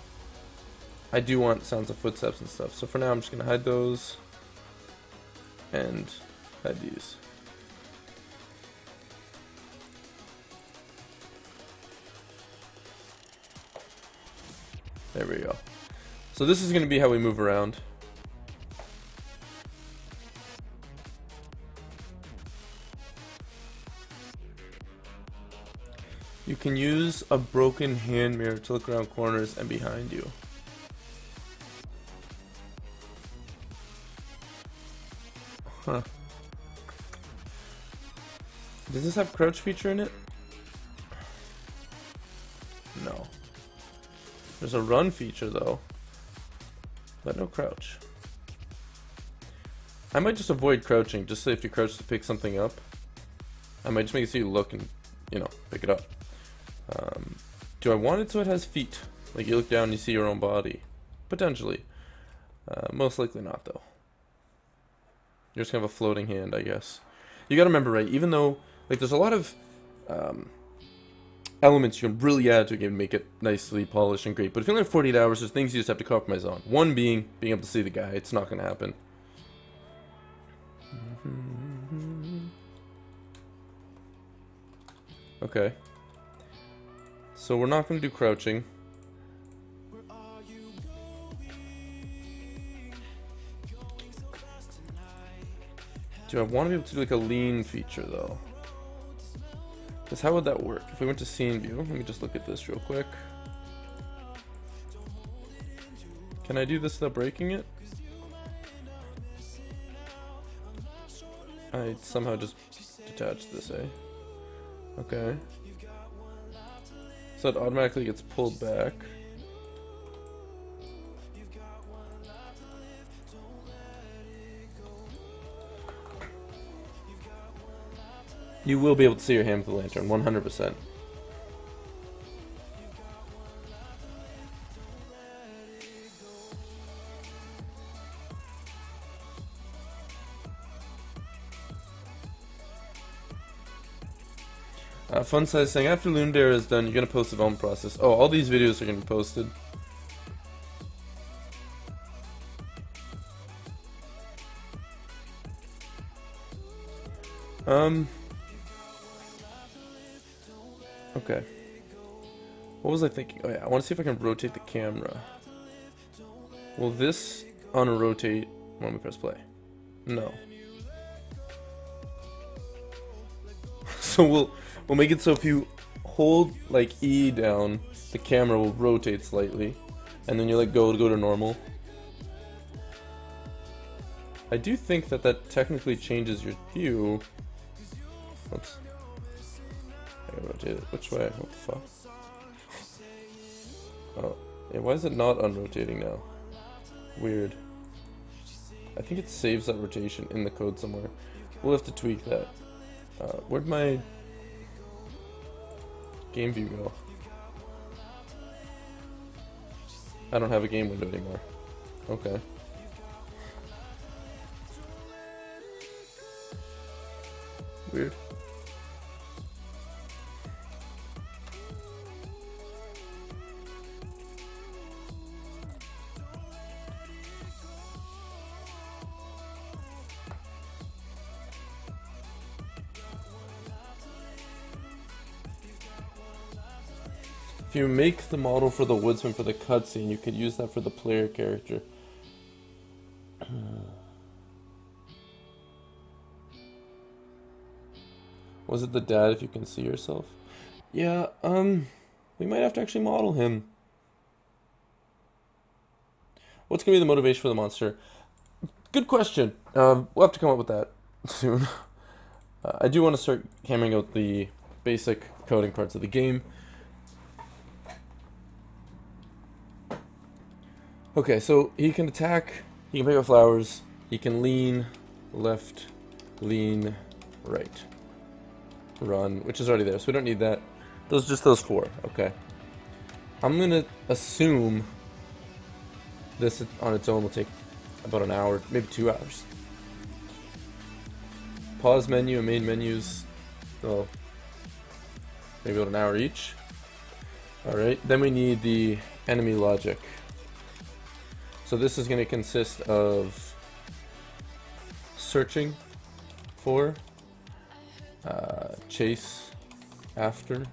I do want sounds of footsteps and stuff. So for now, I'm just gonna hide those and hide these. There we go. So this is going to be how we move around. You can use a broken hand mirror to look around corners and behind you. Huh. Does this have crouch feature in it? No. There's a run feature though, but no crouch. I might just avoid crouching, just so if you crouch to pick something up, I might just make it so you look and, you know, pick it up. Do I want it so it has feet? Like you look down and you see your own body? Potentially. Most likely not though. You're just gonna have a floating hand, I guess. You gotta remember, right, even though, like, there's a lot of, elements you can really add to a game and make it nicely polished and great. But if you only have 48 hours, there's things you just have to compromise on. One being able to see the guy. It's not going to happen. Okay. So we're not going to do crouching. Do I want to be able to do like a lean feature though? Because how would that work? If we went to scene view, let me just look at this real quick. Can I do this without breaking it? I somehow just detached this, eh? Okay. So it automatically gets pulled back. You will be able to see your hand with the lantern, 100%. Fun size saying, after Ludum Dare is done, you're going to post the development process. Oh, all these videos are going to be posted. Okay. What was I thinking? Oh yeah, I want to see if I can rotate the camera. Will this on-rotate when we press play? No. So we'll make it so if you hold like E down, the camera will rotate slightly, and then you let go to normal. I do think that technically changes your view. Oops. I gotta rotate it. Which way? What the fuck? Oh. Yeah, why is it not unrotating now? Weird. I think it saves that rotation in the code somewhere. We'll have to tweak that. Where'd my game view go? I don't have a game window anymore. Okay. Weird. If you make the model for the woodsman for the cutscene, you could use that for the player character. Was it the dad if you can see yourself? Yeah, we might have to actually model him. What's gonna be the motivation for the monster? Good question. We'll have to come up with that soon. I do want to start hammering out the basic coding parts of the game. Okay, so he can attack, he can pick up flowers, he can lean left, lean right, run, which is already there, so we don't need that. Just those four, okay. I'm gonna assume this on its own will take about an hour, maybe 2 hours. Pause menu and main menus, oh, maybe about an hour each. Alright, then we need the enemy logic. So this is going to consist of searching for, chase after,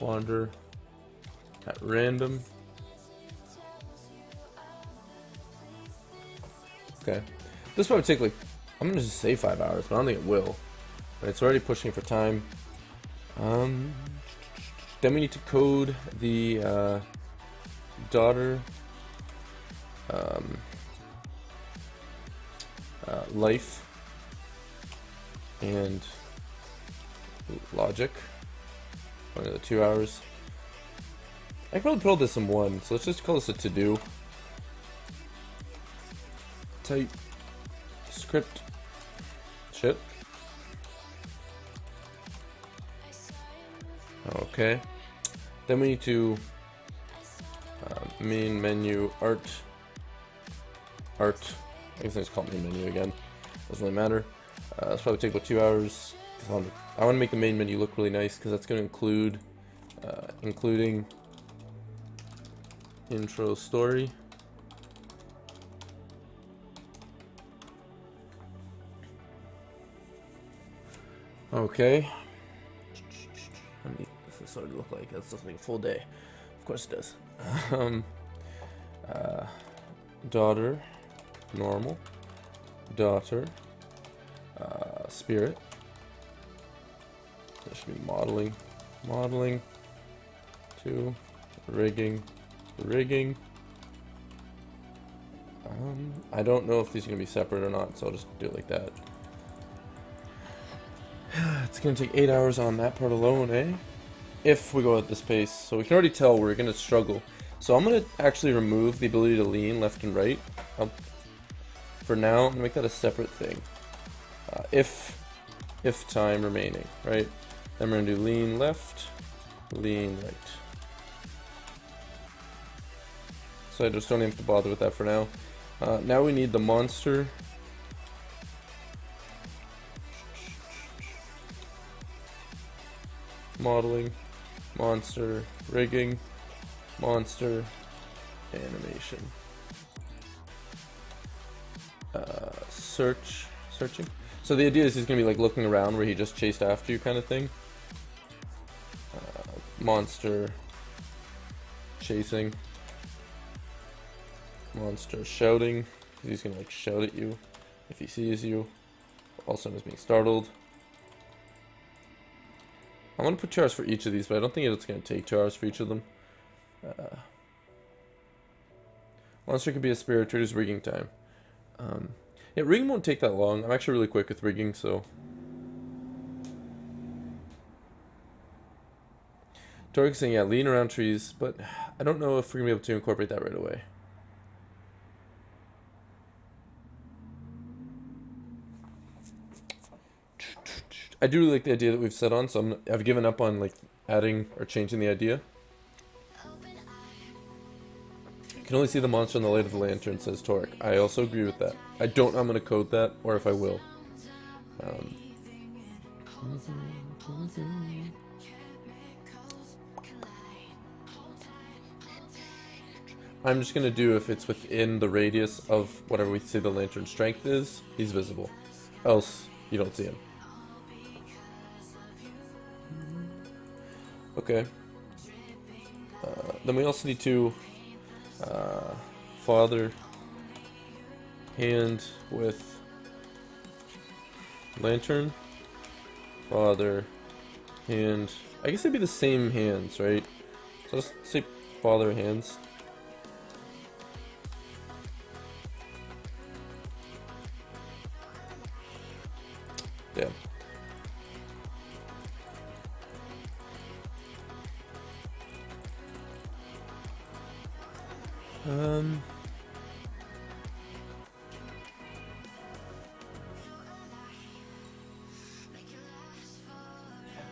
wander at random. Okay. This probably take like, I'm going to just say 5 hours, but I don't think it will. But it's already pushing for time. Then we need to code the, daughter, life, and logic. Only the 2 hours. I could probably build this in one, so let's just call this a to-do. Type script. Shit. Okay. Then we need to main menu art. I guess I just call it main menu again. Doesn't really matter. This probably take about 2 hours. I want to make the main menu look really nice because that's going to include including intro story. Okay. This is starting to look like that's like a full day. Of course it does. Daughter, normal, daughter, spirit. That should be modeling, to rigging. I don't know if these are gonna be separate or not, so I'll just do it like that. It's gonna take 8 hours on that part alone, eh? If we go at this pace, so we can already tell we're gonna struggle. So I'm gonna actually remove the ability to lean left and right. For now, I'm gonna make that a separate thing. If time remaining, right? Then we're gonna do lean left, lean right. So I just don't have to bother with that for now. Now we need the monster. Modeling, monster, rigging, monster, animation. Searching. So the idea is he's gonna be like looking around where he just chased after you kind of thing. Monster, chasing. Monster shouting, he's gonna like shout at you if he sees you. Also known as being startled. I'm gonna put 2 hours for each of these, but I don't think it's gonna take 2 hours for each of them. Monster could be a spirit, reduce rigging time. Yeah, rigging won't take that long. I'm actually really quick with rigging, so. Torque saying, yeah, lean around trees, but I don't know if we're gonna be able to incorporate that right away. I do really like the idea that we've set on, so I've given up on like adding or changing the idea. You can only see the monster in the light of the lantern, says Torek. I also agree with that. I don't know I'm going to code that, or if I will. I'm just going to do if it's within the radius of whatever we say the lantern's strength is, he's visible. Else, you don't see him. Okay. Then we also need to father hand with lantern. Father hand. I guess they'd be the same hands, right? So let's say father hands. Yeah.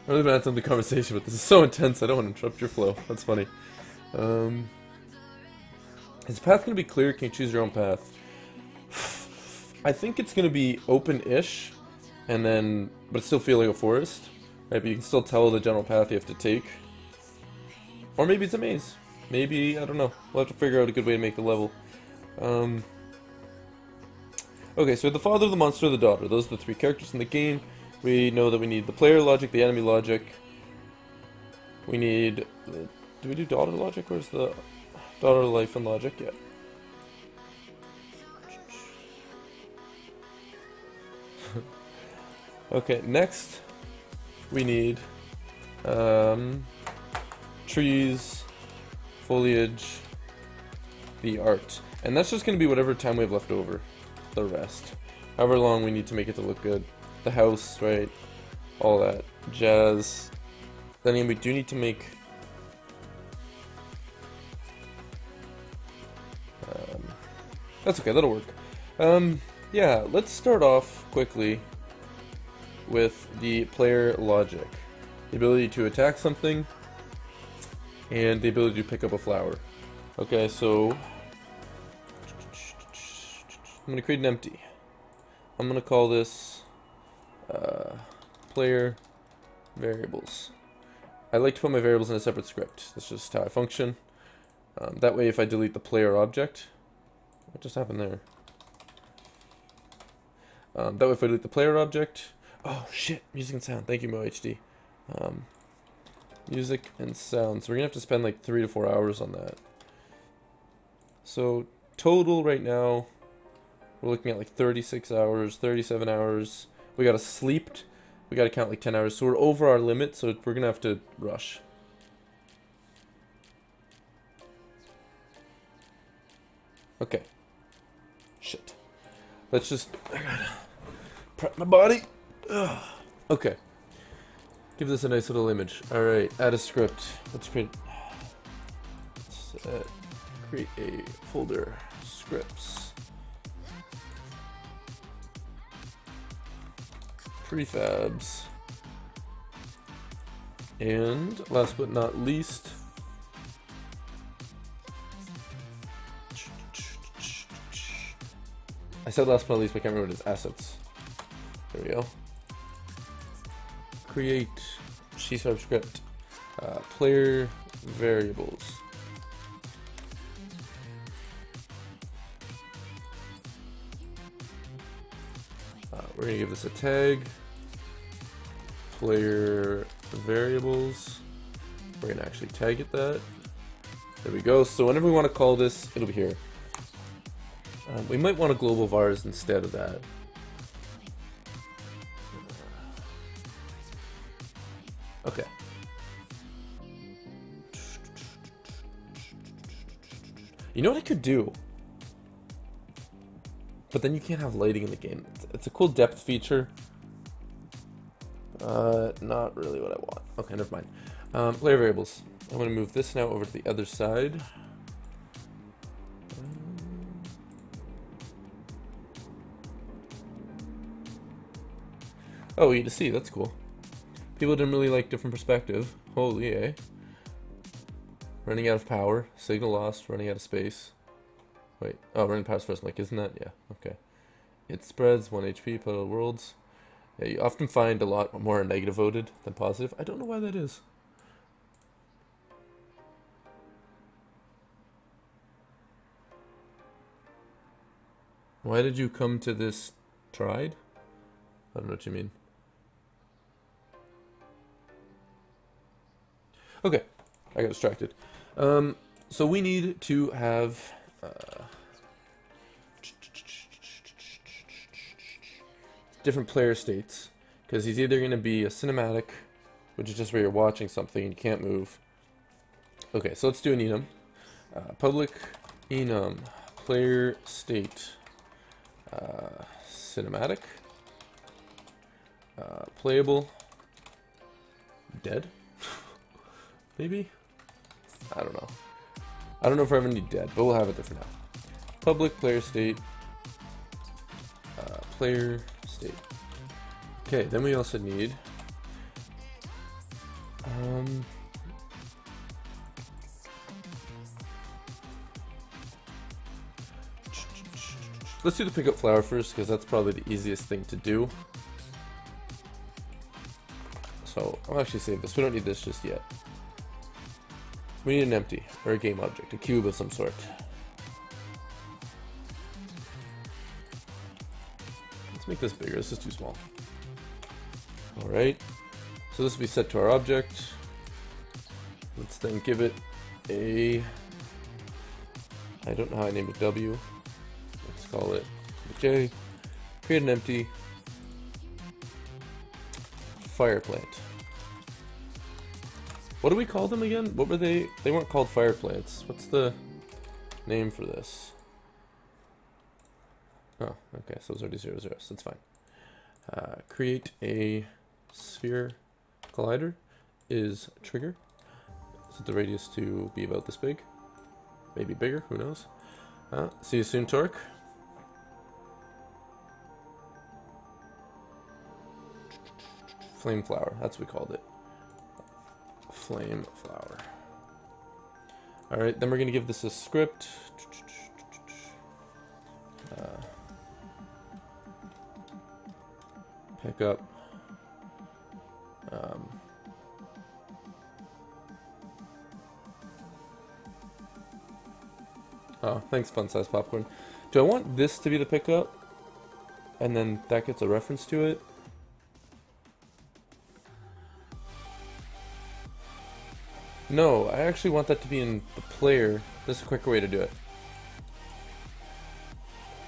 I'm really bad at the conversation, but this is so intense, I don't want to interrupt your flow. That's funny. Is the path going to be clear? Can you choose your own path? I think it's going to be open-ish, and then, but still feel like a forest. Right, but you can still tell the general path you have to take. Or maybe it's a maze. Maybe, I don't know. We'll have to figure out a good way to make the level. Okay, so the father, the monster, the daughter. Those are the three characters in the game. We know that we need the player logic, the enemy logic. We need... do we do daughter logic? Where's the daughter life and logic? Yeah. Okay, next we need trees, foliage, the art. And that's just going to be whatever time we have left over. The rest. However long we need to make it to look good. The house, right? All that jazz. Then we do need to make that's okay, that'll work. Yeah, let's start off quickly with the player logic. The ability to attack something and the ability to pick up a flower. Okay, so I'm going to create an empty. I'm going to call this player variables. I like to put my variables in a separate script. That's just how I function. That way if I delete the player object, what just happened there? That way if I delete the player object, oh shit, music and sound, thank you MoHD. Music and sound, so we're gonna have to spend like 3 to 4 hours on that. So total right now, we're looking at like 36 hours, 37 hours. We gotta sleep. We gotta count like 10 hours. So we're over our limit, so we're gonna have to rush. Okay. Shit. Let's just... I gotta prep my body. Ugh. Okay. Give this a nice little image. Alright, add a script. Let's create... Let's create a folder. Scripts. Prefabs, and last but not least, I said last but not least, but I can't remember what it is. Assets. There we go. Create C# script. Player variables. We're going to give this a tag, player variables. We're going to actually tag it that. There we go. So whenever we want to call this, it'll be here. We might want a global vars instead of that. Okay. You know what I could do? But then you can't have lighting in the game. It's a cool depth feature. Not really what I want. Okay, never mind. Player variables. I'm going to move this now over to the other side. Oh, E to C, that's cool. People didn't really like different perspective. Holy, eh? Running out of power. Signal lost. Running out of space. Wait. Oh, running past first. Like, isn't that? Yeah, okay. It spreads. 1 HP. Total worlds. Yeah, you often find a lot more negative voted than positive. I don't know why that is. Why did you come to this tried? I don't know what you mean. Okay, I got distracted. So we need to have different player states, because he's either going to be a cinematic, which is just where you're watching something and you can't move. Okay, so let's do an enum. Public enum player state cinematic playable dead. Maybe? I don't know. I don't know if I ever need dead, but we'll have it there for now. Public player state. Player state. Okay, then we also need let's do the pickup flower first, because that's probably the easiest thing to do. So I'll actually save this. We don't need this just yet. We need an empty, or a game object, a cube of some sort. Let's make this bigger, this is too small. Alright, so this will be set to our object. Let's then give it a, I don't know how I named it, W. Let's call it J. Create an empty fire plant. What do we call them again? What were they? They weren't called fire plants. What's the name for this? Oh, okay, so it's already 0, 0, so that's fine. Create a sphere collider is trigger. Set the radius to be about this big. Maybe bigger, who knows? See you soon, Torque. Flame flower, that's what we called it. Flame flower. Alright, then we're going to give this a script. Pick up. Oh, thanks, Fun Size Popcorn. Do I want this to be the pickup? And then that gets a reference to it? No, I actually want that to be in the player. This is a quicker way to do it.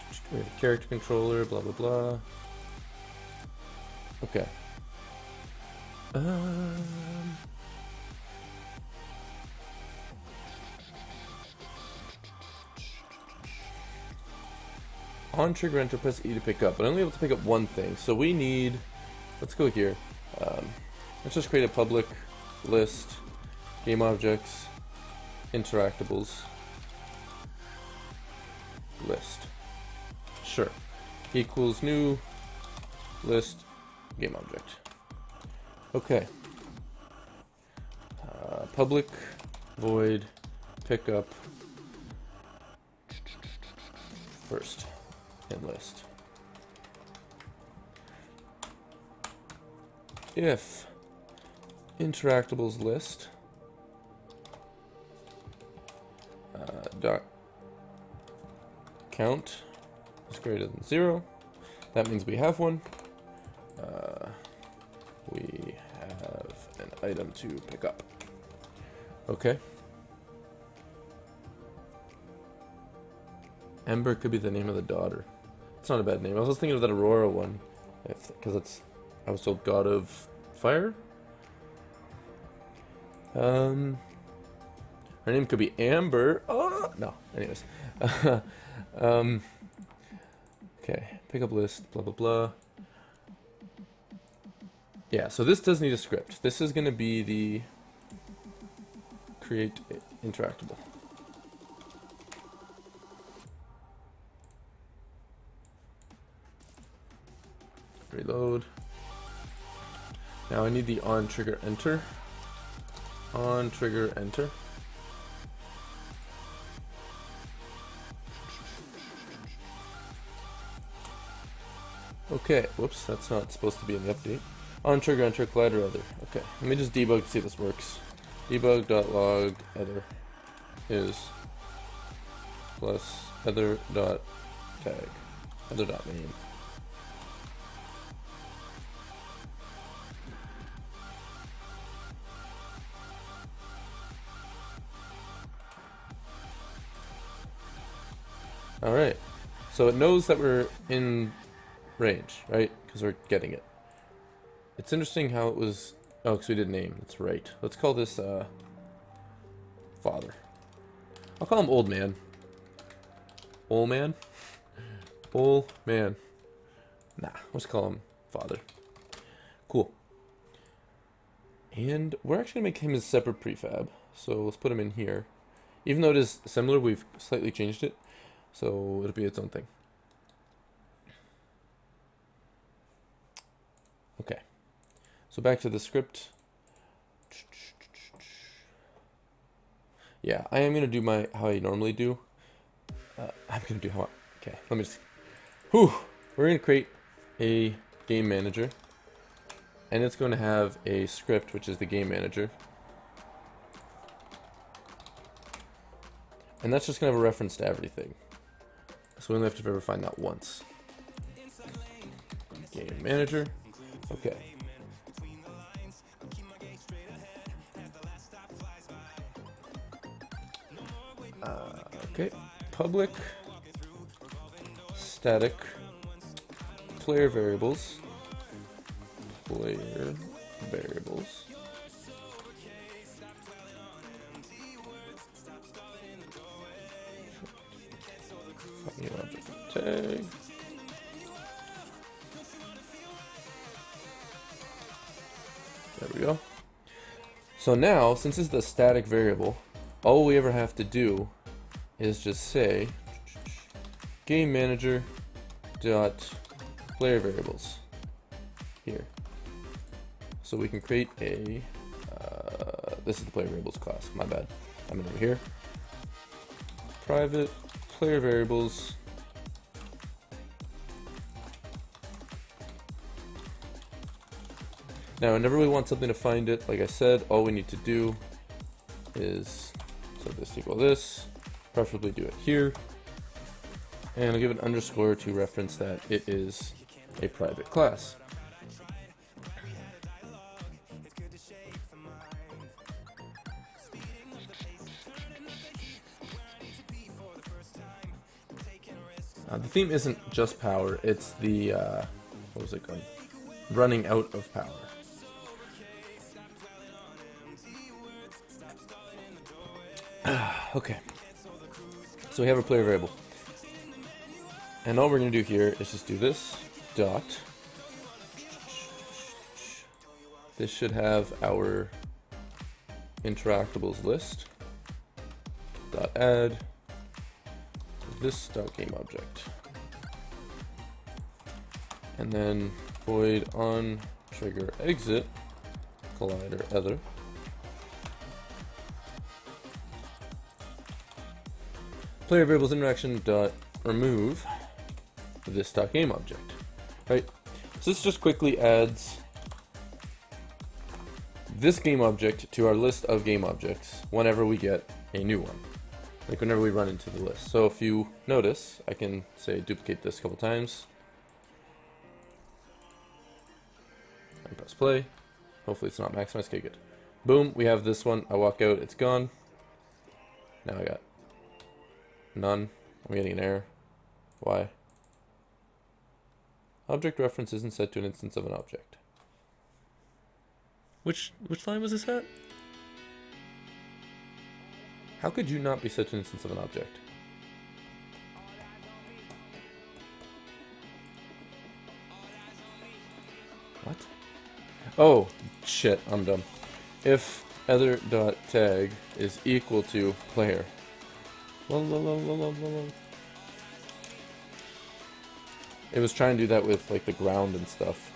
Just create a character controller, blah blah blah. Okay. On trigger enter, press E to pick up, but I'm only able to pick up one thing. So we need, let's go here. Let's just create a public list. Game objects, interactables, list. Sure. Equals new list game object. Okay. Public void pickup first in list. If interactables list dot count is greater than 0, that means we have one. We have an item to pick up. Okay. Ember could be the name of the daughter. It's not a bad name. I was thinking of that Aurora one, because it's, I was told God of Fire. Her name could be Amber. Oh no. Anyways, okay. Pickup list. Blah blah blah. Yeah. So this does need a script. This is going to be the create interactable. Reload. Now I need the on trigger enter. On trigger enter. Okay, whoops, that's not supposed to be in the update. On trigger enter collider other. Okay, let me just debug to see if this works. Debug.log other is plus other.tag other.name. Alright, so it knows that we're in range, right? Because we're getting it. It's interesting how it was... Oh, because we did name. That's right. Let's call this, father. I'll call him old man. Old man? Old man. Nah, let's call him father. Cool. And we're actually going to make him a separate prefab. So let's put him in here. Even though it is similar, we've slightly changed it. So it'll be its own thing. Okay. So back to the script. Yeah, I am going to do how I normally do. I'm going to do how okay, let me just... Whew! We're going to create a game manager. And it's going to have a script, which is the game manager. And that's just going to have a reference to everything. So we only have to ever find that once. Game manager. Okay. Okay. Public static player variables. Player variables. New object tag. There we go. So now, since this is the static variable, all we ever have to do is just say game manager dot player variables here. So we can create a this is the player variables class. My bad. I'm over here. Private player variables. Now, whenever we want something to find it, like I said, all we need to do is set this equal this, preferably do it here, and I'll give an underscore to reference that it is a private class. The theme isn't just power, it's the, what was it called? Running out of power. Okay, so we have a player variable. And all we're going to do here is just do this, dot. This should have our interactables list, dot add, this dot game object. And then void on trigger exit collider other. Player variables interaction dot remove this dot game object. Right? So this just quickly adds this game object to our list of game objects whenever we get a new one. Like whenever we run into the list. So if you notice, I can say duplicate this a couple times. And press play. Hopefully it's not maximized. Okay, good. Boom, we have this one. I walk out, it's gone. Now I got none. I'm getting an error. Why? Object reference isn't set to an instance of an object. Which line was this at? How could you not be set to an instance of an object? What? Oh, shit, I'm dumb. If other.tag is equal to player. It was trying to do that with like the ground and stuff.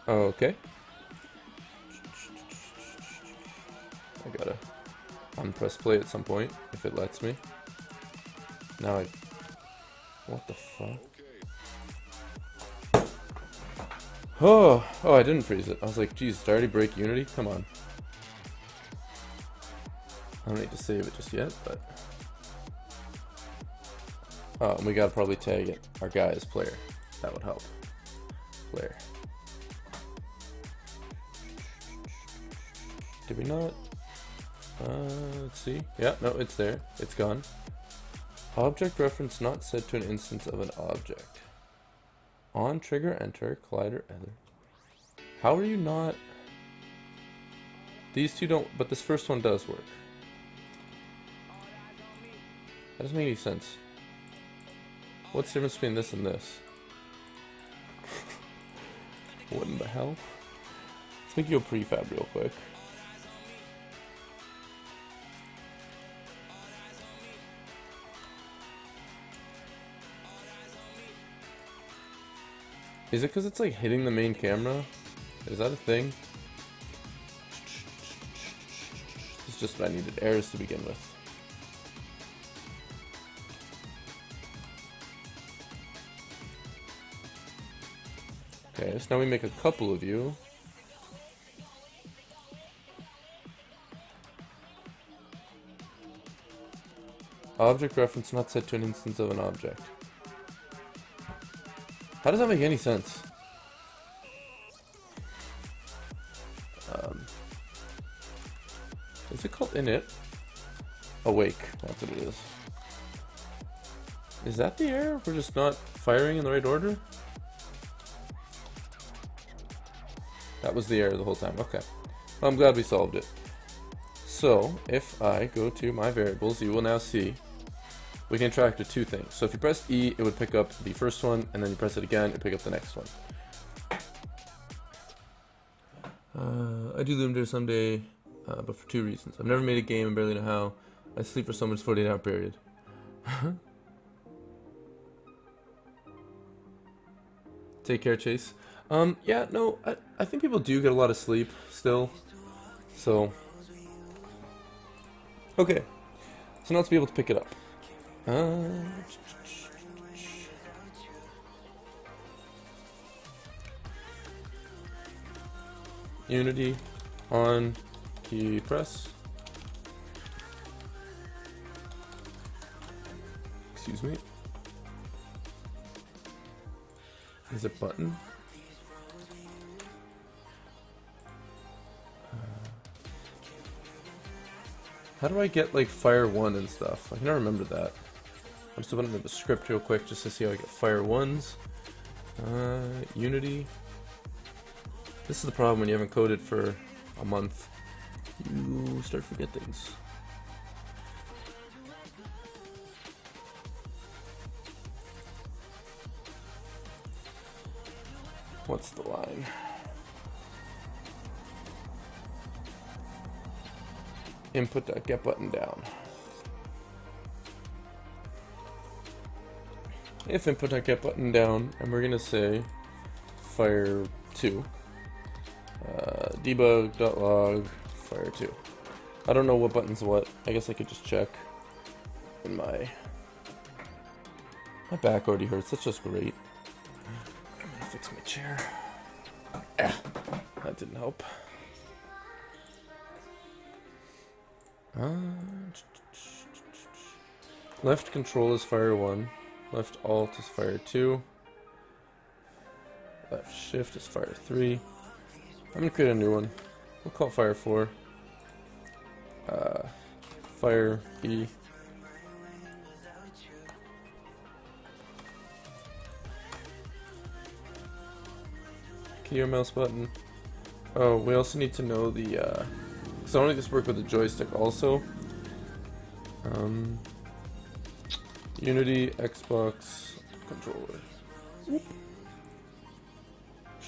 Okay. I gotta unpress play at some point, if it lets me. Now I... What the fuck? Oh, I didn't freeze it. I was like, geez, did I already break Unity? Come on. I don't need to save it just yet, but... Oh, and we gotta probably tag it. Our guy is player. That would help. Player. Did we not? Let's see. Yeah, no, it's there. It's gone. Object reference not set to an instance of an object. On trigger enter, collider other. How are you not? These two don't, but this first one does work. That doesn't make any sense. What's the difference between this and this? What in the hell? Let's make you a prefab real quick. Is it because it's like hitting the main camera? Is that a thing? It's just what I needed errors to begin with. Okay, so now we make a couple of you. Object reference not set to an instance of an object. How does that make any sense? Is it called init? Awake, that's what it is. Is that the error? We're just not firing in the right order? That was the error the whole time, okay. Well, I'm glad we solved it. So, if I go to my variables, you will now see we can interact with two things. So if you press E, it would pick up the first one, and then you press it again, it pick up the next one. I do Ludum Dare someday, but for two reasons. I've never made a game and barely know how. I sleep for someone's 48-hour period. Take care, Chase. Yeah, no, I think people do get a lot of sleep still. So, okay. So now let's be able to pick it up. Unity on key press. Excuse me. Is it button? How do I get like fire 1 and stuff? I can never remember that. I'm just opening the script real quick just to see how I get fire 1s. Unity. This is the problem when you haven't coded for a month. You start to forget things. What's the line? Input.get button down. If input.get button down, and we're gonna say fire 2. Debug.log fire 2. I don't know what button's what. I guess I could just check. In my back already hurts. That's just great. I'm gonna fix my chair. That didn't help. Left control is fire 1. Left alt is fire 2. Left shift is fire 3. I'm gonna create a new one. We'll call it fire 4. Fire B. Key or mouse button. Oh, we also need to know the, because I want to just work with the joystick also. Unity, Xbox, controller. Whoop.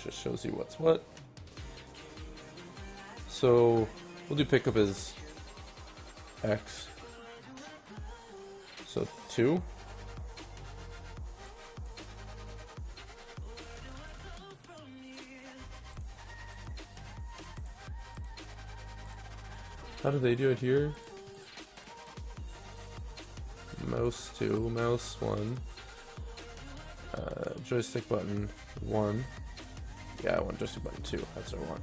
Just shows you what's what. So, we'll do pickup as X. So, 2. How do they do it here? Mouse 2, mouse 1, joystick button 1. Yeah, I want joystick button 2. That's what I want.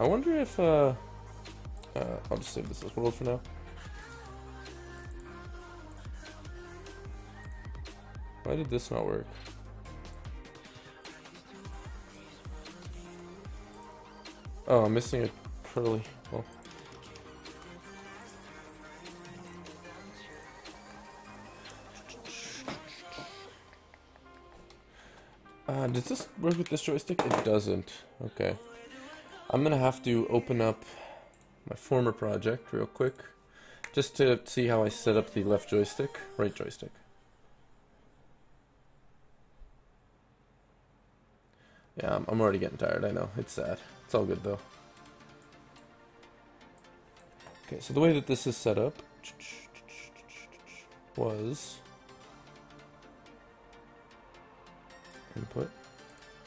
I wonder if, I'll just save this as world for now. Why did this not work? Oh, I'm missing a curly. Oh. Does this work with this joystick? It doesn't. Okay. I'm gonna have to open up my former project real quick, just to see how I set up the left joystick, right joystick. Yeah, I'm already getting tired, I know. It's sad. It's all good though. Okay, so the way that this is set up was input.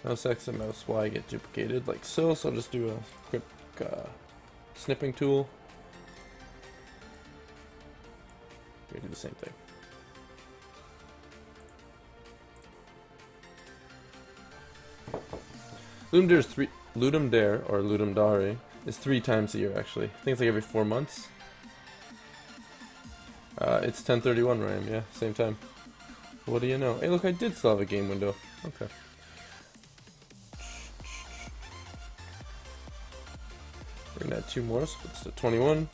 Mouse X and mouse Y get duplicated like so, so I'll just do a quick snipping tool. We do the same thing. Ludum Dare, or Ludum Dare, is 3 times a year actually. I think it's like every 4 months. It's 10:31 where I am, yeah, same time. What do you know? Hey look, I did still have a game window. Okay. We're gonna add 2 more, so it's to 21.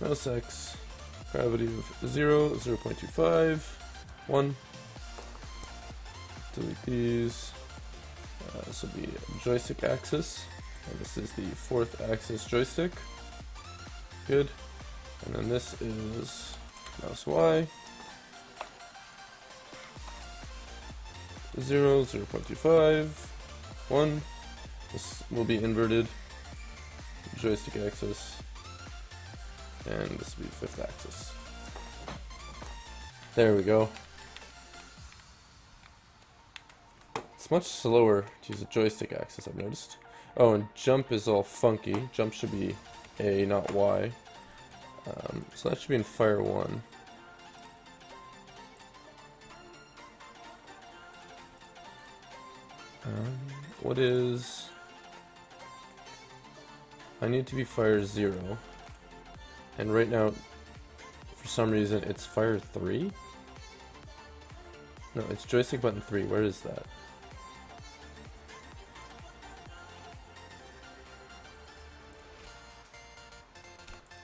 Mouse X, gravity of 0, 0.25, 1. Delete these. This will be joystick axis. And this is the 4th axis joystick. Good. And then this is mouse Y. 0, 0.25, 1. This will be inverted. Joystick axis. And this will be 5th axis. There we go. It's much slower to use a joystick axis, I've noticed. Oh, and jump is all funky. Jump should be A, not Y. So that should be in Fire 1. What is... I need to be Fire 0. And right now, for some reason, it's Fire 3? No, it's joystick button 3. Where is that?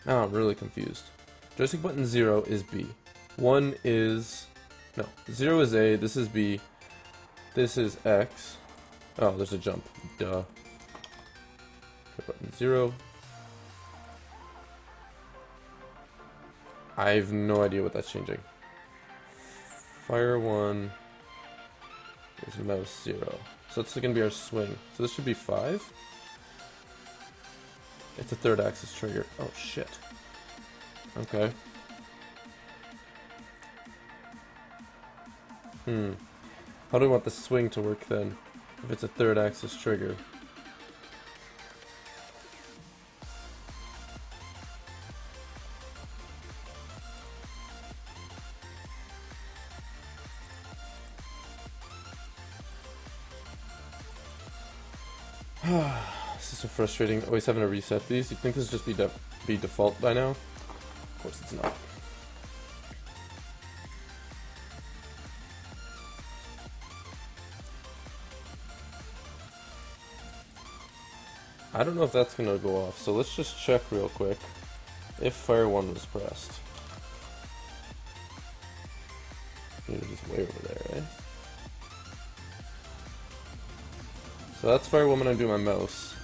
Now I'm really confused. Joystick button 0 is B. 1 is... No, 0 is A, this is B. This is X. Oh, there's a jump. Duh. Okay, button 0. I have no idea what that's changing. Fire 1 is mouse 0. So that's going to be our swing. So this should be 5. It's a 3rd axis trigger. Oh shit. Okay. How do I want the swing to work then? If it's a 3rd axis trigger. This is so frustrating, always having to reset these. You'd think this would just be default by now. Of course it's not. I don't know if that's gonna go off, so let's just check real quick if Fire 1 was pressed. It is way over there, eh? So that's Fire 1 when I do my mouse.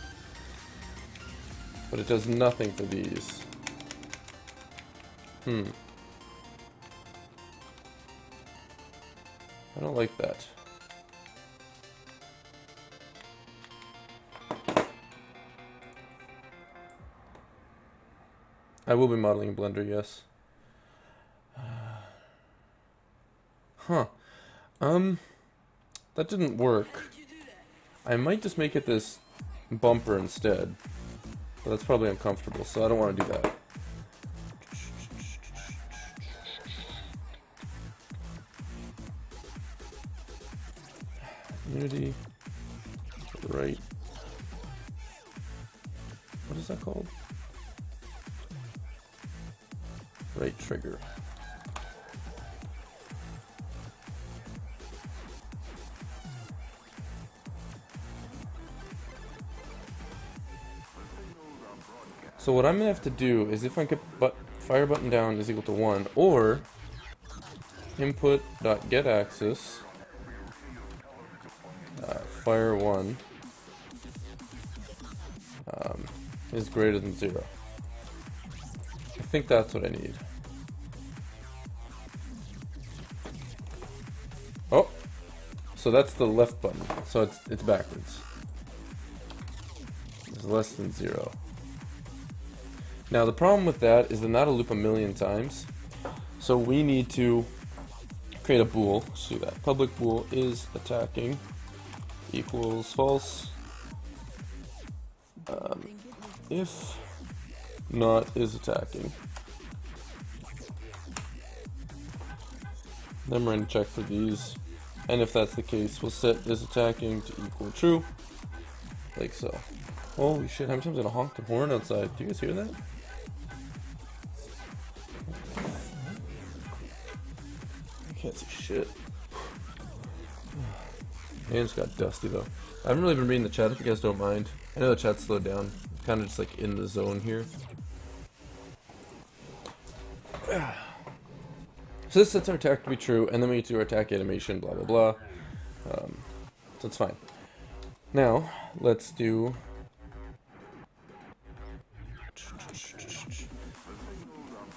But it does nothing for these. I don't like that. I will be modeling in Blender, yes. Huh. that didn't work. I might just make it this bumper instead. But that's probably uncomfortable, so I don't want to do that. Unity. Right. What is that called? Right trigger. So what I'm gonna have to do is if I get fire button down is equal to 1, or input.getAxis fire 1 is greater than 0. I think that's what I need. Oh, so that's the left button. So it's backwards. It's less than 0. Now the problem with that is that that'll loop a million times. So we need to create a bool. Let's do that. Public bool is attacking equals false. If not is attacking. Then we're going to check for these. And if that's the case, we'll set is attacking to equal true. Like so. Holy shit, how many times did I honk the horn outside? Do you guys hear that? I can't see shit. Hands got dusty though. I haven't really been reading the chat if you guys don't mind. I know the chat's slowed down. I'm kind of just like in the zone here. So this sets our attack to be true, and then we need to do our attack animation, blah blah blah. So it's fine. Now, let's do...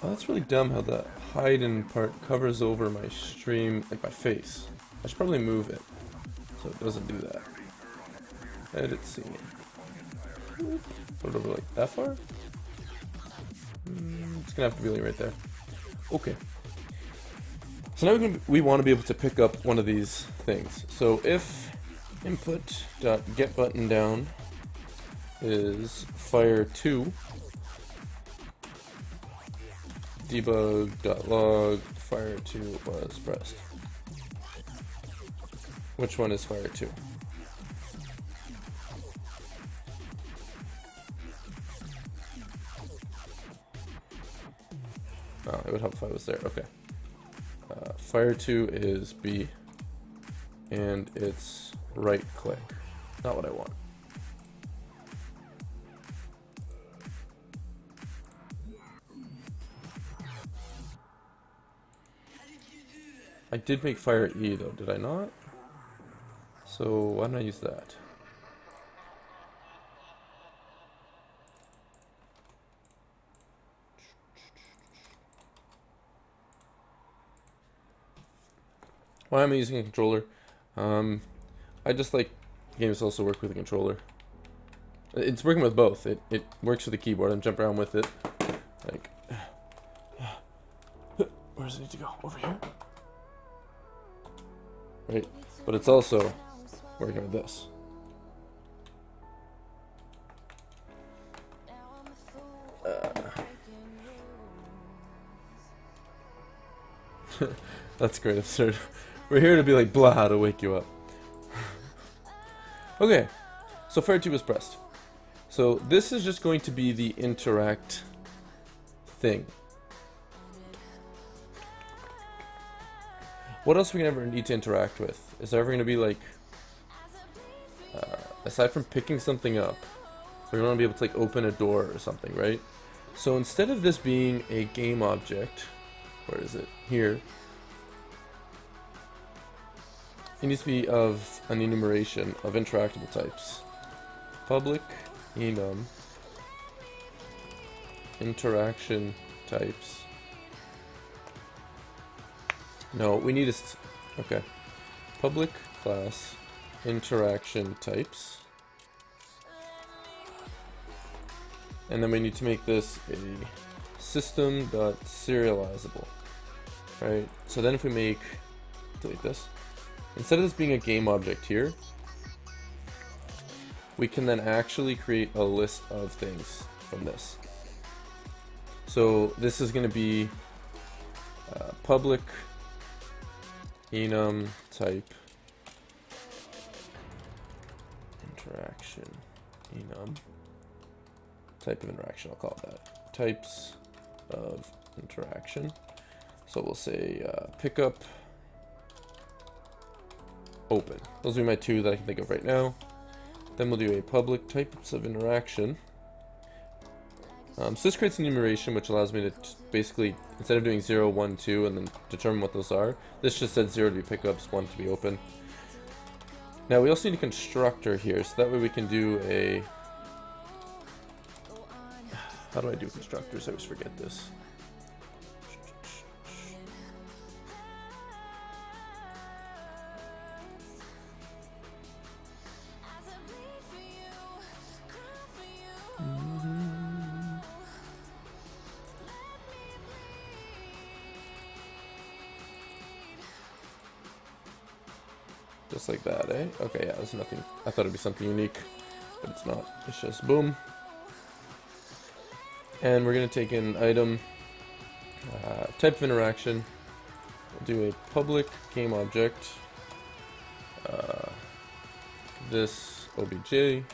Oh, that's really dumb how the hyden part covers over my stream, like my face. I should probably move it so it doesn't do that. Edit scene. Put it over like that far? It's gonna have to be like right there. Okay. So now we want to be able to pick up one of these things. So if input.get button down is fire 2, debug.log fire 2 was pressed. Which one is fire 2? Oh, it would help if I was there. Okay. Fire 2 is B, and it's right click. Not what I want. I did make fire E though, did I not? So why don't I use that? Why am I using a controller? I just like games also work with a controller. It's working with both. It works with the keyboard and jump around with it. Like, where does it need to go? Over here? Right, but it's also working with this. That's great, absurd. We're here to be like blah to wake you up. Okay, so fire 2 was pressed. So this is just going to be the interact thing. What else are we gonna ever need to interact with? Is there ever gonna be like, aside from picking something up, we're gonna be able to like open a door or something, right? So instead of this being a game object, where is it? Here. It needs to be of an enumeration of interactable types. Public enum interaction types. No, we need a okay. Public class interaction types. And then we need to make this a system.serializable. Right? So then if we make delete this. instead of this being a game object here, we can then actually create a list of things from this. So this is going to be public enum type interaction enum type of interaction. I'll call it that. Types of interaction. So we'll say pickup, open. Those will be my two that I can think of right now. Then we'll do a public types of interaction. So this creates an enumeration which allows me to basically, instead of doing 0, 1, 2 and then determine what those are, this just said 0 to be pickups, 1 to be open. Now we also need a constructor here, so that way we can do a... How do I do constructors? I always forget this. Just like that, eh? Okay, yeah, there's nothing. I thought it'd be something unique, but it's not. It's just boom. And we're going to take an item, type of interaction. We'll do a public game object. This obj.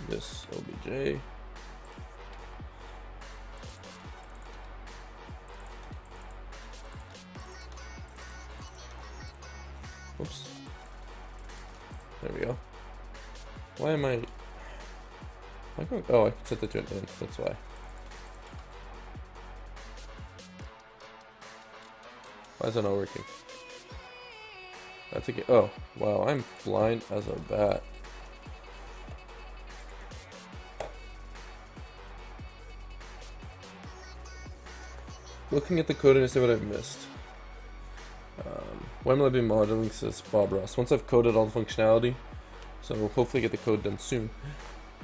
This obj. Oops. There we go. Why am I going? Oh, I can set that to an int. That's why. Why is that not working? That's a. Oh, wow! I'm blind as a bat. Looking at the code and I see what I've missed. When will I be modeling, says Bob Ross. Once I've coded all the functionality, so we'll hopefully get the code done soon.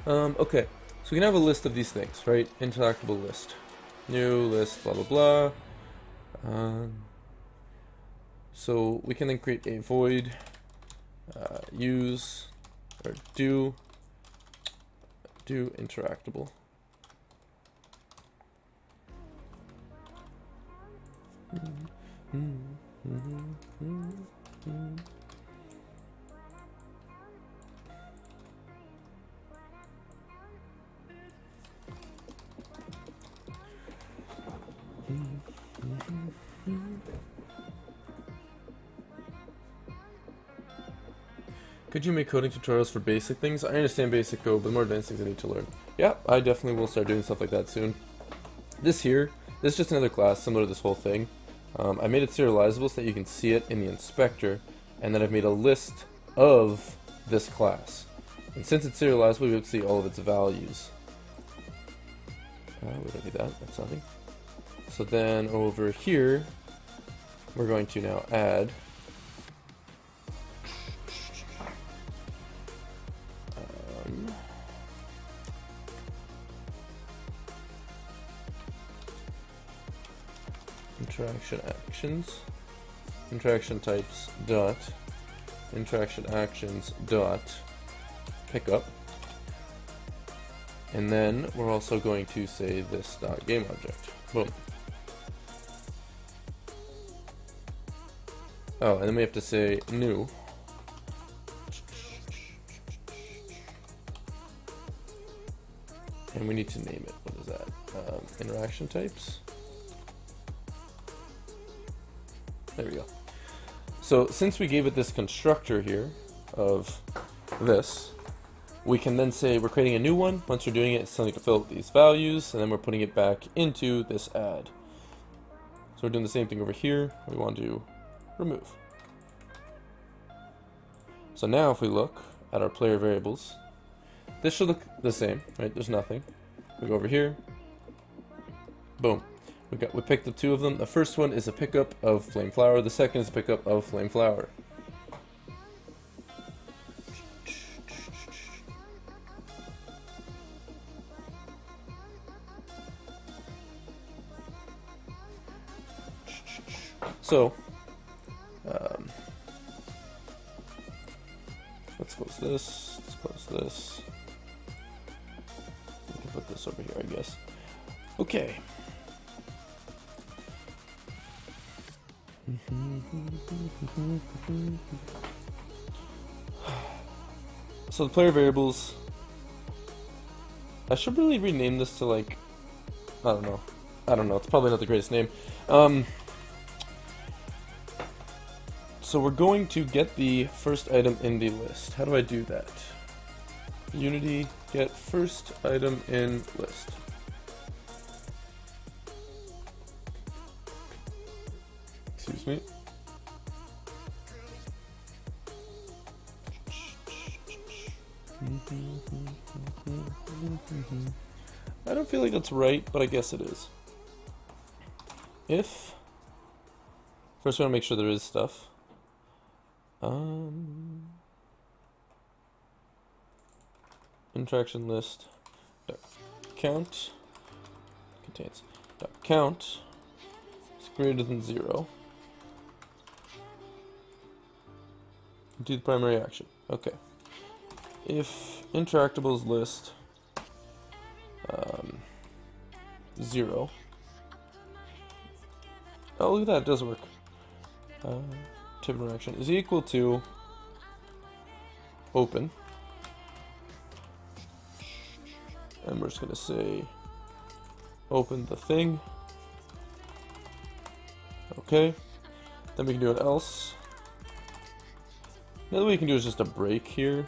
Okay, so we can have a list of these things, right? Interactable list. New list, blah, blah, blah. So we can then create a void, use, or do interactable. Could you make coding tutorials for basic things? I understand basic code, but more advanced things I need to learn. Yeah, I definitely will start doing stuff like that soon. This is just another class similar to this whole thing. I made it serializable so that you can see it in the inspector, and then I've made a list of this class. And since it's serializable, we will see all of its values. We don't need that, that's nothing. So then over here, we're going to now add interaction actions, interaction types dot, interaction actions dot pickup, and then we're also going to say this dot game object. Boom. Oh, and then we have to say new. And we need to name it. What is that? Interaction types. There we go. So since we gave it this constructor here of this, we can then say we're creating a new one. Once we're doing it, it's telling it to fill out these values, and then we're putting it back into this add. So we're doing the same thing over here. We want to remove. So now if we look at our player variables, this should look the same, right? There's nothing. We go over here. Boom. We picked up two of them. The first one is a pickup of flame flower. The second is a pickup of flame flower. So, let's close this. Let's close this. We can put this over here, I guess. Okay. So the player variables, I should really rename this to like, I don't know, it's probably not the greatest name. So we're going to get the first item in the list. How do I do that? Unity, get first item in list. Excuse me. I don't feel like that's right, but I guess it is. If first we want to make sure there is stuff. Interaction list count contains count is greater than 0. Do the primary action. Okay. If interactables list 0. Oh, look at that, it does work. Type of interaction is equal to open. And we're just going to say open the thing. Okay. Then we can do an else. Another way you can do is just a break here.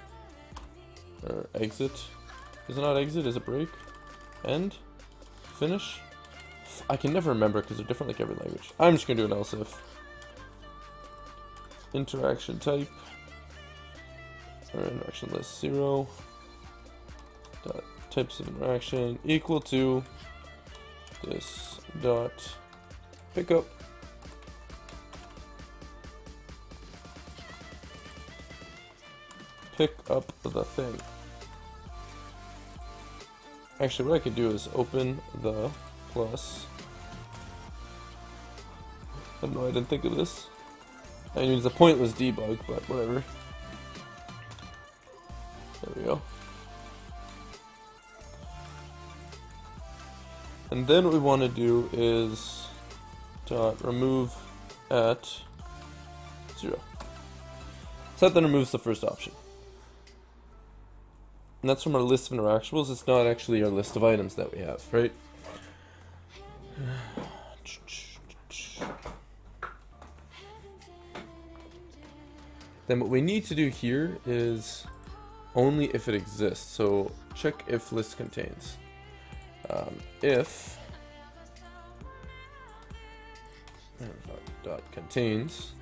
Or exit. Is it not exit? Is it break? End? Finish? I can never remember because they're different like every language. I'm just going to do an else if. Interaction type. Or interaction list 0. Dot types of interaction equal to this dot pickup. Pick up the thing. Actually, what I could do is open the plus. I don't know, I didn't think of this. I mean, it's a pointless debug, but whatever. There we go. And then what we want to do is dot remove at 0. So that then removes the first option. And that's from our list of interactables. It's not actually our list of items that we have, right? Then what we need to do here is only if it exists. So check if list contains. If dot contains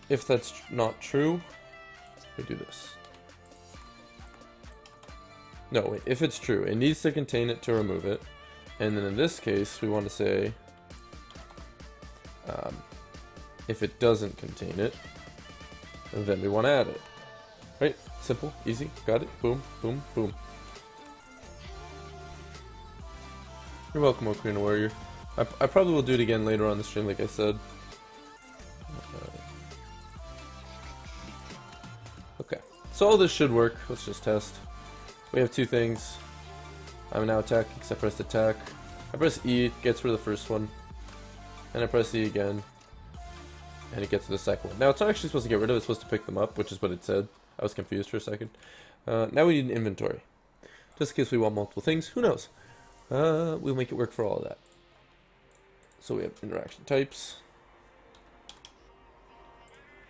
if that's not true, we do this. No, wait, if it's true, it needs to contain it to remove it. And then in this case, we want to say if it doesn't contain it, then we want to add it. Right? Simple, easy, got it, boom, boom, boom. You're welcome, Ocarina Warrior. I probably will do it again later on the stream, like I said. Okay, so all this should work. Let's just test. We have two things. I'm now attacking because I pressed attack. I press E, it gets rid of the first one. And I press E again. And it gets to the second one. Now it's not actually supposed to get rid of it, it's supposed to pick them up, which is what it said. I was confused for a second. Now we need an inventory. Just in case we want multiple things, who knows? We'll make it work for all of that. So we have interaction types.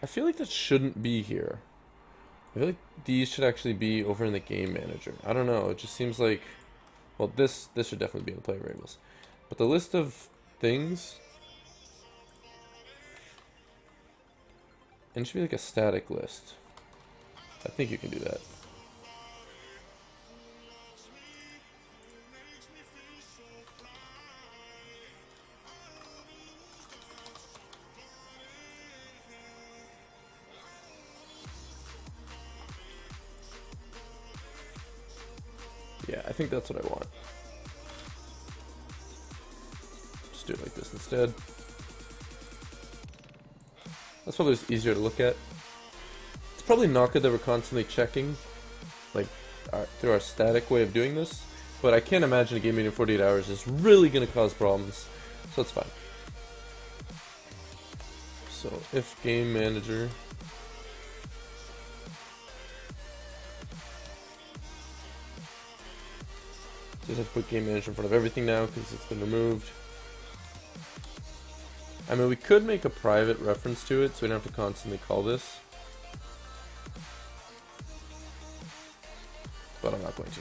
I feel like that shouldn't be here. I feel like these should actually be over in the game manager. I don't know, it just seems like, well, this should definitely be in the player variables. But the list of things, and it should be like a static list. I think you can do that. Yeah, I think that's what I want. Just do it like this instead. That's probably just easier to look at. It's probably not good that we're constantly checking, like, through our static way of doing this, but I can't imagine a game meeting in 48 hours is really going to cause problems, so it's fine. So, if game manager, just have to put game manager in front of everything now because it's been removed. I mean, we could make a private reference to it so we don't have to constantly call this, but I'm not going to.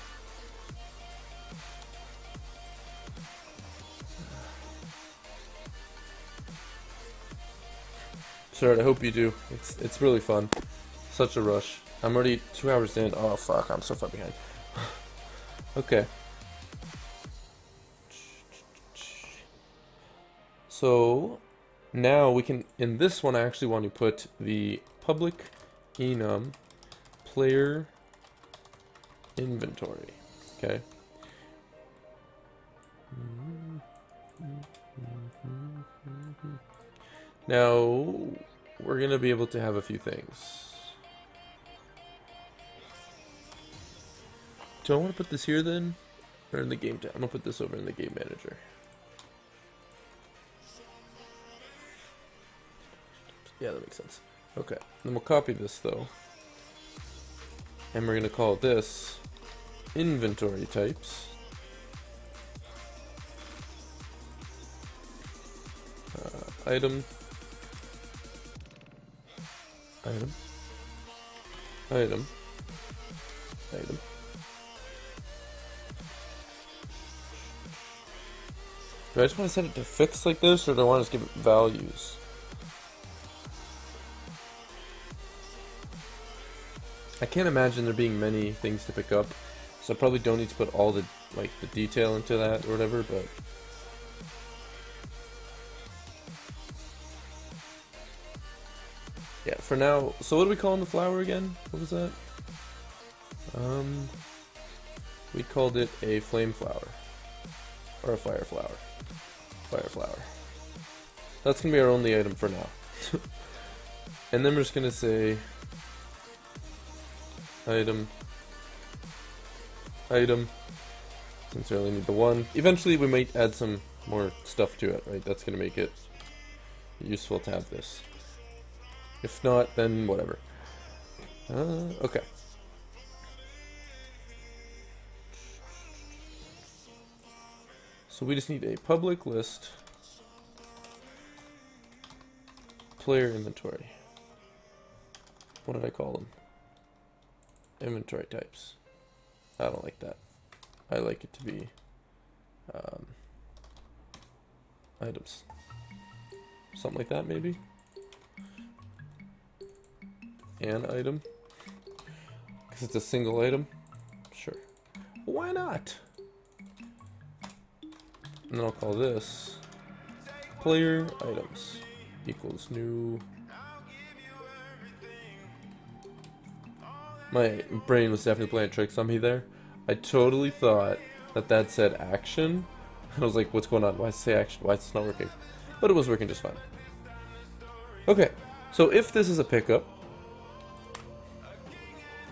Sure, I hope you do. It's really fun. Such a rush. I'm already 2 hours in. Oh fuck, I'm so far behind. Okay. So now we can, in this one I actually want to put the public enum player inventory. Okay. Now we're gonna be able to have a few things. Do I want to put this here then? Or in the game tab? I'm gonna put this over in the game manager. Yeah, that makes sense. Okay, then we'll copy this though. And we're gonna call this inventory types. Item. Item. Item. Item. Do I just want to set it to fixed like this, or do I want to just give it values? I can't imagine there being many things to pick up, so I probably don't need to put all the the detail into that or whatever, but yeah, for now. So what do we call the flower again? What was that? We called it a flame flower. Or a fire flower. Fire flower. That's gonna be our only item for now. And then we're just gonna say item. Item. Since we only need the one. Eventually we might add some more stuff to it, right? That's gonna make it useful to have this. If not, then whatever. Okay. So we just need a public list player inventory. What did I call them? Inventory types. I don't like that. I like it to be items. Something like that, maybe? An item. Because it's a single item. Sure. Why not? And then I'll call this player items equals new. My brain was definitely playing tricks on me there. I totally thought that said action. And I was like, what's going on? Why does it say action? Why is this not working? But it was working just fine. Okay, so if this is a pickup,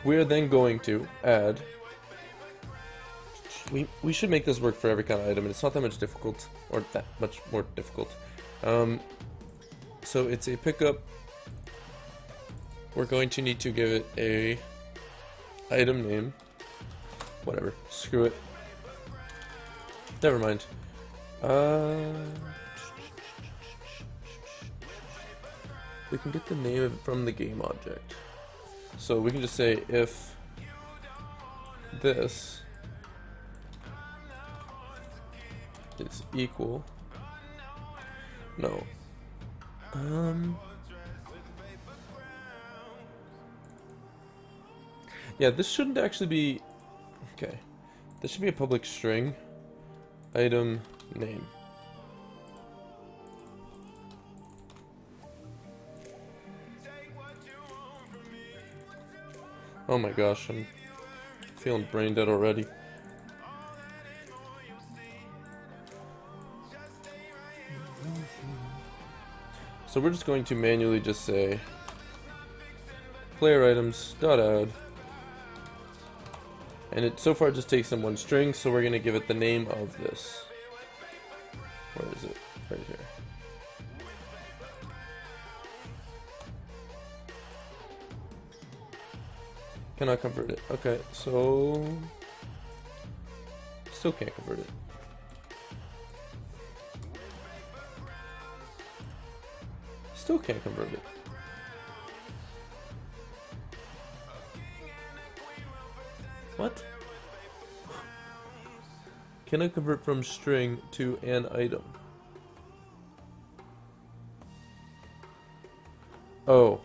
we're then going to add. We should make this work for every kind of item, and it's not that much difficult, or that much more difficult. So it's a pickup. We're going to need to give it a item name. Whatever. Screw it. Never mind. We can get the name from the game object. So we can just say if this is equal. No. Yeah, this shouldn't actually be. Okay. This should be a public string. Item name. Oh my gosh, I'm feeling brain dead already. So we're just going to manually just say player items dot add, and it so far just takes in one string, so we're going to give it the name of this. Where is it? Right here. Cannot convert it. Okay, so still can't convert it. Still can't convert it. What? Cannot convert from string to an item. Oh.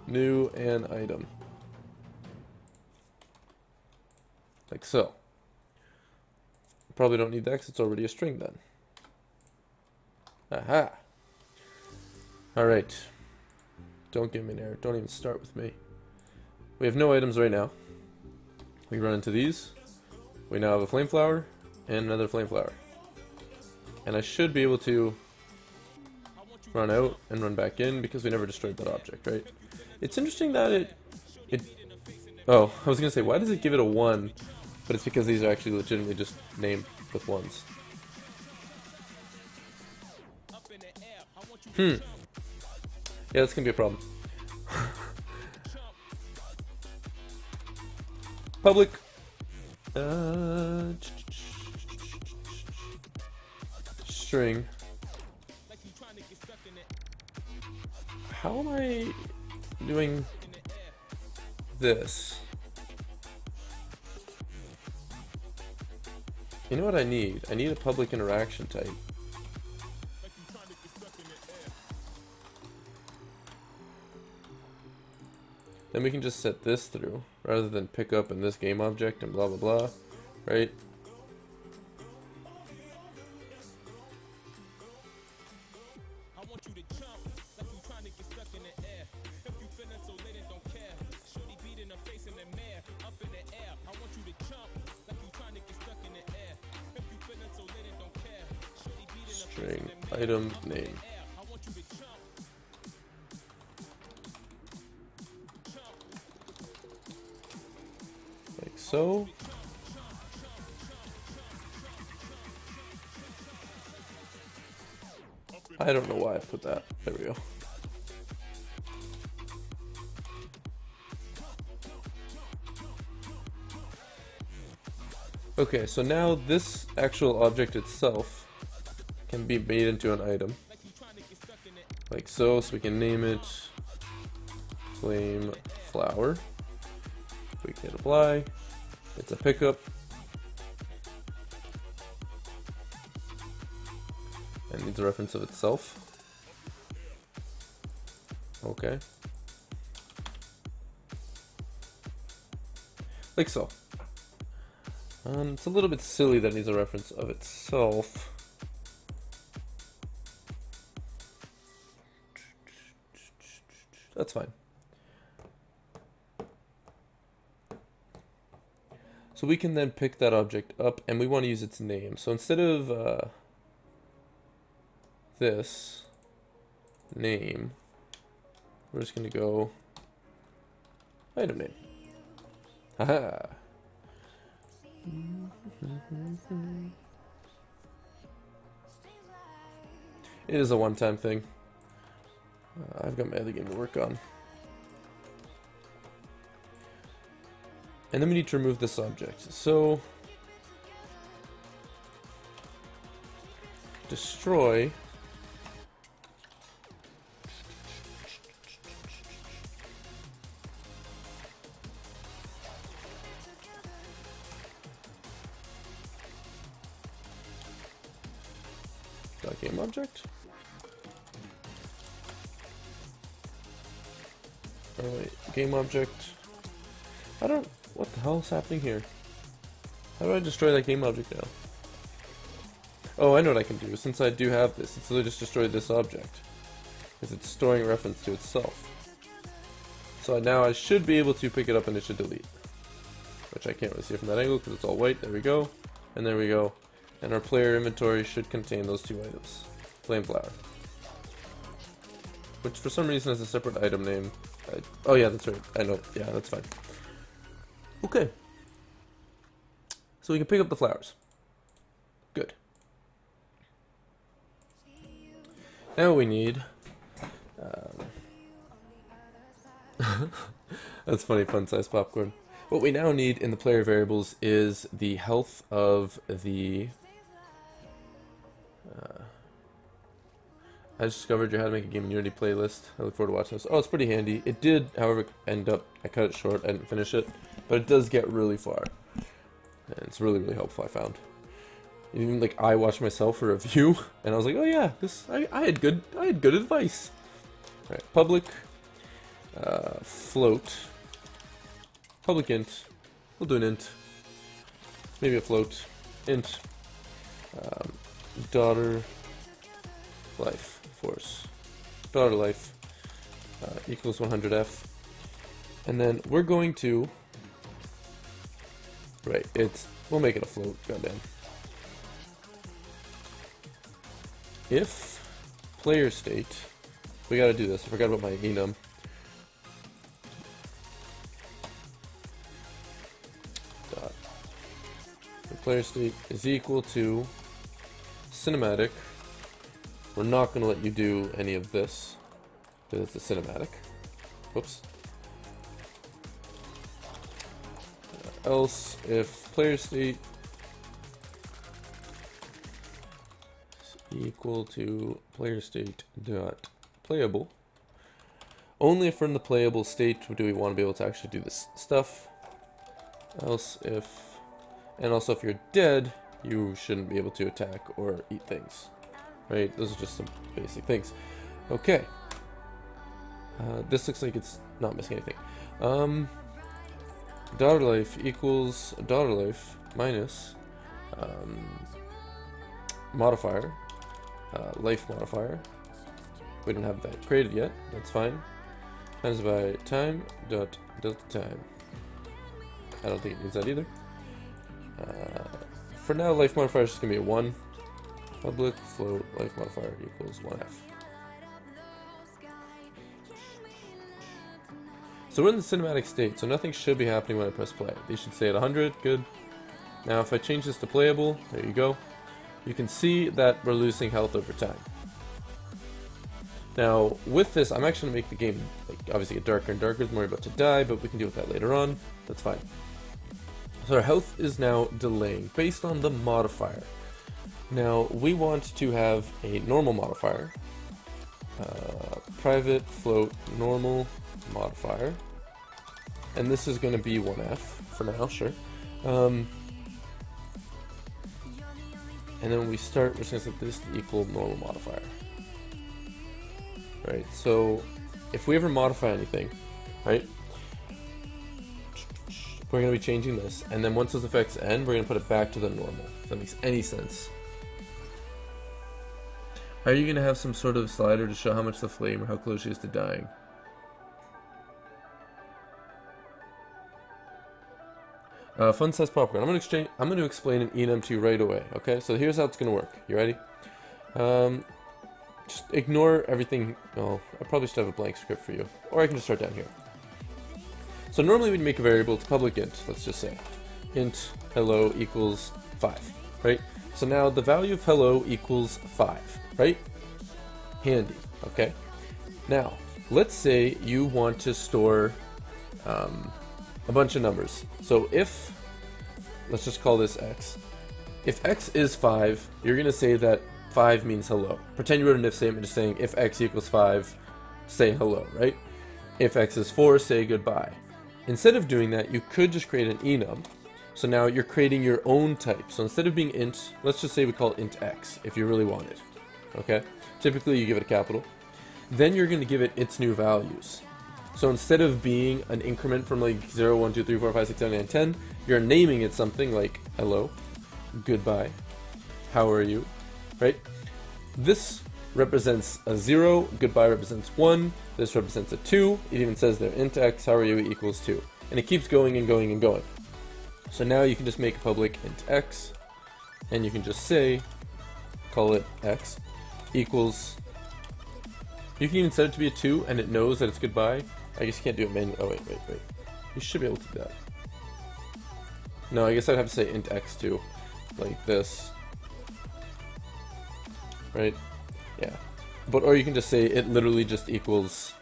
New an item. Like so. Probably don't need that because it's already a string then. Aha. Alright. Don't give me an error. Don't even start with me. We have no items right now. We run into these. We now have a flame flower and another flame flower. And I should be able to run out and run back in because we never destroyed that object, right? It's interesting that it oh, I was gonna say, why does it give it a 1? But it's because these are actually legitimately just named with 1s. Yeah, that's gonna be a problem. Public. String. How am I doing this? You know what I need? I need a public interaction type. Then we can just set this through, rather than pick up in this game object and blah blah blah, right? String item name. Like so. I don't know why I put that. There we go. Okay, so now this actual object itself can be made into an item. Like so, so we can name it flame flower. We can hit apply. It's a pickup. And needs a reference of itself. Okay. Like so. It's a little bit silly that it needs a reference of itself. That's fine. So we can then pick that object up and we want to use its name. So instead of this name, we're just going to go item name. Haha. It is a one-time thing. I've got my other game to work on. And then we need to remove this object. So destroy game object. Alright, game object. I don't. What the hell is happening here? How do I destroy that game object now? Oh, I know what I can do. Since I do have this, it's literally just destroy this object. Because it's storing reference to itself. So now I should be able to pick it up and it should delete. Which I can't really see from that angle because it's all white. There we go. And there we go. And our player inventory should contain those two items. Flame flower. which for some reason has a separate item name. Oh yeah, that's right. I know. Yeah, that's fine. Okay. So we can pick up the flowers. Good. Now we need... that's funny, fun-sized popcorn. What we now need in the player variables is the health of the... I just discovered you had to make a Game in Unity playlist. I look forward to watching this. Oh, it's pretty handy. It did, however, end up... I cut it short. I didn't finish it. But it does get really far. And it's really, really helpful, I found. Even, like, I watched myself for a review, and I was like, oh yeah, this... I had good advice. Alright, public... float... Public int. We'll do an int. Maybe a float. Int. Daughter... life force daughter life equals 100f, and then we're going to we'll make it a float. Goddamn. If player state, we gotta do this. I forgot about my enum. Dot. The player state is equal to cinematic. We're not going to let you do any of this, because it's a cinematic. Whoops. Else, if player state is equal to player state dot playable, only if we're in the playable state do we want to be able to actually do this stuff. Else if, and also if you're dead, you shouldn't be able to attack or eat things. Right, those are just some basic things. Okay. This looks like it's not missing anything. Daughter life equals daughter life minus modifier, life modifier. We don't have that created yet. That's fine. Times by time dot delta time. I don't think it needs that either. For now, life modifier is just gonna be a 1. Public float life modifier equals 1f. So we're in the cinematic state, so nothing should be happening when I press play. They should stay at 100, good. Now if I change this to playable, there you go. You can see that we're losing health over time. Now with this, I'm actually going to make the game obviously get darker and darker the more you're about to die, but we can deal with that later on. That's fine. So our health is now delaying based on the modifier. Now, we want to have a normal modifier, private float normal modifier, and this is going to be 1f for now, sure. And then when we start, we're just going to set this to equal normal modifier. Right, so if we ever modify anything, right, we're going to be changing this, and then once those effects end, we're going to put it back to the normal, if that makes any sense. Are you going to have some sort of slider to show how much the flame or how close she is to dying? Fun size popcorn. I'm going to explain an enum to you right away. Okay, so here's how it's going to work. You ready? Just ignore everything. Oh, I probably should have a blank script for you, or I can just start down here. So normally we'd make a variable to public int. Let's just say int hello equals 5, right? So now the value of hello equals 5, right? Handy, okay? Now, let's say you want to store a bunch of numbers. So if, let's just call this x. If x is 5, you're going to say that 5 means hello. Pretend you wrote an if statement just saying if x equals 5, say hello, right? If x is 4, say goodbye. Instead of doing that, you could just create an enum. So now you're creating your own type. So instead of being int, let's just say we call it int x, if you really want it. Okay? Typically you give it a capital. Then you're going to give it its new values. So instead of being an increment from like 0, 1, 2, 3, 4, 5, 6, 7, 8, 9, 10, you're naming it something like hello, goodbye, how are you, right? This represents a 0, goodbye represents 1, this represents a 2, it even says there int x, how are you equals 2. And it keeps going and going and going. So now you can just make a public int x, and you can just say, call it x, equals You can even set it to be a 2 and it knows that it's goodbye. I guess you can't do it manually. Oh, wait. You should be able to do that. No, I guess I'd have to say int x2. Like this. Right? Yeah. But, or you can just say it literally just equals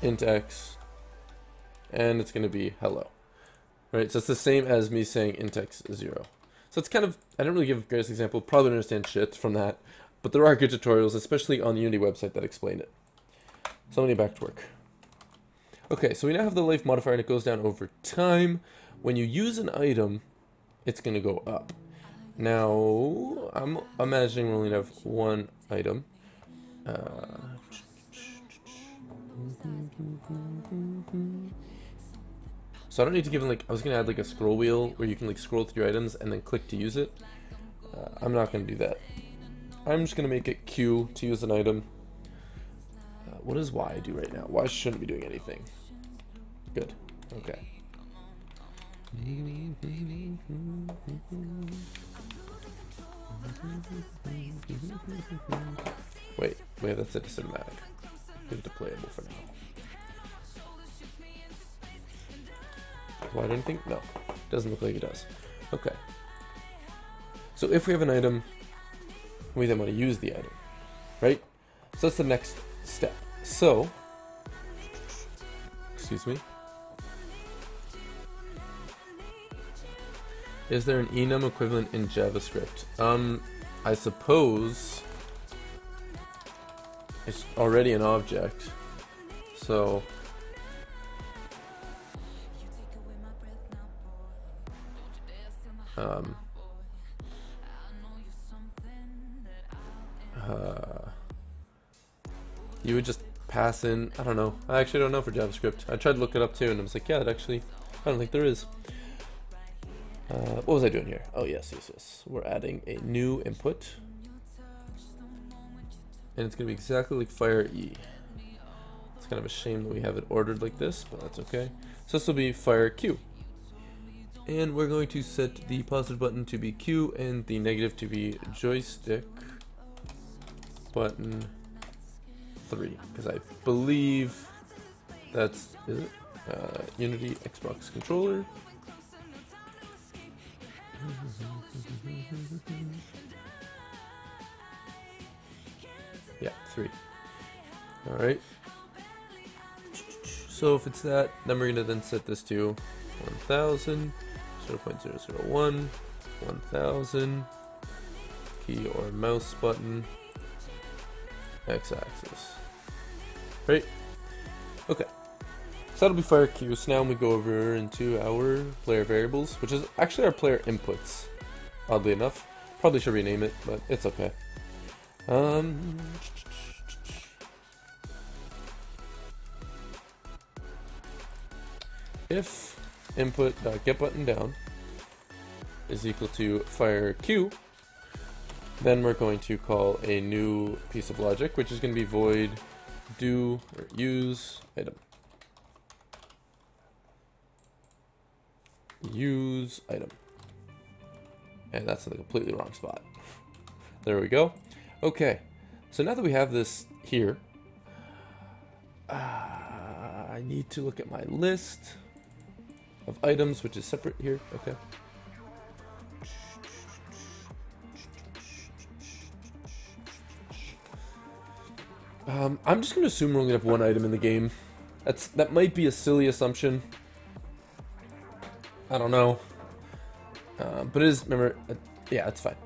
int x. And it's going to be hello. Right? So it's the same as me saying int x is 0. So it's kind of, I didn't really give a greatest example. Probably don't understand shit from that. But there are good tutorials, especially on the Unity website, that explain it. So I'm going to get back to work. Okay, so we now have the life modifier and it goes down over time. When you use an item, it's going to go up. Now, I'm imagining we're only going to have one item. So I don't need to give it like, I was going to add like a scroll wheel where you can like scroll through your items and then click to use it. I'm not going to do that. I'm just going to make it Q to use an item. What does Y do right now? Y shouldn't be doing anything. Good. Okay. Wait, that's it, a cinematic. Leave it to playable for now. Why do anything? No. Doesn't look like it does. Okay. So if we have an item, we then want to use the item. Right? So that's the next step. So, excuse me. Is there an enum equivalent in JavaScript? I suppose it's already an object. So, you would just pass in, I don't know. I actually don't know for JavaScript. I tried to look it up too and I was like, yeah, that actually, I don't think there is. What was I doing here? Oh, yes. We're adding a new input. And it's going to be exactly like Fire E. It's kind of a shame that we have it ordered like this, but that's okay. So this will be Fire Q. And we're going to set the positive button to be Q and the negative to be joystick button 3. Because I believe that's, is it? Unity Xbox controller. Yeah, 3. Alright. So if it's that, then we're going to then set this to 1000, 0.001, 1000, key or mouse button, x-axis. Right? Okay. So that'll be Fire Q. So now we go over into our player variables, which is actually our player inputs, oddly enough. Probably should rename it, but it's okay. If input.getButtonDown is equal to Fire Q, then we're going to call a new piece of logic, which is going to be void do or use item. Use item. And that's in the completely wrong spot. There we go. Okay, so now that we have this here, I need to look at my list of items, which is separate here. Okay. I'm just going to assume we're only going to have one item in the game. That might be a silly assumption. I don't know. But it is, remember, yeah, it's fine.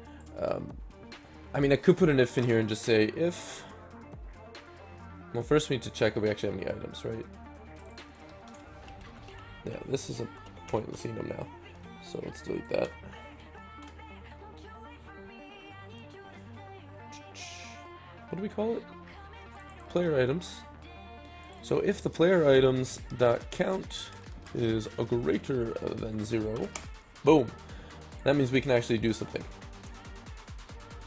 I mean, I could put an if in here and just say if. Well, first we need to check if we actually have any items, right? Yeah, this is a pointless enum now. So let's delete that. What do we call it? Player items. So if the player items dot count is a greater than 0, boom. That means we can actually do something.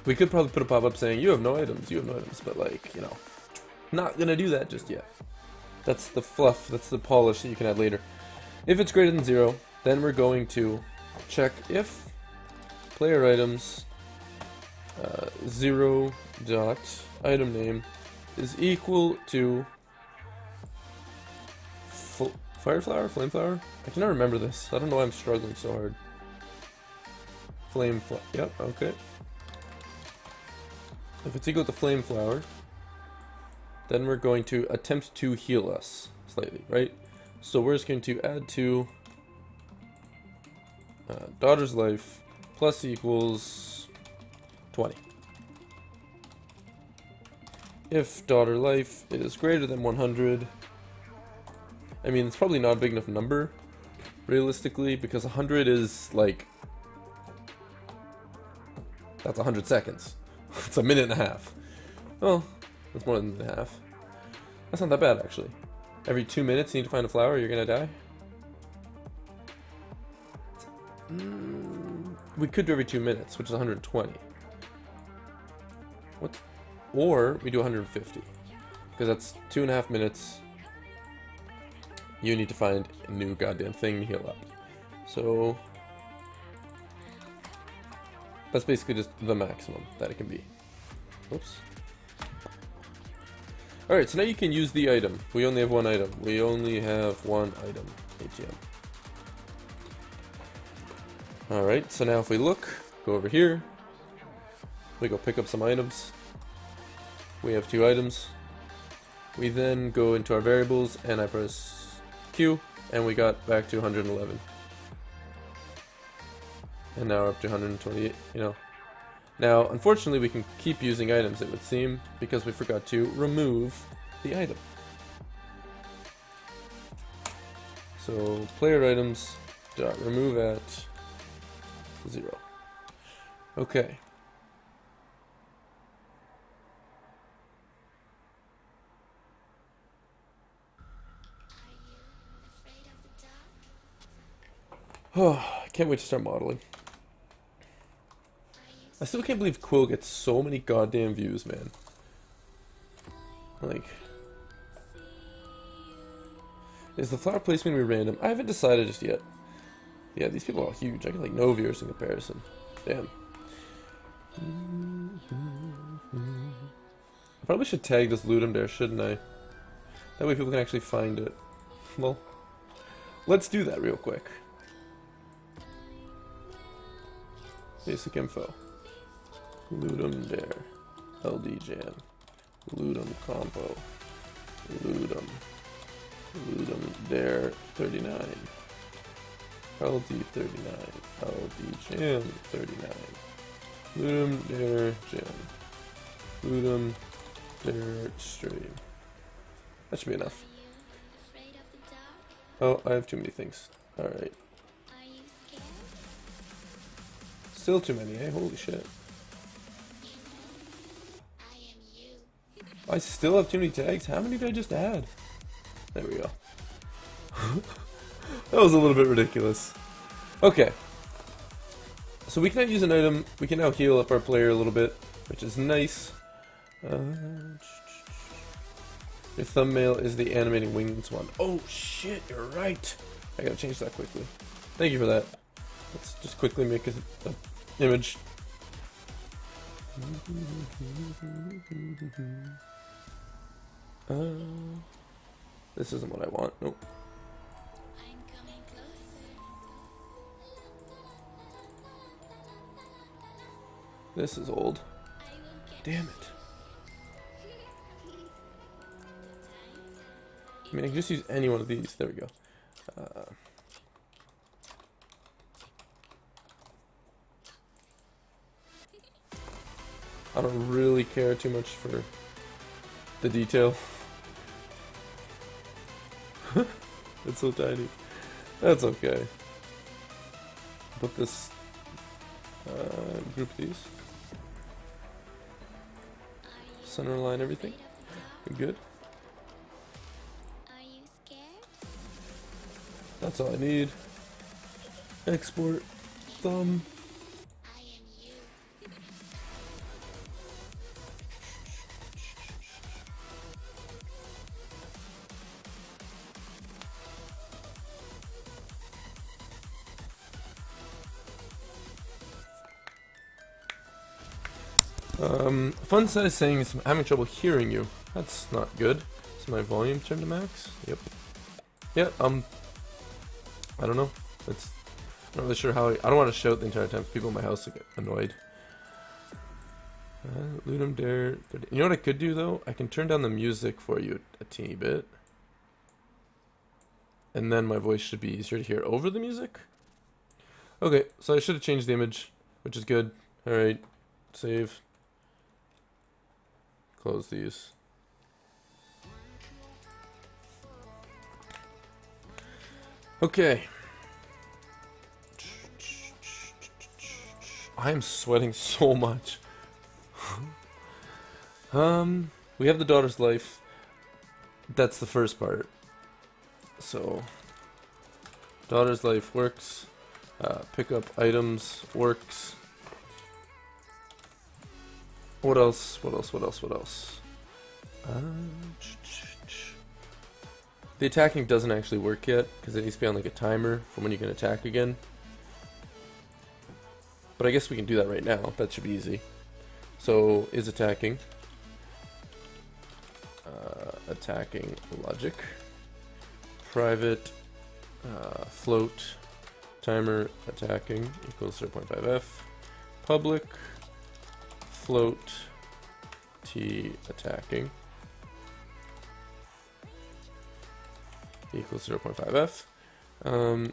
We could probably put a pop-up saying, you have no items, but like, you know, not gonna do that just yet. That's the fluff, that's the polish that you can add later. If it's greater than 0, then we're going to check if player items 0 dot item name is equal to fire flower, flame flower? I cannot remember this. I don't know why I'm struggling so hard. Yep, okay. If it's equal to flame flower, then we're going to attempt to heal us slightly, right? So we're just going to add to daughter's life plus equals 20. If daughter life is greater than 100, I mean, it's probably not a big enough number, realistically, because 100 is like, that's 100 seconds. It's a minute and a half. Well, that's more than a minute and a half. That's not that bad, actually. Every 2 minutes you need to find a flower, you're gonna die? We could do every 2 minutes, which is 120. What? Or we do 150. Because that's 2.5 minutes. You need to find a new goddamn thing to heal up. So that's basically just the maximum that it can be. Oops. Alright, so now you can use the item. We only have one item. We only have one item. ATM. Alright, so now if we look, go over here. We go pick up some items. We have 2 items. We then go into our variables and I press Q and we got back to 111. And now we're up to 128, you know. Now, unfortunately, we can keep using items, it would seem, because we forgot to remove the item. So, player items dot remove at 0. Okay. Oh, I can't wait to start modeling. I still can't believe Quill gets so many goddamn views, man. Like, is the flower placement gonna be random? I haven't decided just yet. Yeah, these people are huge. I get like no viewers in comparison. Damn. I probably should tag this Ludum Dare, shouldn't I? That way people can actually find it. Well, let's do that real quick. Basic info. Ludum Dare. LD Jam. Ludum Combo. Ludum. Ludum Dare 39. LD 39. LD Jam 39. Ludum Dare Jam. Ludum Dare Stream. That should be enough. Oh, I have too many things. Alright. Still too many, eh? Holy shit. I still have too many tags? How many did I just add? There we go. That was a little bit ridiculous. Okay. So we can now use an item. We can now heal up our player a little bit, which is nice. Your thumbnail is the animating wings one. Oh shit, you're right. I gotta change that quickly. Thank you for that. Let's just quickly make an image. This isn't what I want. Nope. This is old. Damn it. I mean, I can just use any one of these. There we go. I don't really care too much for the detail. It's so tiny. That's okay. Put this, group these. Center line everything. Good. That's all I need. Export. Thumb. Fun size saying is having trouble hearing you. That's not good. Is my volume turned to max? Yep. Yeah, I don't know. It's I'm not really sure how I don't want to shout the entire time. People in my house will get annoyed. Ludum Dare. You know what I could do though? I can turn down the music for you a teeny bit. And then my voice should be easier to hear over the music. Okay, so I should have changed the image, which is good. Alright, save. Close these. Okay. I am sweating so much. We have the daughter's life. That's the first part. So, daughter's life works. Pick up items works. What else? What else? What else? What else? The attacking doesn't actually work yet because it needs to be on like a timer for when you can attack again. But I guess we can do that right now. That should be easy. So, is attacking. Attacking logic. Private. Float. Timer attacking equals 0.5f. Public. Float. T attacking. Equals 0.5f.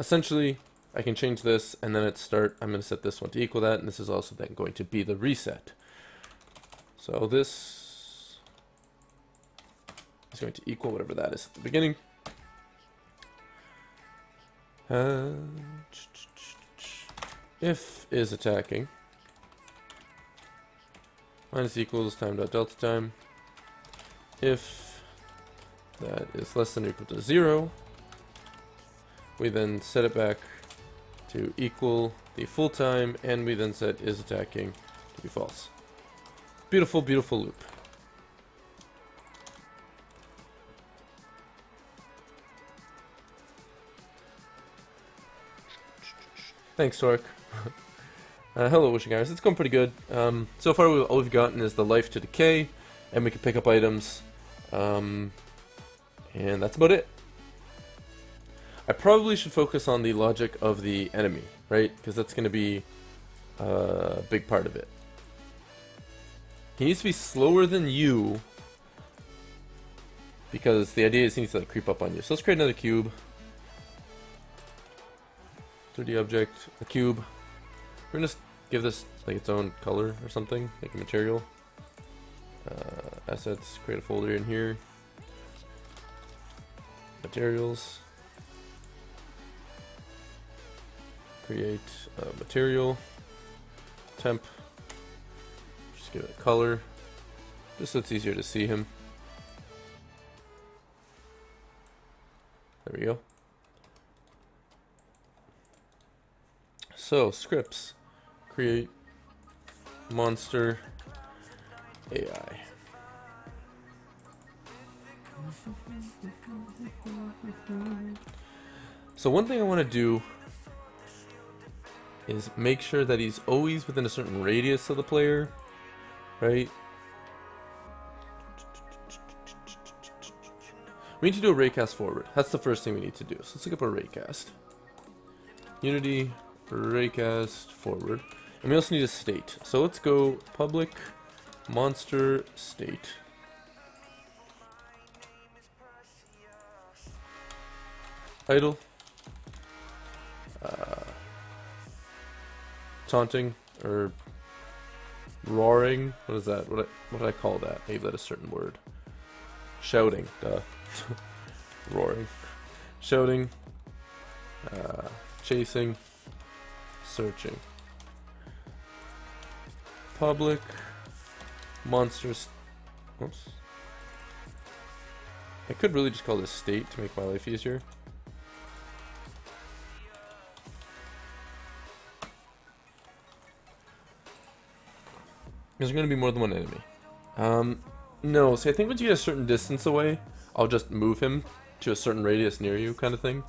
Essentially, I can change this, and then at start, I'm going to set this one to equal that, and this is also then going to be the reset. So this is going to equal whatever that is at the beginning. If is attacking, minus equals time dot delta time. If that is less than or equal to 0, we then set it back to equal the full time, and we then set is attacking to be false. Beautiful, beautiful loop. Thanks, Torque. Hello, wishing guys. It's going pretty good. So far, all we've gotten is the life to decay, and we can pick up items. And that's about it. I probably should focus on the logic of the enemy, right? Because that's going to be a big part of it. He needs to be slower than you, because the idea is he needs to like creep up on you. So let's create another cube. 3D object, a cube. We're gonna just give this like its own color or something, make a material. Assets, create a folder in here. Materials. Create a material. Temp. Just give it a color, just so it's easier to see him. There we go. So, scripts. Create monster AI. So one thing I want to do is make sure that he's always within a certain radius of the player, right? We need to do a raycast forward. That's the first thing we need to do. So let's look up a raycast. Unity raycast forward. And we also need a state. So let's go public monster state. Title. Taunting or roaring. What is that? What did I call that? I gave that a certain word. Shouting. Duh. Roaring. Shouting. Chasing. Searching. Public. Monsters. Oops. I could really just call this state to make my life easier. Is there going to be more than one enemy? No. See, I think once you get a certain distance away, I'll just move him to a certain radius near you, kind of thing.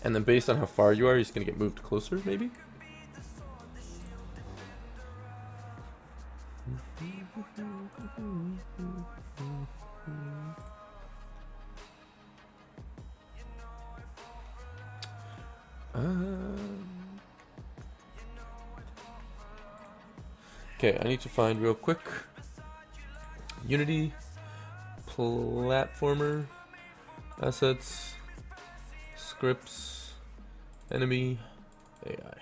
And then based on how far you are, he's going to get moved closer, maybe? Okay, I need to find real quick Unity platformer assets scripts enemy AI.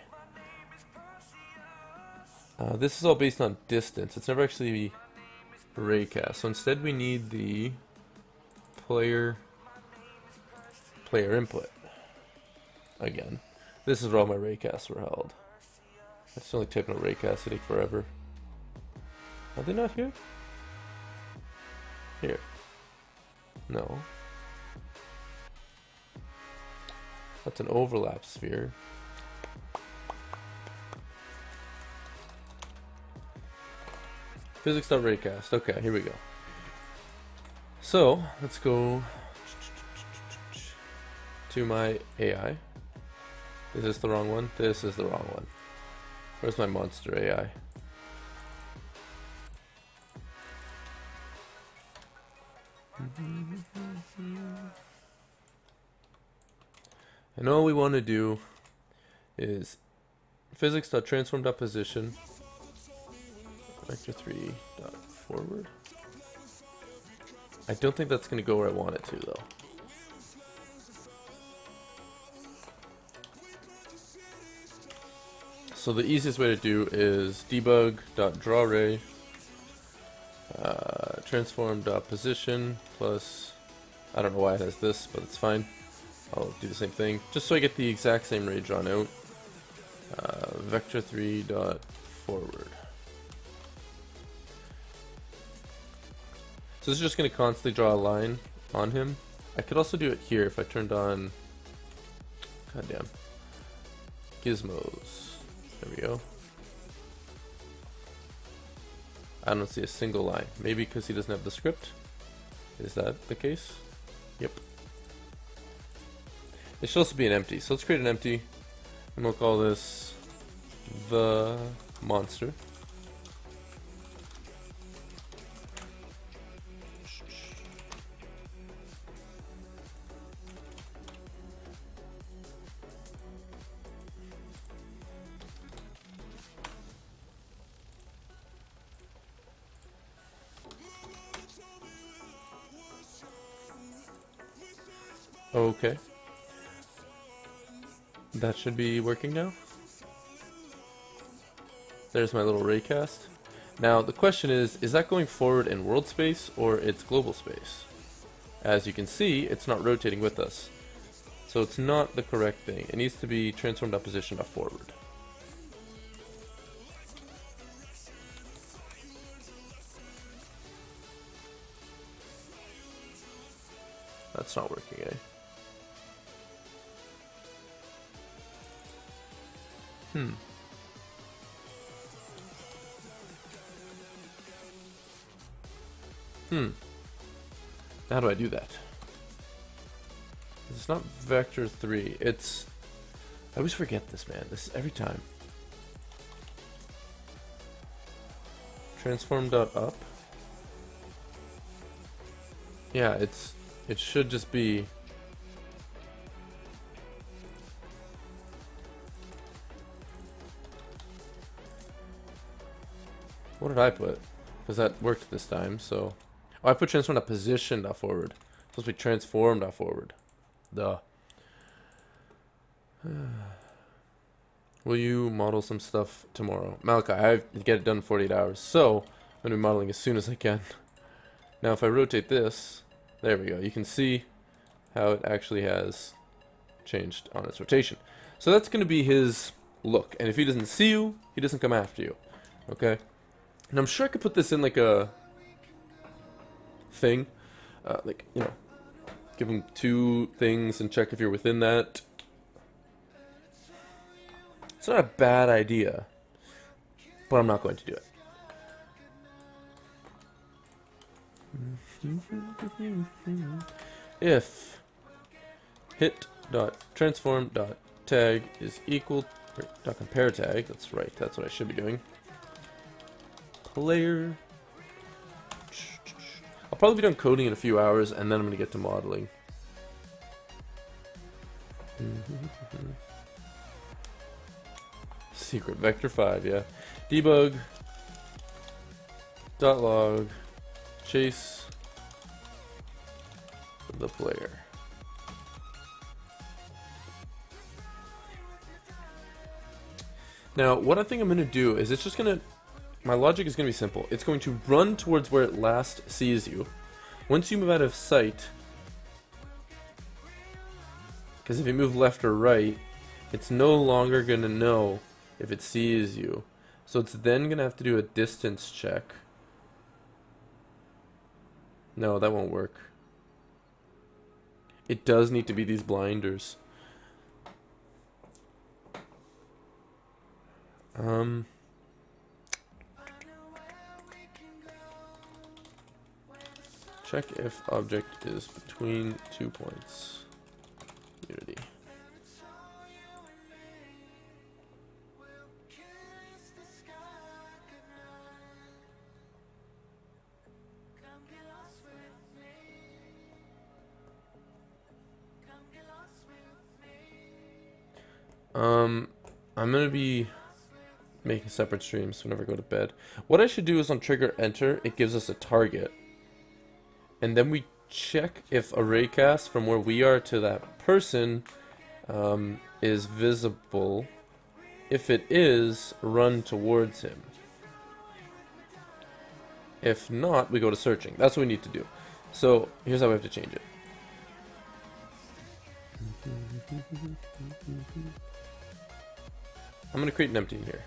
This is all based on distance. It's never actually raycast. So instead we need the player input. Again, this is where all my raycasts were held. I still like typing a raycast to take forever. Are they not here? Here. No. That's an overlap sphere. Physics.raycast. Okay, here we go. So, let's go to my AI. Is this the wrong one? This is the wrong one. Where's my monster AI? And all we want to do is physics.transform.position vector3.forward. I don't think that's going to go where I want it to though. So the easiest way to do is debug.drawRay transform.position plus, I don't know why it has this, but it's fine. I'll do the same thing just so I get the exact same ray drawn out. Vector3.forward. So this is just going to constantly draw a line on him. I could also do it here if I turned on, goddamn, gizmos. There we go. I don't see a single line. Maybe because he doesn't have the script. Is that the case? Yep. It should also be an empty. So let's create an empty. And we'll call this the monster. Okay. That should be working now. There's my little raycast. Now the question is that going forward in world space or it's global space? As you can see, it's not rotating with us. So it's not the correct thing. It needs to be transform.position.forward. That's not working, eh? How do I do that? It's not vector 3. It's... I always forget this, man. This is every time. Transform.up. Yeah, it should just be... What did I put? Because that worked this time, so... Oh, I put transform.position.forward. It's supposed to be transform.forward. Duh. Will you model some stuff tomorrow? Malachi, I have to get it done in 48 hours, so I'm going to be modeling as soon as I can. Now if I rotate this, there we go. You can see how it actually has changed on its rotation. So that's going to be his look. And if he doesn't see you, he doesn't come after you. Okay? And I'm sure I could put this in like a thing. Like, you know, give him 2 things and check if you're within that. It's not a bad idea, but I'm not going to do it. If hit.transform.tag is equal .compare tag, that's right, that's what I should be doing. Player. I'll probably be done coding in a few hours, and then I'm going to get to modeling. secret vector 5, yeah. Debug dot log chase the player. Now, what I think I'm going to do is it's just going to, my logic is going to be simple. It's going to run towards where it last sees you. Once you move out of sight, because if you move left or right, it's no longer going to know if it sees you. So it's then going to have to do a distance check. No, that won't work. It does need to be these blinders. Check if object is between 2 points. Unity. I'm gonna be making separate streams whenever I go to bed. What I should do is on trigger enter, it gives us a target. And then we check if a raycast from where we are to that person is visible. If it is, run towards him. If not, we go to searching. That's what we need to do. So here's how we have to change it. I'm going to create an empty in here.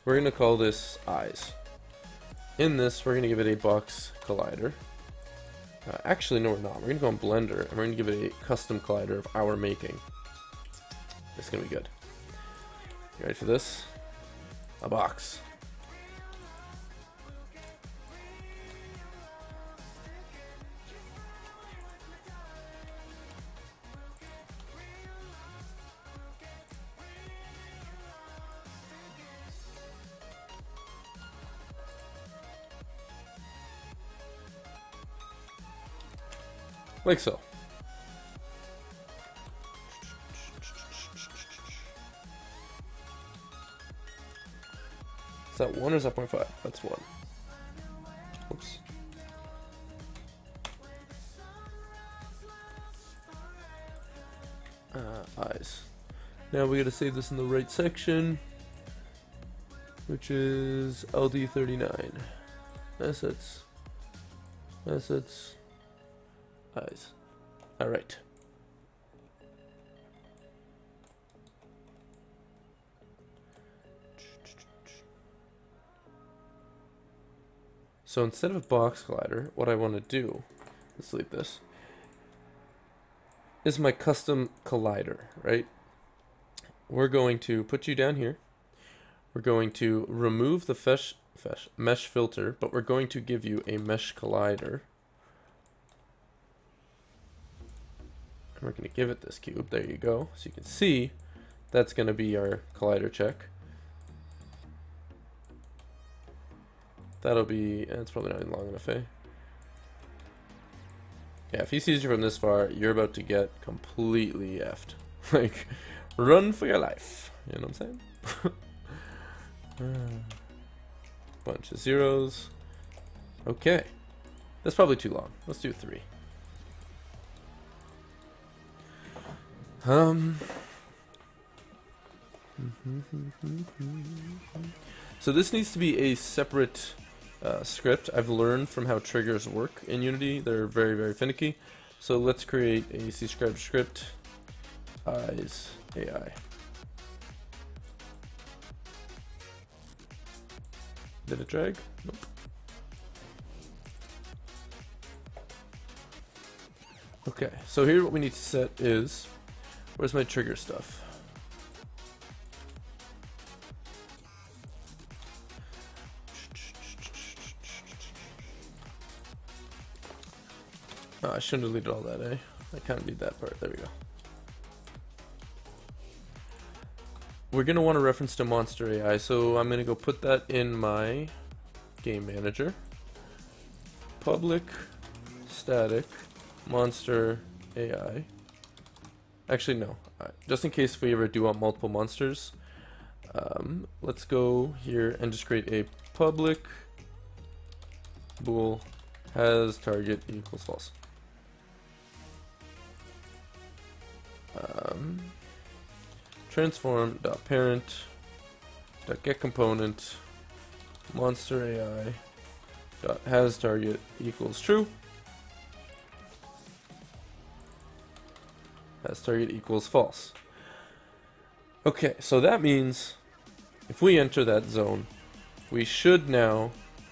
We're going to call this eyes. In this, we're going to give it a box collider. Actually, no, we're not. We're going to go on Blender, and we're going to give it a custom collider of our making. It's going to be good. You ready for this? A box. Like so. Is that 1 or is that 0.5? That's 1. Oops. Eyes. Now we gotta save this in the right section, which is LD39. Assets. Assets. Eyes. Alright. So instead of a box collider, what I want to do, let's delete this, is my custom collider, right? We're going to put you down here. We're going to remove the mesh filter, but we're going to give you a mesh collider. We're going to give it this cube. There you go. So you can see that's going to be our collider check. That'll be, it's probably not even long enough, eh? Yeah, if he sees you from this far, you're about to get completely effed. Like, run for your life. You know what I'm saying? Bunch of zeros. Okay. That's probably too long. Let's do 3. So this needs to be a separate script. I've learned from how triggers work in Unity. They're very, very finicky. So let's create a C# script. Eyes AI. Did it drag? Nope. Okay, so here what we need to set is, where's my trigger stuff? Oh, I shouldn't have deleted all that, eh? I kind of need that part. There we go. We're going to want a reference to Monster AI, so I'm going to go put that in my game manager. Public static Monster AI. Actually, no. Just in case we ever do want multiple monsters, Let's go here and just create a public bool has target equals false. Transform dot parent dot get component monster AI dot has target equals true. Has target equals false. Okay, so that means if we enter that zone, we should now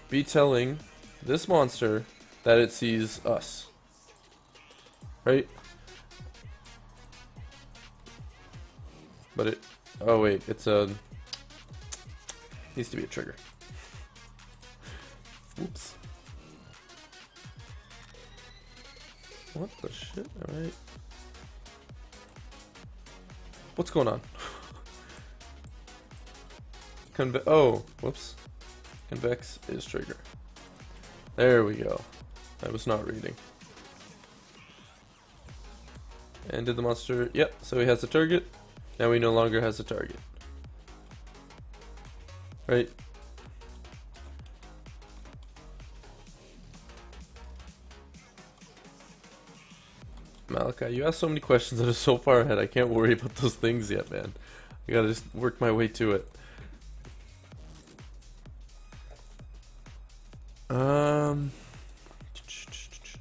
be telling this monster that it sees us. Right? But it... oh wait, it's a... needs to be a trigger. Oops. What the shit? Alright. What's going on? Oh, whoops. Convex is trigger. There we go. I was not reading. And did the monster... yep, so he has a target. Now he no longer has a target. Right? Malachi, you asked so many questions that are so far ahead. I can't worry about those things yet, man. I gotta just work my way to it.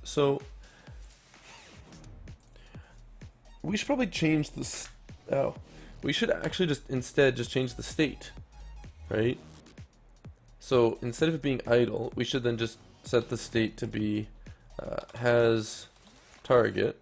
So we should probably change this. Oh, we should actually instead change the state, right? So instead of it being idle, we should then just set the state to be has target.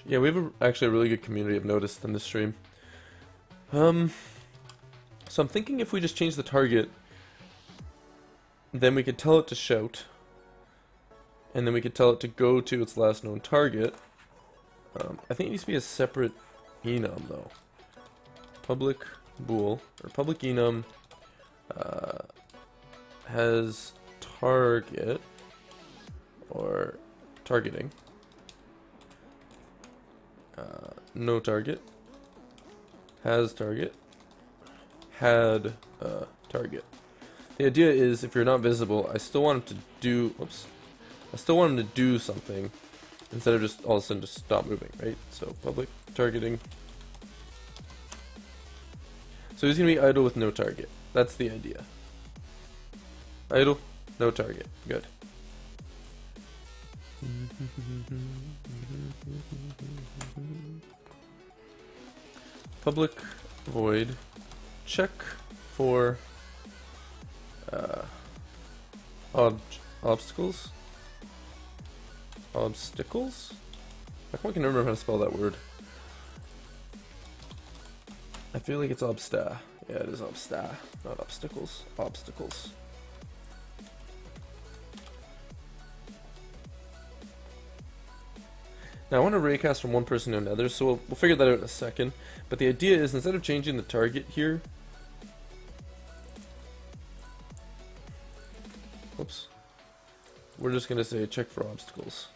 Yeah, we have actually a really good community, I've noticed, in this stream. So I'm thinking if we just change the target, then we could tell it to shout, and then we could tell it to go to its last known target. I think it needs to be a separate enum, though. Public bool, or public enum, has target, or targeting. No target, has target, had target. The idea is if you're not visible, I still want him to do, whoops, I still want him to do something instead of just all of a sudden just stop moving, right? So public targeting. So he's gonna be idle with no target. That's the idea. Idle, no target. Good. Public void check for obstacles. Obstacles? I can remember how to spell that word. I feel like it's obsta. Yeah, it is obsta, not obstacles. Obstacles. Now I want to raycast from one person to another, so we'll figure that out in a second. But the idea is instead of changing the target here, whoops, we're just going to say check for obstacles.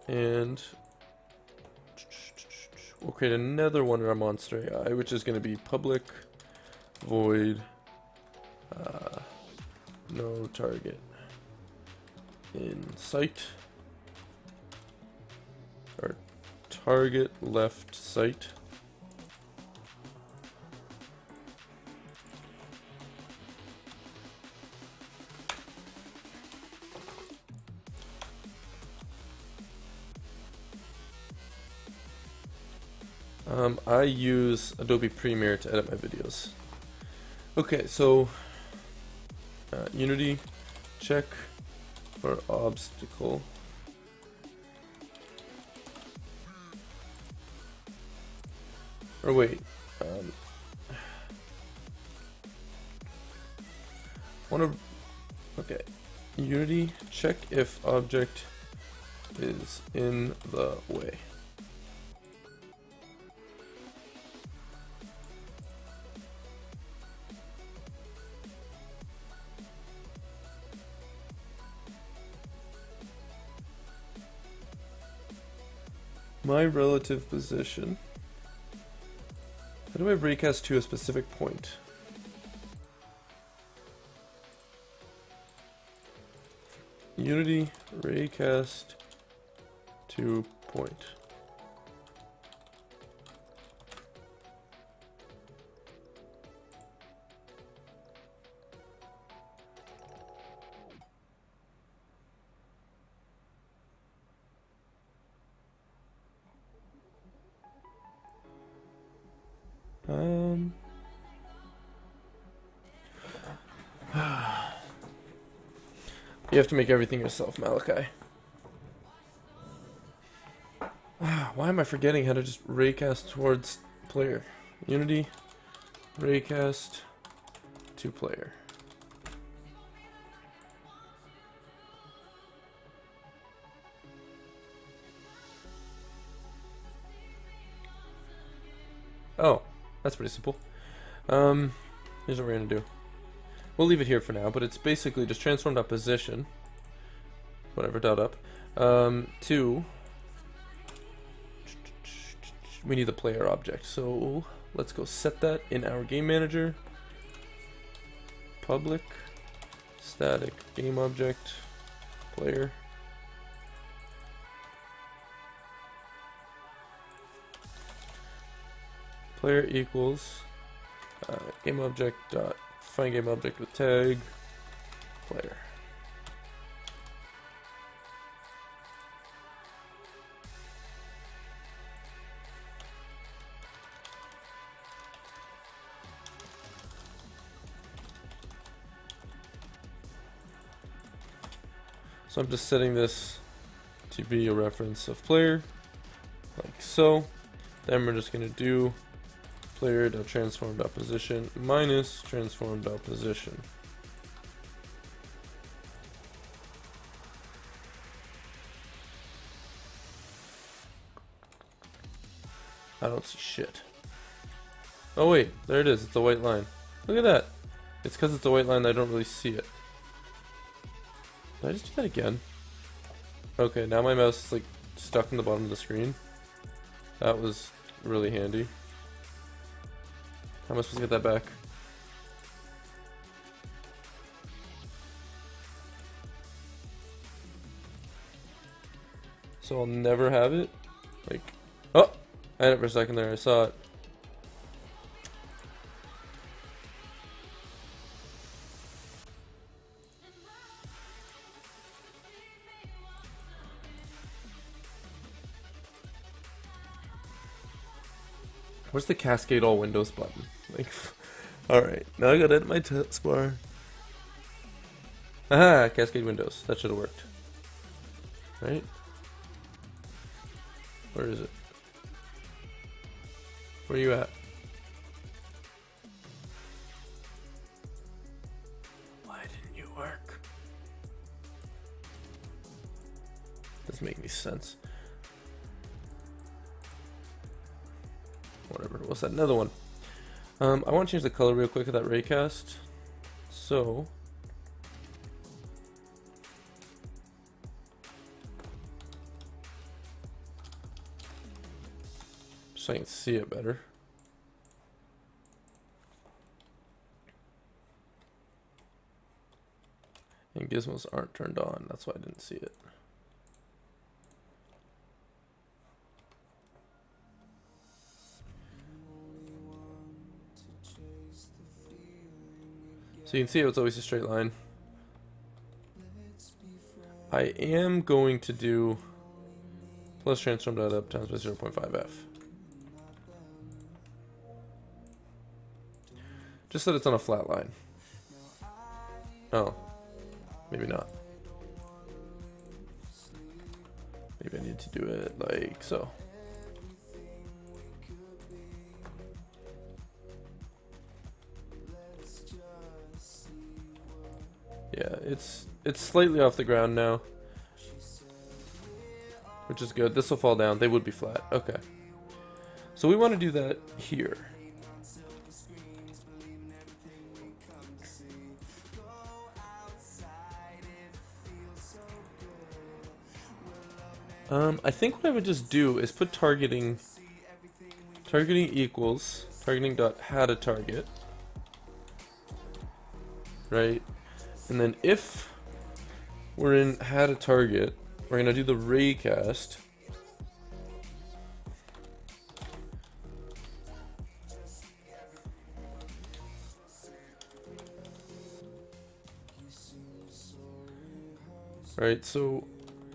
And we'll create another one in our monster AI, which is going to be public void no target in sight, or target left sight. I use Adobe Premiere to edit my videos. Okay, so Unity check for obstacle. Or wait, okay, Unity check if object is in the way. My relative position. How do I raycast to a specific point? Unity raycast to point. You have to make everything yourself, Malachi. Why am I forgetting how to just raycast towards player? Unity, raycast to player. Oh, that's pretty simple. Here's what we're gonna do. We'll leave it here for now, but it's basically just transform.position, whatever, dot up, to, we need the player object, so let's go set that in our game manager, public, static, game object, player, player equals, game object dot find game object with tag player. So I'm just setting this to be a reference of player, like so. Then we're just gonna do player.transform.position minus transform.position. I don't see shit. Oh wait, there it is, it's a white line. Look at that. It's because it's a white line that I don't really see it. Did I just do that again? Okay, now my mouse is like stuck in the bottom of the screen. That was really handy. How am I supposed to get that back? So I'll never have it? Like, oh! I had it for a second there, I saw it. Where's the cascade all windows button? Like, alright, now I gotta edit my taskbar. Aha, cascade windows. That should have worked. Right? Where is it? Where are you at? Why didn't you work? Doesn't make any sense. Whatever, we'll set another one. I want to change the color real quick of that raycast. So I can see it better. And gizmos aren't turned on, that's why I didn't see it. So you can see it's always a straight line. I am going to do plus transform.up times by 0.5f. Just that it's on a flat line. Oh. Maybe not. Maybe I need to do it like so. Yeah, it's slightly off the ground now, which is good. This will fall down. They would be flat. Okay. So we want to do that here. I think what I would just do is put targeting equals targeting dot had a target, right? And then if we're in had a target, we're gonna do the raycast. Right, so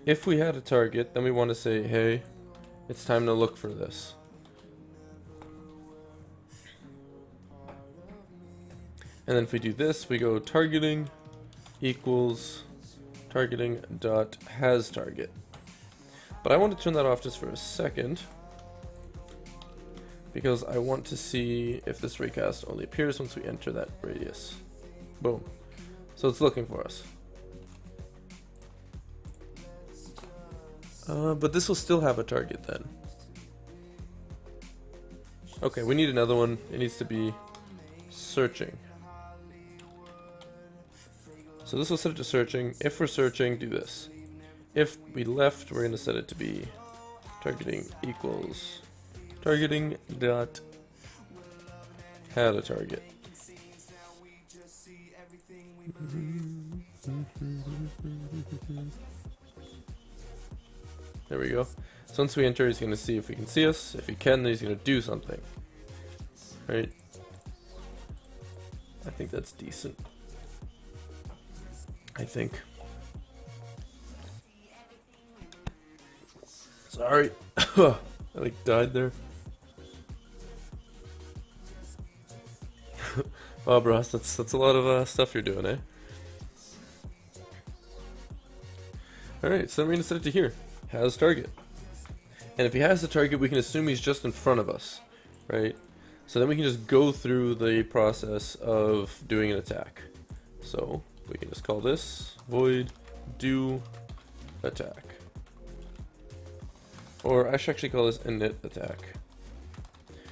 if we had a target, then we want to say, hey, it's time to look for this. And then if we do this, we go targeting equals targeting dot has target. But I want to turn that off just for a second, because I want to see if this raycast only appears once we enter that radius. Boom. So it's looking for us. But this will still have a target then. Okay, we need another one. It needs to be searching. So this will set it to searching. If we're searching, do this. If we left, we're going to set it to be targeting equals targeting dot had a target. There we go. So once we enter, he's going to see if we can see us. If he can, then he's going to do something. Right? I think that's decent. I think. Sorry. I like died there. Wow, Ross, that's a lot of stuff you're doing, eh? Alright, so then we're going to set it to here. Has target. And if he has the target, we can assume he's just in front of us, right? So then we can just go through the process of doing an attack. So we can just call this void do attack. Or I should actually call this init attack,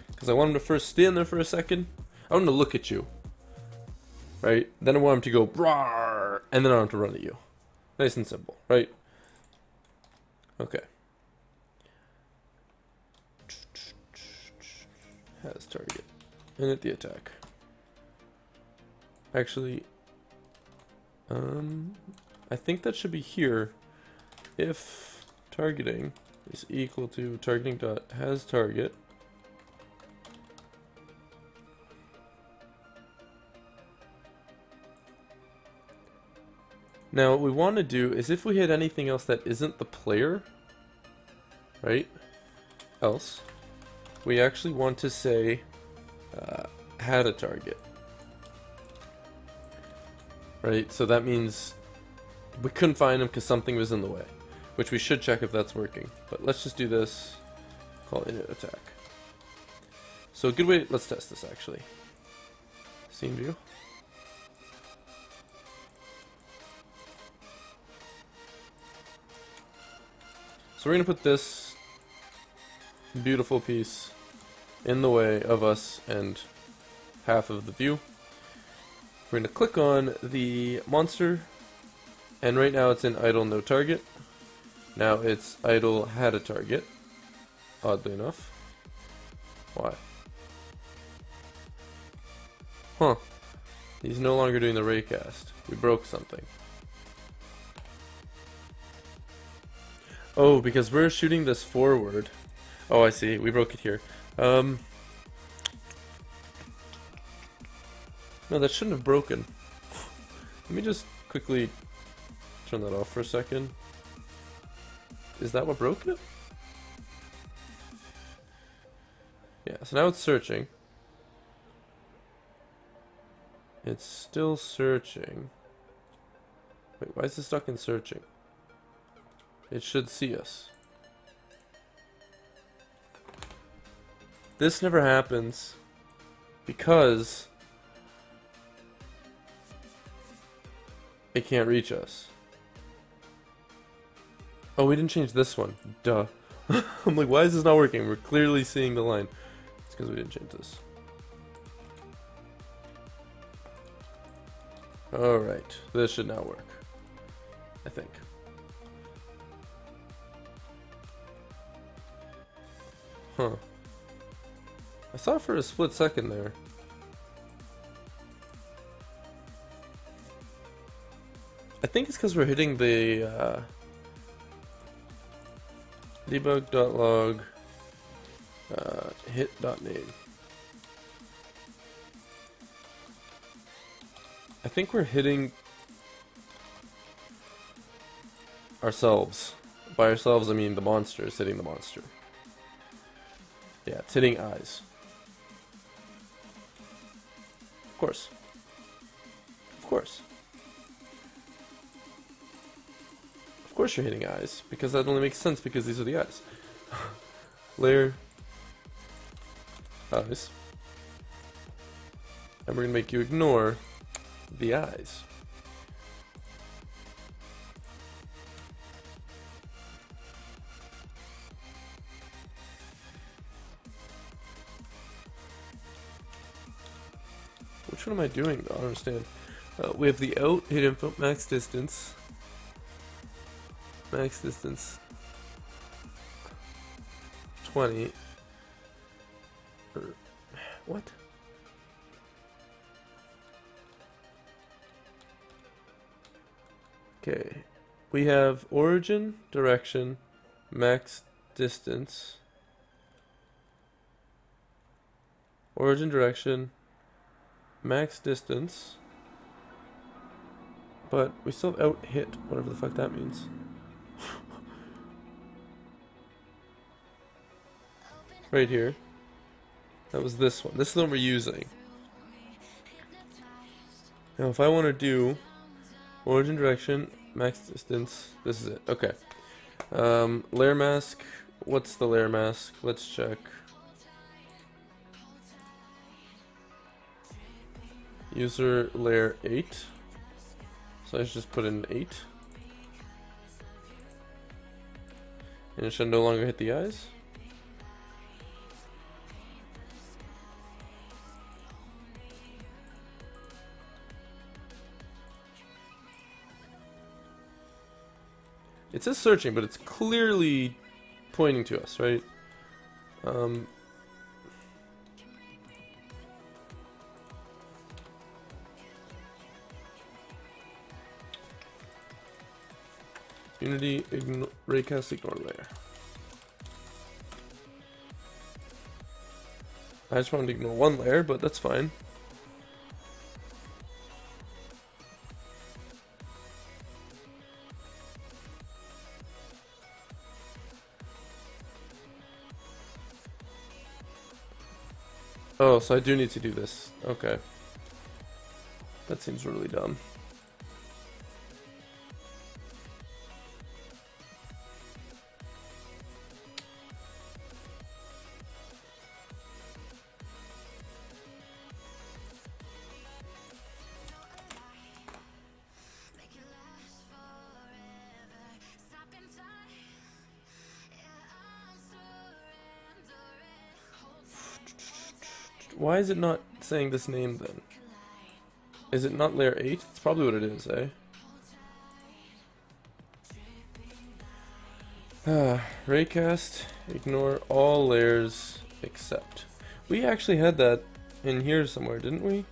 because I want him to first stand there for a second. I want him to look at you, right? Then I want him to go rawr, and then I want him to run at you. Nice and simple, right? Okay. Has target. Init the attack. Actually, I think that should be here. If targeting is equal to targeting dot has target. Now what we want to do is if we hit anything else that isn't the player, right, else, we actually want to say had a target. Right, so that means we couldn't find him because something was in the way, which we should check if that's working. But let's just do this, call init attack. So a good way, let's test this actually. Scene view. So we're going to put this beautiful piece in the way of us and half of the view. We're going to click on the monster, and right now it's in idle no target. Now it's idle had a target, oddly enough. Why? Huh. He's no longer doing the raycast. We broke something. Oh, because we're shooting this forward. Oh, I see. We broke it here. No, that shouldn't have broken. Let me just quickly turn that off for a second. Is that what broke it? Yeah, so now it's searching. It's still searching. Wait, why is it stuck in searching? It should see us. This never happens because it can't reach us. Oh, we didn't change this one. Duh. I'm like, why is this not working? We're clearly seeing the line. It's because we didn't change this. Alright, this should now work. I think. Huh. I saw it for a split second there. I think it's because we're hitting the debug.log hit.name. I think we're hitting ourselves. By ourselves, I mean the monster is hitting the monster. Yeah, it's hitting eyes. Of course. Of course. Of course you're hitting eyes, because that only makes sense because these are the eyes. Layer. Eyes. And we're going to make you ignore the eyes. Which one am I doing? I don't understand. We have the out, hit info, max distance. Max distance 20. What? Okay. We have origin, direction, max distance. Origin, direction, max distance. But we still have out hit, whatever the fuck that means. Right here. That was this one. This is the one we're using. Now if I want to do origin, direction, max distance, this is it. Okay. Layer mask. What's the layer mask? Let's check. User layer 8. So I should just put in 8. And it should no longer hit the eyes. It says searching, but it's clearly pointing to us, right? Unity raycast ignore layer. I just wanted to ignore one layer, but that's fine. Oh, so I do need to do this. Okay. That seems really dumb. Why is it not saying this name then? Is it not layer 8? It's probably what it is, eh? Raycast, ignore all layers except. We actually had that in here somewhere, didn't we?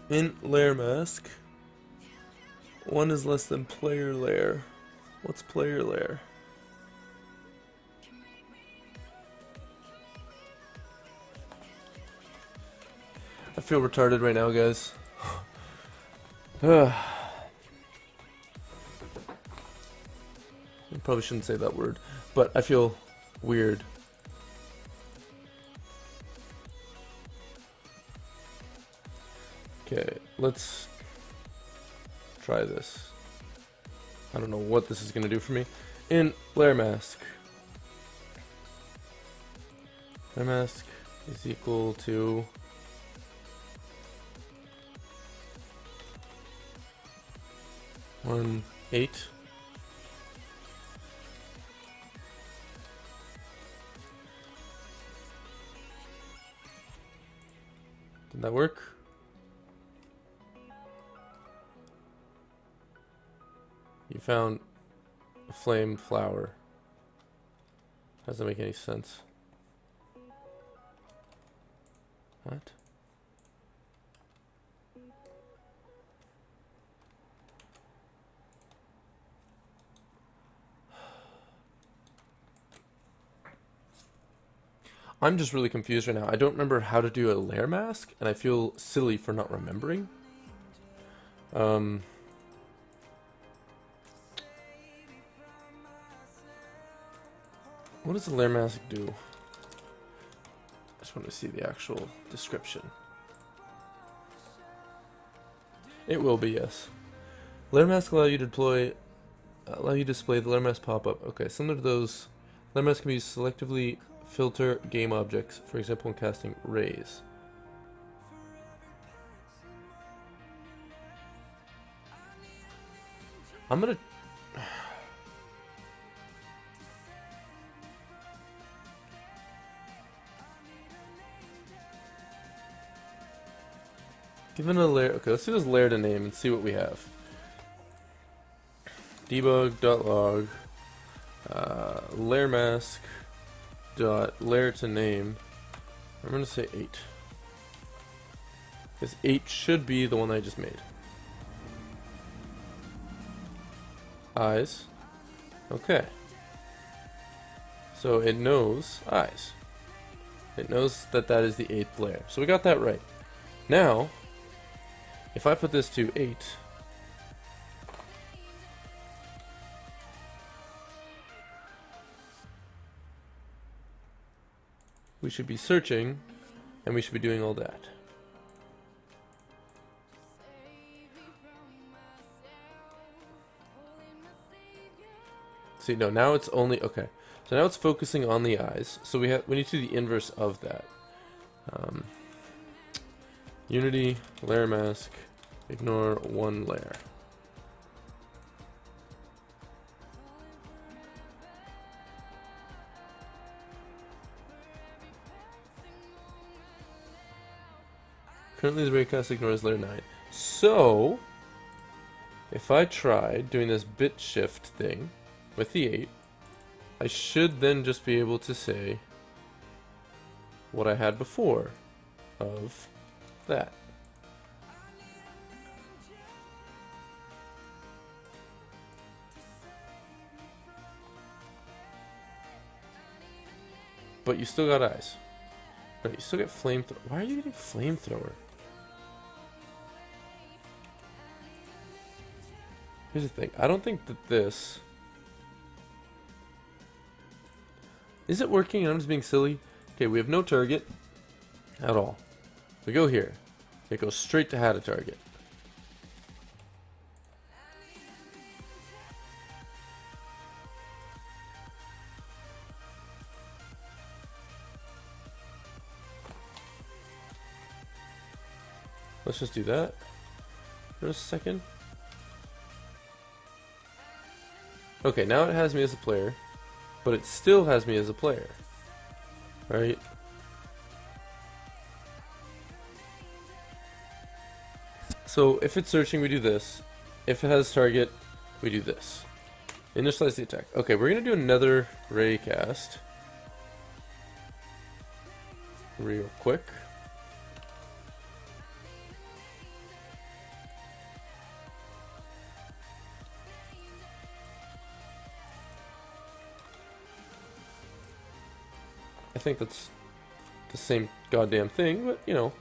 In layer mask. One is less than player layer. What's player layer? I feel retarded right now, guys. I probably shouldn't say that word, but I feel weird. Okay, let's try this. I don't know what this is going to do for me. In layer mask. Layer mask is equal to 1.8. Did that work? You found a flame flower. Doesn't make any sense. What? I'm just really confused right now. I don't remember how to do a lair mask, and I feel silly for not remembering. What does a lair mask do? I just want to see the actual description. It will be, yes. Lair mask allow you to display the lair mask pop-up. Okay, similar to those, lair mask can be used to selectively filter game objects, for example when casting rays. I'm gonna... Given a layer... Okay, let's do this layer to name and see what we have. Debug.log layer mask dot layer to name. I'm gonna say 8. This 8 should be the one I just made. Eyes. Okay. So it knows eyes. It knows that that is the 8th layer. So we got that right. Now, if I put this to 8, we should be searching, and we should be doing all that. See, no, now it's only, okay. So now it's focusing on the eyes. So we need to do the inverse of that. Unity, layer mask, ignore one layer. Currently the raycast ignores layer 9. So, if I tried doing this bit shift thing with the 8, I should then just be able to say what I had before of that. But you still got eyes. No, you still get flamethrower. Why are you getting flamethrower? Here's the thing. I don't think that this... Is it working? I'm just being silly. Okay, we have no target at all. We go here. It goes straight to had a target. Let's just do that for a second. Okay, now it has me as a player, but it still has me as a player. Right? So if it's searching, we do this. If it has target, we do this. Initialize the attack. Okay, we're gonna do another ray cast real quick. I think that's the same goddamn thing, but you know.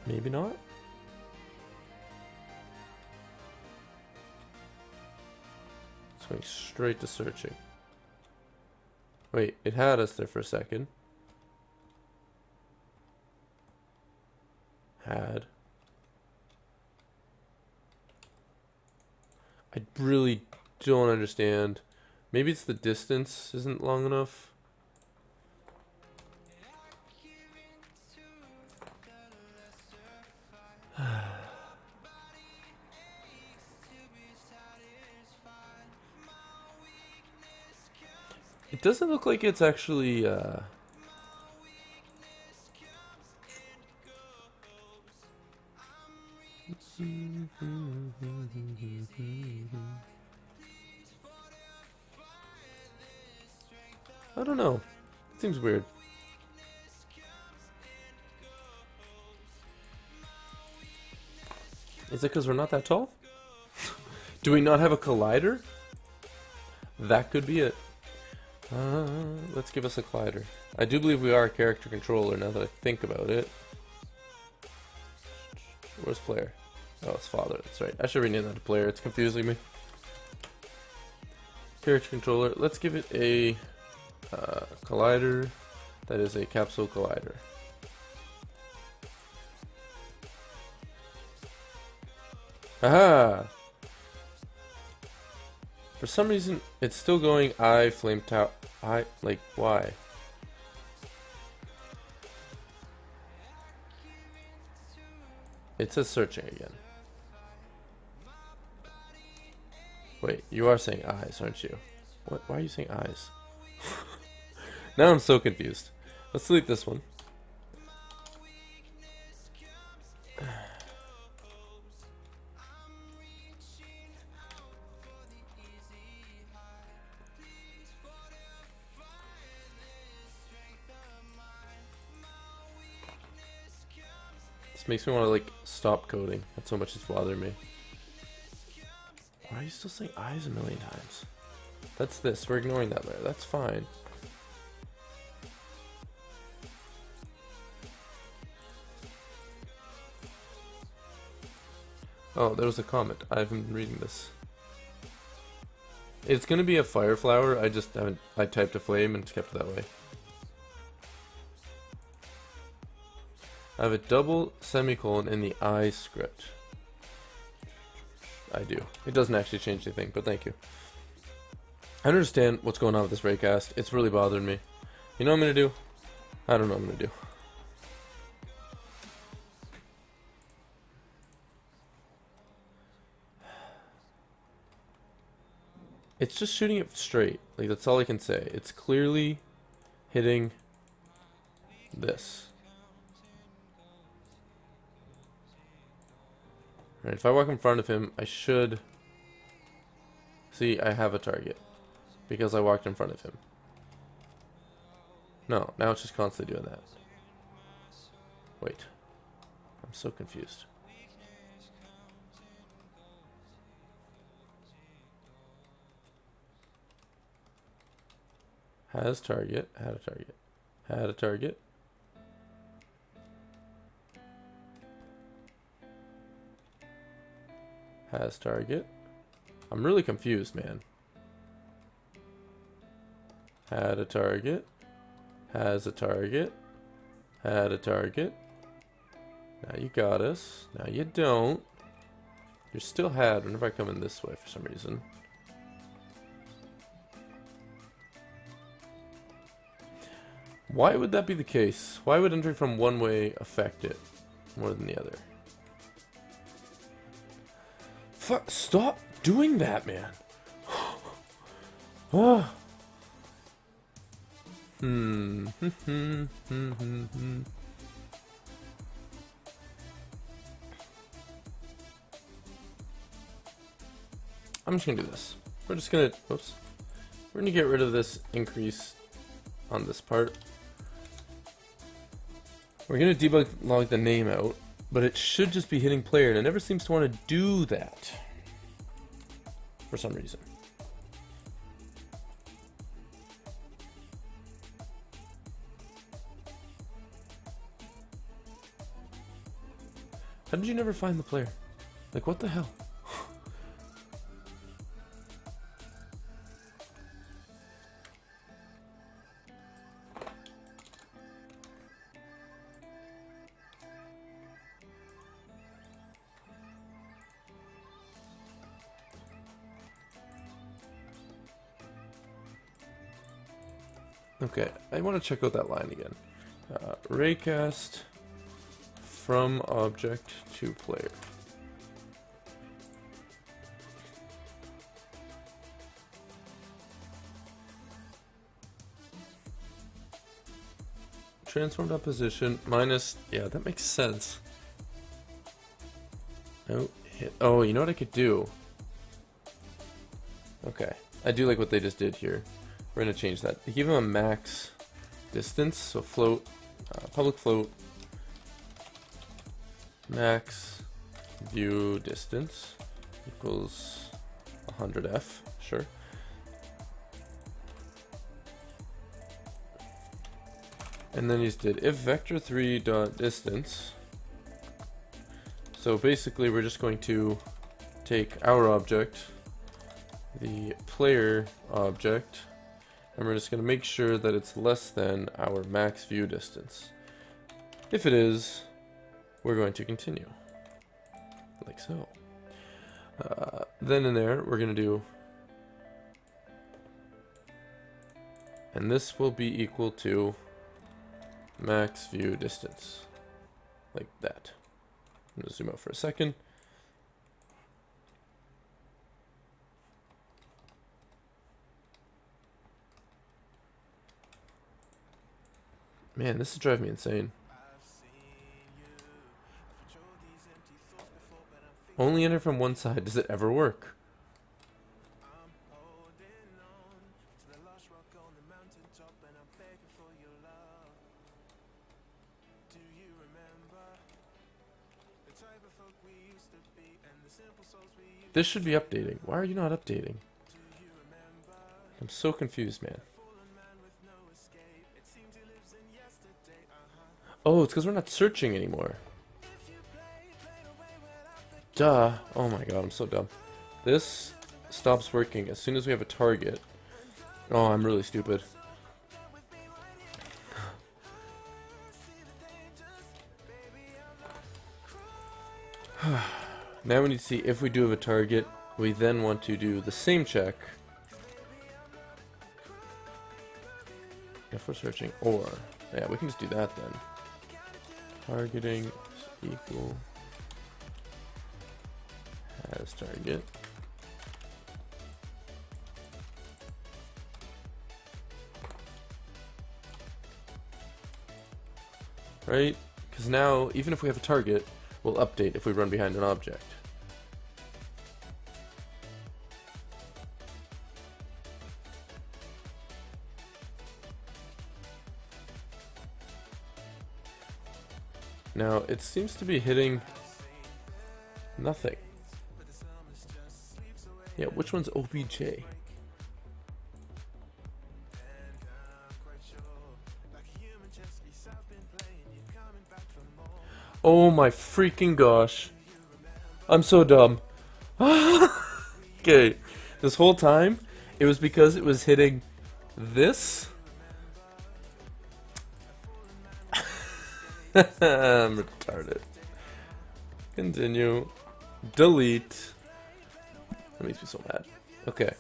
Maybe not. It's going straight to searching. Wait, it had us there for a second. Had. I really don't understand. Maybe it's the distance isn't long enough. It doesn't look like it's actually I don't know. Seems weird. Is it because we're not that tall? Do we not have a collider? That could be it. Let's give us a collider. I do believe we are a character controller now that I think about it. Where's player? Oh, it's father. That's right. I should rename that to player. It's confusing me. Character controller. Let's give it a collider. That is a capsule collider. Aha! For some reason, it's still going I flame tower. I like why? It says searching again. Wait, you are saying eyes, aren't you? What? Why are you saying eyes? Now I'm so confused. Let's delete this one. This makes me want to like stop coding. That's so much it's bothering me. Why are you still saying eyes a million times? That's this. We're ignoring that layer. That's fine. Oh, there was a comment. I've been reading this. It's gonna be a fire flower. I just haven't. I typed a flame and it's kept it that way. I have a double semicolon in the I script. I do. It doesn't actually change anything, but thank you. I understand what's going on with this raycast. It's really bothering me. You know what I'm gonna do? I don't know what I'm gonna do. It's just shooting it straight. Like, that's all I can say. It's clearly hitting this. Right, if I walk in front of him, I should... See, I have a target. Because I walked in front of him. No, now it's just constantly doing that. Wait. I'm so confused. Has target, had a target, had a target. Has target. I'm really confused, man. Had a target, has a target, had a target. Now you got us, now you don't. You're still had whenever I come in this way for some reason. Why would that be the case? Why would entering from one way affect it more than the other? Fuck, stop doing that, man. Oh. I'm just gonna do this. We're just gonna, oops. We're gonna get rid of this increase on this part. We're gonna debug log the name out, but it should just be hitting player, and it never seems to want to do that for some reason. How did you never find the player? Like, what the hell? Okay, I want to check out that line again. Raycast from object to player. Transformed opposition minus, yeah, that makes sense. Oh, hit. Oh, you know what I could do? Okay. I do like what they just did here. We're going to change that. Give him a max distance. So float, public float, max view distance equals 100f. Sure. And then he just did if vector3 dot distance. So basically we're just going to take our object, the player object, and we're just going to make sure that it's less than our max view distance. If it is, we're going to continue, like so. Then in there, we're going to do, and this will be equal to max view distance, like that. I'm going to zoom out for a second. Man, this is driving me insane. Only enter from one side. Does it ever work? This should be updating. Why are you not updating? I'm so confused, man. Oh, it's because we're not searching anymore. Duh. Oh my god, I'm so dumb. This stops working as soon as we have a target. Oh, I'm really stupid. Now we need to see if we do have a target. We then want to do the same check if we're searching, or yeah, we can just do that then. Targeting is equal has target. Right? Because now, even if we have a target, we'll update if we run behind an object. Now, it seems to be hitting nothing. Yeah, which one's OBJ? Oh my freaking gosh. I'm so dumb. Okay, this whole time, it was because it was hitting this. I'm retarded. Continue. Delete. That makes me so mad. Okay.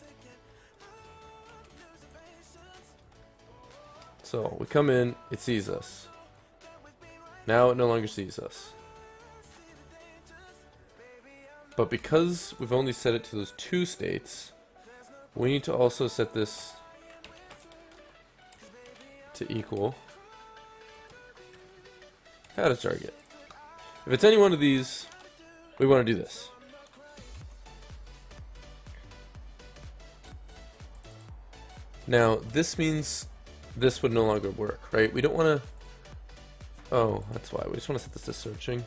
So, we come in, it sees us. Now it no longer sees us. But because we've only set it to those two states, we need to also set this to equal how to target. If it's any one of these, we want to do this. Now, this means this would no longer work, right? We don't want to... Oh, that's why. We just want to set this to searching.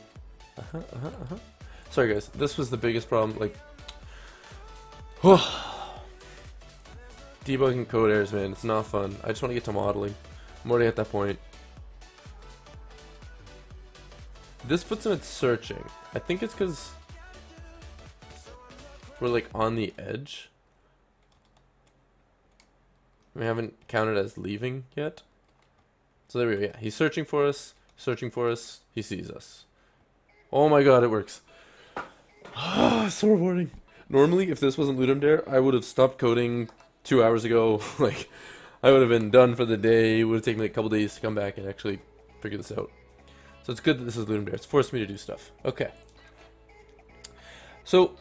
Sorry, guys. This was the biggest problem. Like... Debugging code errors, man. It's not fun. I just want to get to modeling. I'm already at that point. This puts him at searching. I think it's because we're like on the edge. We haven't counted as leaving yet. So there we go. Yeah, he's searching for us. Searching for us. He sees us. Oh my god, it works. So rewarding. Normally, if this wasn't Ludum Dare, I would have stopped coding 2 hours ago. Like, I would have been done for the day. It would have taken me a couple days to come back and actually figure this out. So it's good that this is Ludum Dare. It's forced me to do stuff. Okay. So,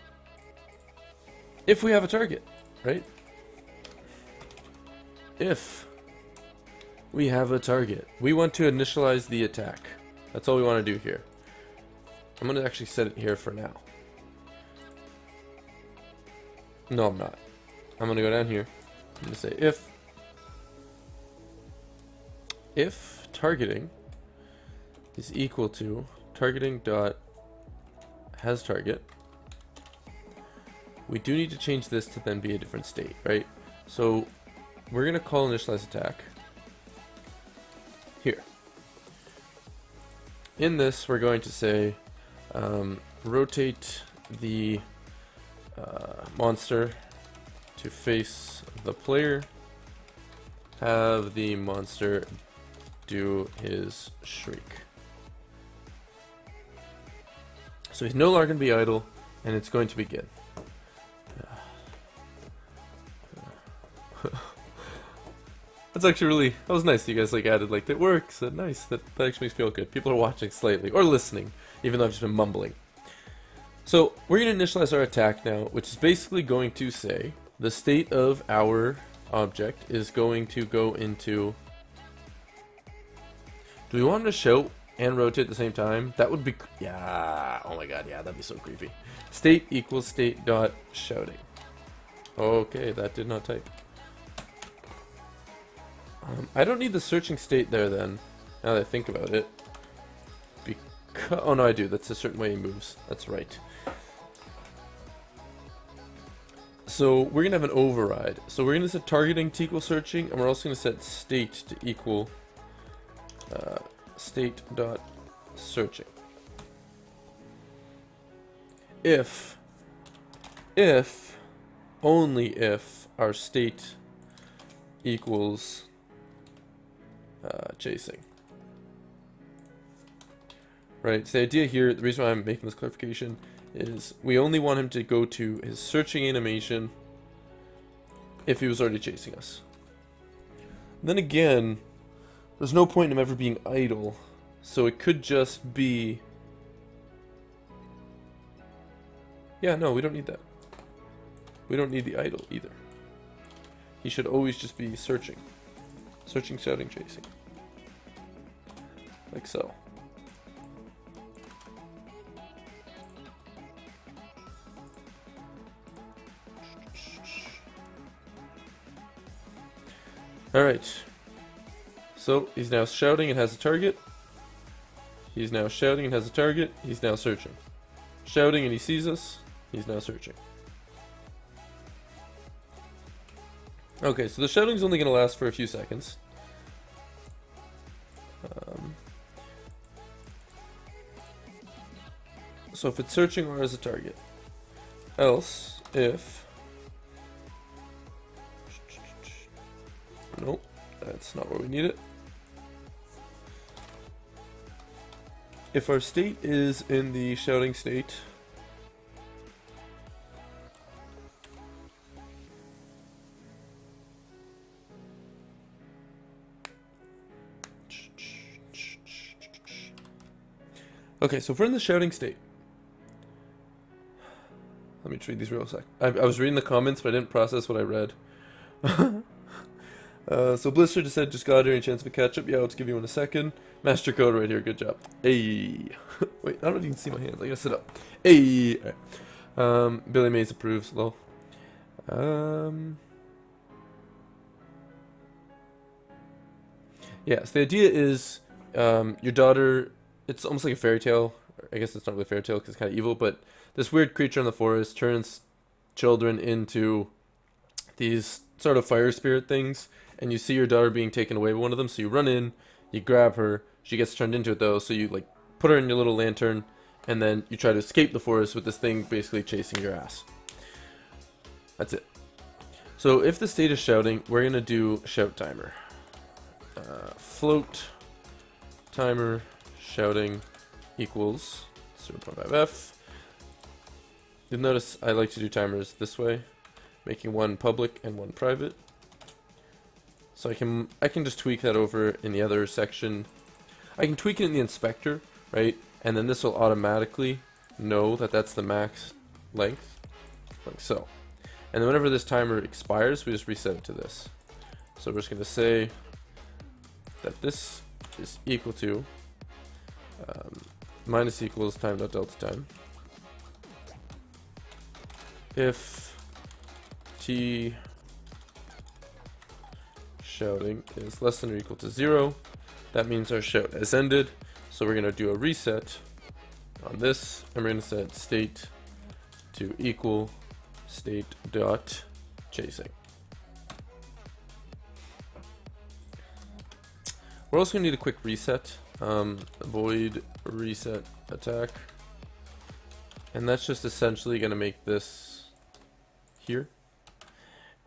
if we have a target, right? If we have a target, we want to initialize the attack. That's all we want to do here. I'm going to actually set it here for now. No, I'm not. I'm gonna go down here. I'm gonna say if targeting is equal to targeting dot has target. We do need to change this to then be a different state, right? So we're gonna call initialize attack here. In this, we're going to say rotate the monster to face the player. Have the monster do his shriek. So he's no longer going to be idle, and it's going to begin. That's actually really, that was nice. You guys like added like, that works, that nice, that actually makes me feel good. People are watching slightly, or listening, even though I've just been mumbling. So we're going to initialize our attack now, which is basically going to say the state of our object is going to go into... Do we want him to shout and rotate at the same time? That would be... Yeah, oh my god, yeah, that'd be so creepy. State equals state dot shouting. Okay, that did not type. I don't need the searching state there then, now that I think about it. Because, oh no, I do. That's a certain way he moves. That's right. So we're going to have an override. So we're going to set targeting to equal searching, and we're also going to set state to equal state dot searching. If, only if our state equals chasing. Right, so the idea here, the reason why I'm making this clarification is we only want him to go to his searching animation if he was already chasing us. Then again, there's no point in him ever being idle, so it could just be... Yeah, no, we don't need that. We don't need the idle either. He should always just be searching. Searching, shouting, chasing. Like so. Alright. So, he's now shouting and has a target. He's now shouting and has a target. He's now searching. Shouting and he sees us. He's now searching. Okay, so the shouting's only going to last for a few seconds. So if it's searching or as a target. Else, if... Nope, that's not where we need it. If our state is in the shouting state, okay, so if we're in the shouting state, let me just read these real quick. I was reading the comments, but I didn't process what I read. So Blister just said, just got here, any chance of a catch-up? Yeah, let's give you one in a second. Master code right here, good job. Hey. Wait, I don't know if you can see my hands, I gotta sit up. Hey. Right. Billy Mays approves, lol. Yeah, so the idea is, your daughter, it's almost like a fairy tale. I guess it's not really a fairy tale because it's kind of evil, but this weird creature in the forest turns children into these sort of fire spirit things, and you see your daughter being taken away by one of them, so you run in, you grab her, she gets turned into it though, so you like put her in your little lantern, and then you try to escape the forest with this thing basically chasing your ass. That's it. So if the state is shouting, we're going to do shout timer. Float timer shouting equals 0.5f. You'll notice I like to do timers this way, making one public and one private. So I can just tweak that over in the other section. I can tweak it in the inspector, right? And then this will automatically know that that's the max length, like so. And then whenever this timer expires, we just reset it to this. So we're just going to say that this is equal to minus equals time dot delta time. If t shouting is less than or equal to 0. That means our shout has ended. So we're going to do a reset on this, and we're going to set state to equal state dot chasing. We're also going to need a quick reset, void reset attack, and that's just essentially going to make this here,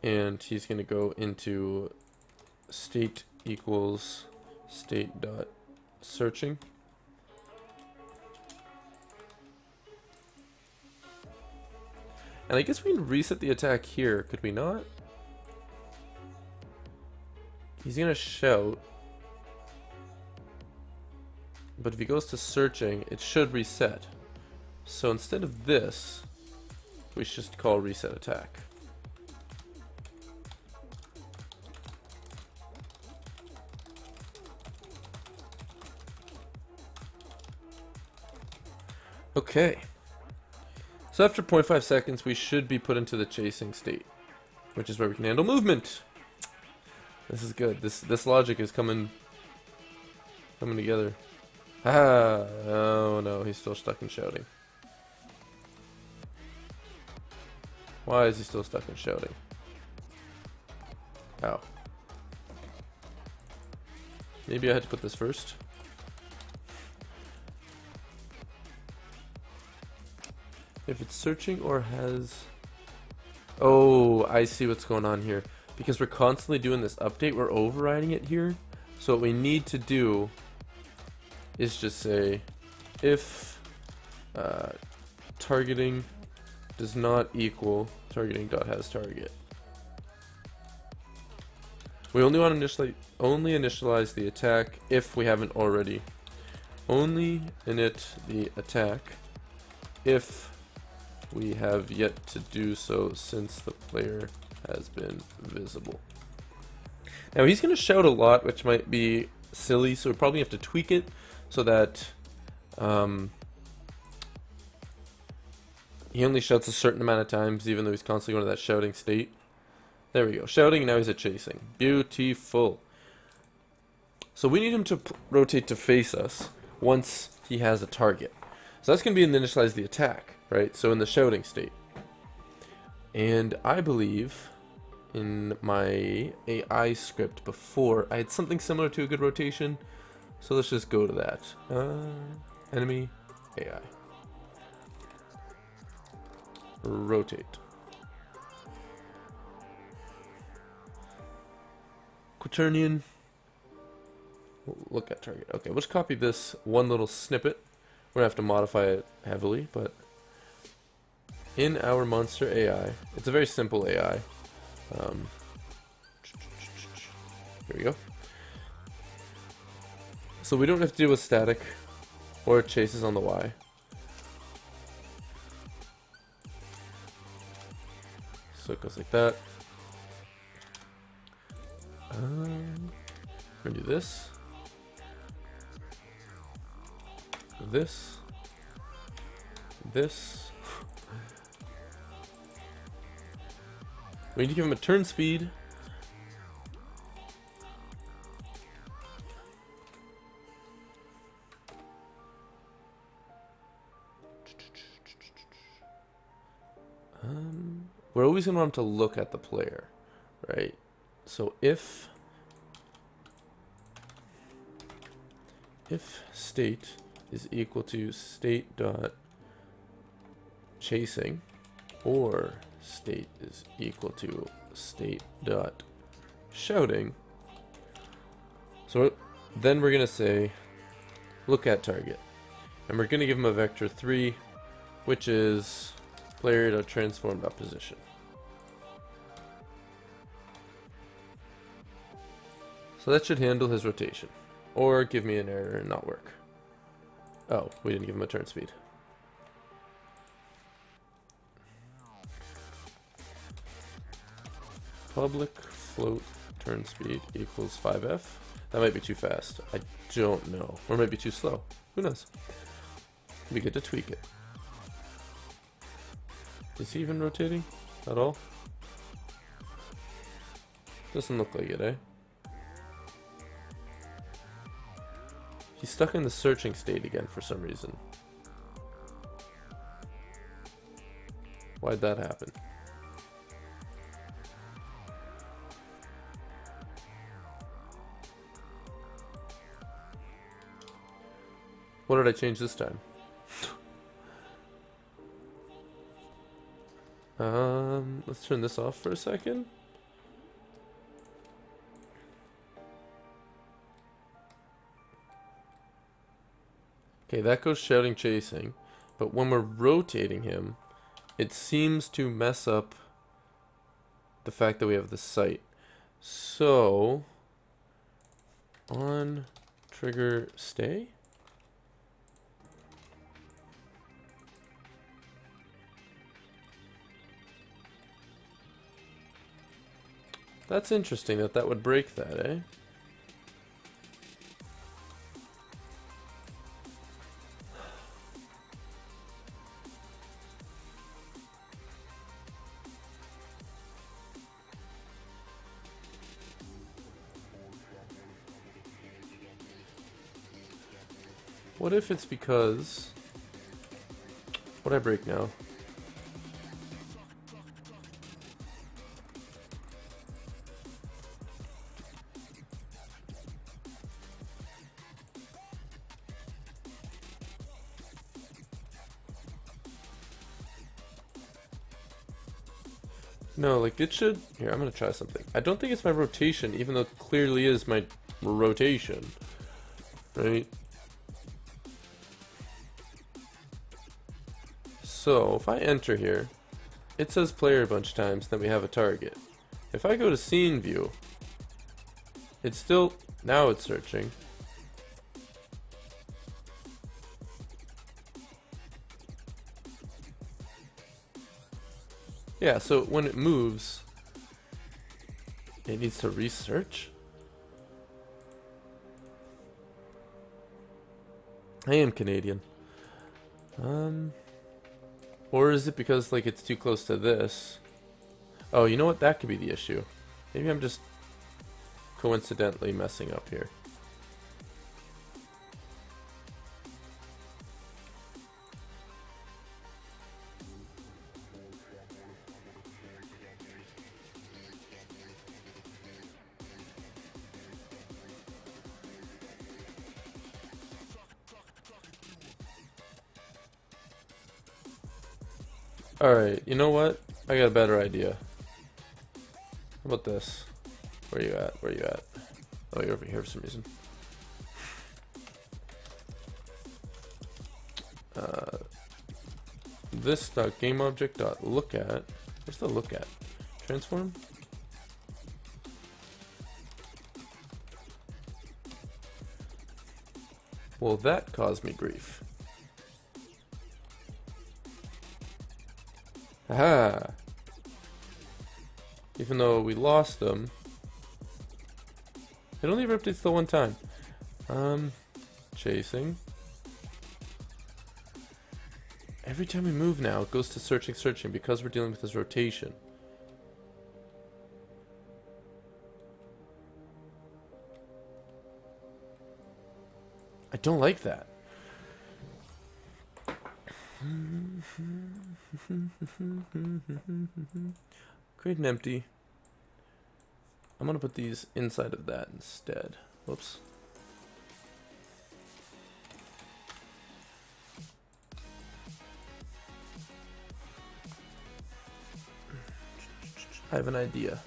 and he's going to go into state equals state dot searching. And I guess we can reset the attack here, could we not? He's gonna shout, but if he goes to searching, it should reset. So instead of this, we should just call reset attack. Okay. So after 0.5 seconds, we should be put into the chasing state, which is where we can handle movement. This is good. This logic is coming together. Ah, oh no, he's still stuck in shouting. Why is he still stuck in shouting? Ow. Maybe I had to put this first. If it's searching or has... Oh, I see what's going on here. Because we're constantly doing this update, we're overriding it here. So what we need to do is just say if targeting does not equal targeting dot has target. We only want to initialize the attack if we haven't already. Only init the attack if we have yet to do so since the player has been visible. Now he's going to shout a lot, which might be silly, so we probably have to tweak it so that he only shouts a certain amount of times, even though he's constantly going to that shouting state. There we go. Shouting, now he's at chasing. Beautiful. So we need him to rotate to face us once he has a target. So that's going to be in the initialize the attack, right? So in the shouting state. And I believe in my AI script before, I had something similar to a good rotation. So let's just go to that. Enemy AI. Rotate. Quaternion. Look at target. Okay, let's copy this one little snippet. We're gonna have to modify it heavily, but in our monster AI, it's a very simple AI. Here we go. So we don't have to deal with static or chases on the Y. So it goes like that. We're gonna do this. This. This. We need to give him a turn speed. We're always going to want him to look at the player, right? So if state is equal to state dot chasing, or state is equal to state dot shouting, so then we're going to say look at target, and we're going to give him a vector 3, which is player dot transform dot position. So that should handle his rotation, or give me an error and not work. Oh, we didn't give him a turn speed. Public float turn speed equals 5f. That might be too fast. I don't know. Or maybe too slow. Who knows? We get to tweak it. Is he even rotating at all? Doesn't look like it, eh? He's stuck in the searching state again for some reason. Why'd that happen? What did I change this time? Let's turn this off for a second. Okay, that goes shouting, chasing. But when we're rotating him, it seems to mess up the fact that we have the sight. So, on trigger stay? That's interesting that that would break that, eh? What if it's because... What'd I break now? No, like it should... Here, I'm gonna try something. I don't think it's my rotation, even though it clearly is my rotation. Right? So, if I enter here, it says player a bunch of times, then we have a target. If I go to scene view, it's still... Now it's searching. Yeah, so when it moves, it needs to research. I am Canadian. Or is it because like it's too close to this? Oh, you know what? That could be the issue. Maybe I'm just coincidentally messing up here. Alright, you know what? I got a better idea. How about this? Where you at? Where you at? Oh, you're over here for some reason. This game object dot look at. Where's the look at? Transform? Well, that caused me grief. Aha! Even though we lost them, it only updates the one time. Chasing. Every time we move now, it goes to searching, searching, because we're dealing with this rotation. I don't like that. Create an empty. I'm gonna put these inside of that instead. Whoops. I have an idea.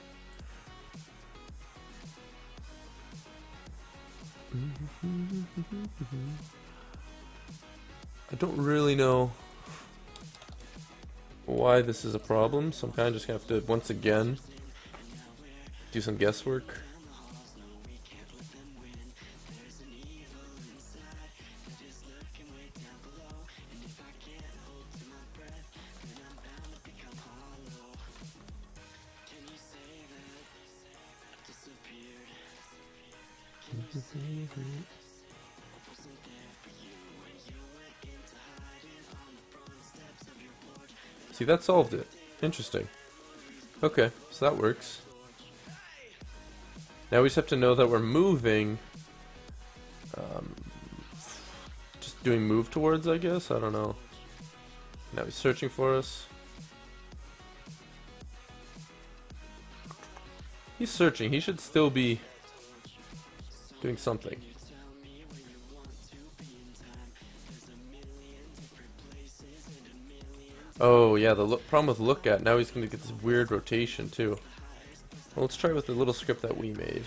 I don't really know why this is a problem, so I'm kind of just gonna have to once again do some guesswork. See, that solved it. Interesting. Okay, so that works. Now we just have to know that we're moving. Just doing move towards, I guess? I don't know. Now he's searching for us. He's searching. He should still be doing something. Oh yeah, the problem with look at, now he's going to get this weird rotation too. Well, let's try with the little script that we made.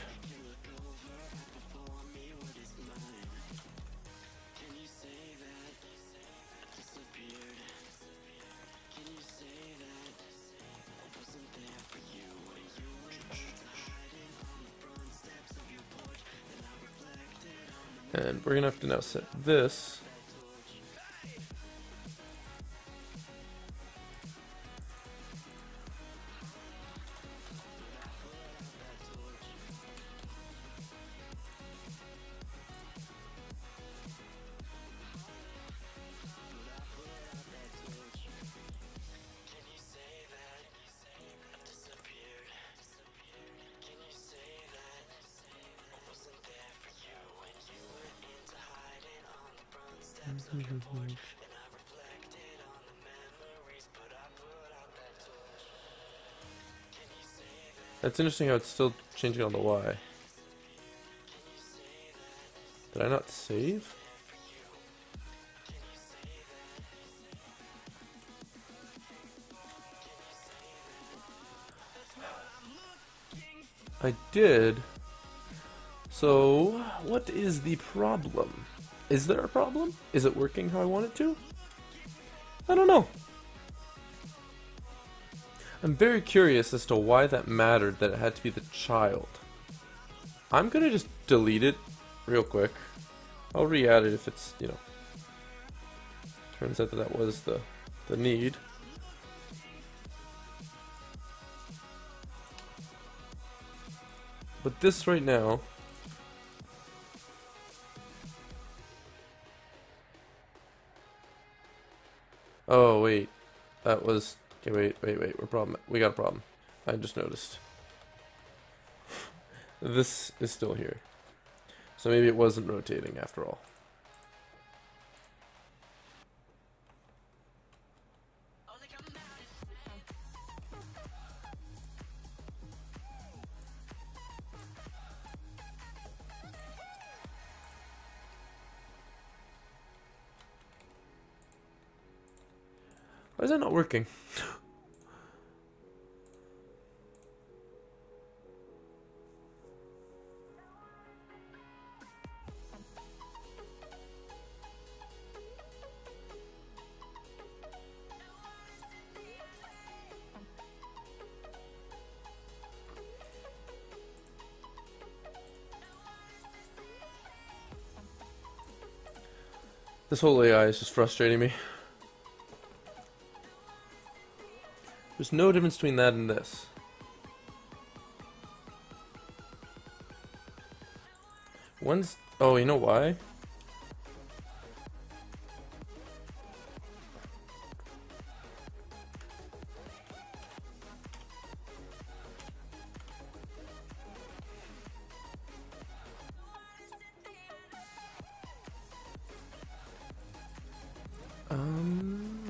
And we're going to have to now set this. That's interesting how it's still changing on the Y. Did I not save? I did. So, what is the problem? Is there a problem? Is it working how I want it to? I don't know. I'm very curious as to why that mattered that it had to be the child. I'm gonna just delete it real quick. I'll re-add it if it's, you know. Turns out that that was the need. But this right now. Oh wait, that was. Okay, wait. We got a problem. I just noticed. This is still here, so maybe it wasn't rotating after all. Why is that not working? This whole AI is just frustrating me. There's no difference between that and this. One's... Oh, you know why?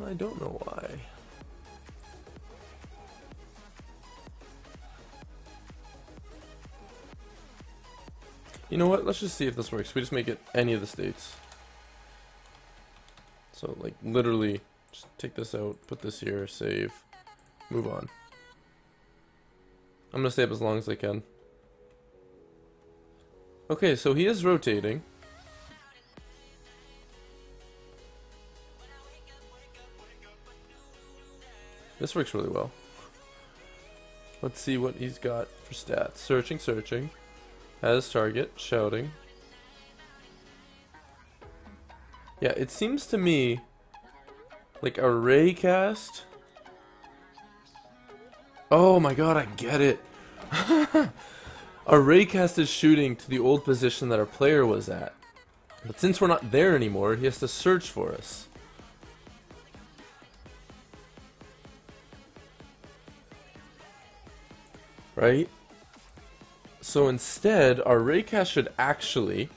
I don't know why. You know what? Let's just see if this works. We just make it any of the states. So, like, literally, just take this out, put this here, save, move on. I'm gonna stay up as long as I can. Okay, so he is rotating. This works really well. Let's see what he's got for stats. Searching. Has target, shouting. Yeah, it seems to me like a ray cast. Oh my god, I get it. A ray cast is shooting to the old position that our player was at. But since we're not there anymore, he has to search for us. Right? So instead, our raycast should actually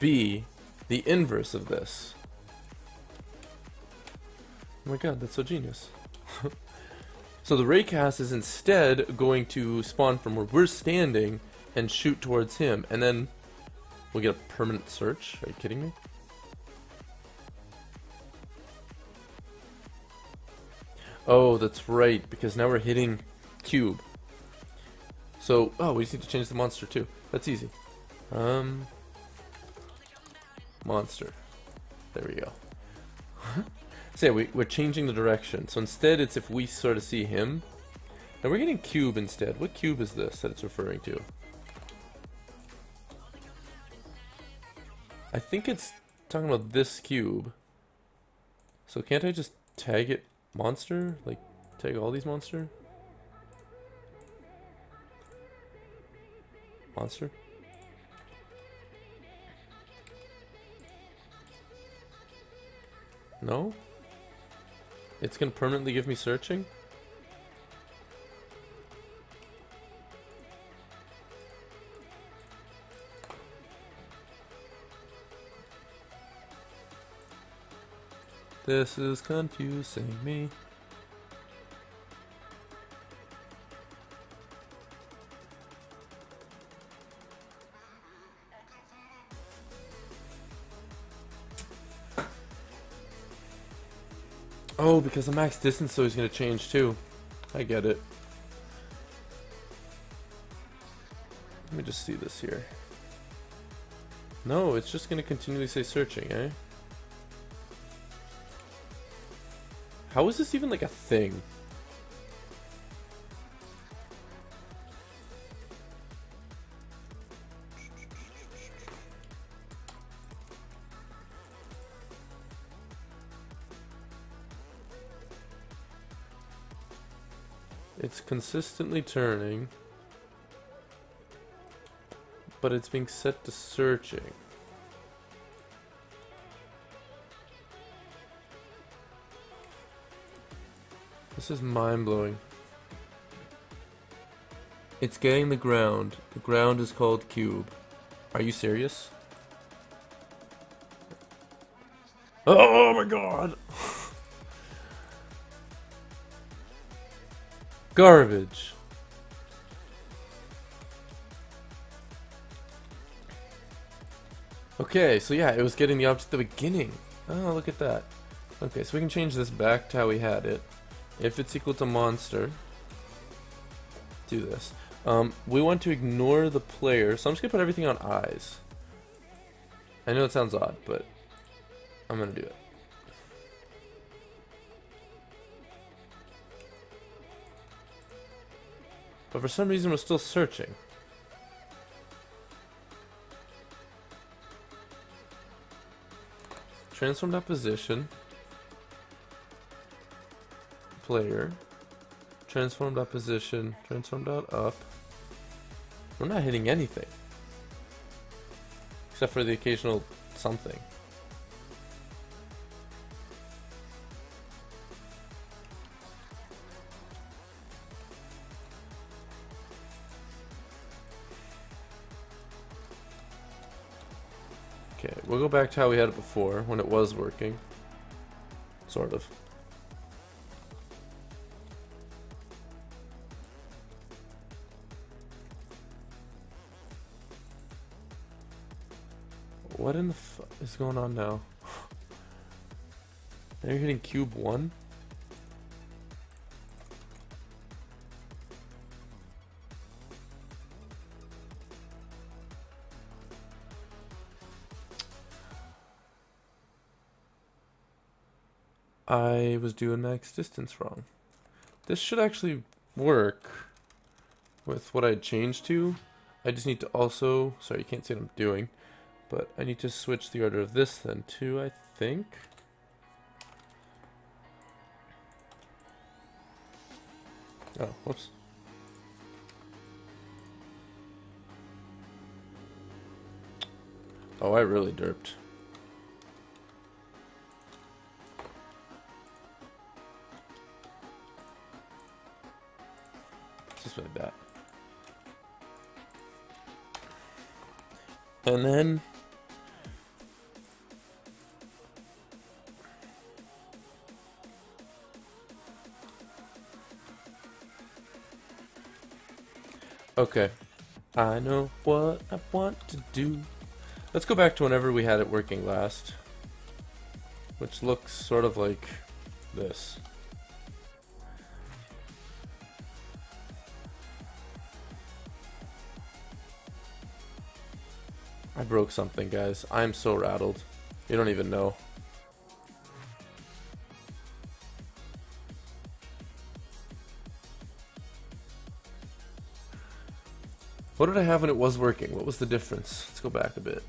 be the inverse of this. Oh my god, that's so genius. So the raycast is instead going to spawn from where we're standing and shoot towards him, and then we'll get a permanent search. Are you kidding me? Oh, that's right, because now we're hitting cube. So, oh, we just need to change the monster too. That's easy. Monster. There we go. So yeah, we're changing the direction. So instead, it's if we sort of see him. Now we're getting cube instead. What cube is this that it's referring to? I think it's talking about this cube. So can't I just tag it monster? Like, tag all these monster? Monster? No? It's gonna permanently give me searching? This is confusing me. Oh, because the max distance so he's gonna change too. I get it. Let me just see this here. No, it's just gonna continually say searching, eh? How is this even like a thing? It's consistently turning, but it's being set to searching. This is mind-blowing. It's getting the ground. The ground is called cube. Are you serious? Oh my god! Garbage. Okay, so yeah, it was getting the object at the beginning. Oh, look at that. Okay, so we can change this back to how we had it. If it's equal to monster, do this. We want to ignore the player, so I'm just gonna put everything on eyes. I know it sounds odd, but I'm gonna do it. But for some reason, we're still searching. Transform that position. Player. Transform that position. Transform that up. We're not hitting anything. Except for the occasional something. Okay, we'll go back to how we had it before, when it was working. Sort of. What in the fuck is going on now? Now you're hitting cube 1? I was doing max distance wrong. This should actually work with what I changed to. I just need to also, sorry, you can't see what I'm doing, but I need to switch the order of this then too, I think. Oh, whoops. Oh, I really derped. Just like that. And then okay, I know what I want to do. Let's go back to whenever we had it working last, which looks sort of like this. I broke something, guys. I'm so rattled. You don't even know. What did I have when it was working? What was the difference? Let's go back a bit.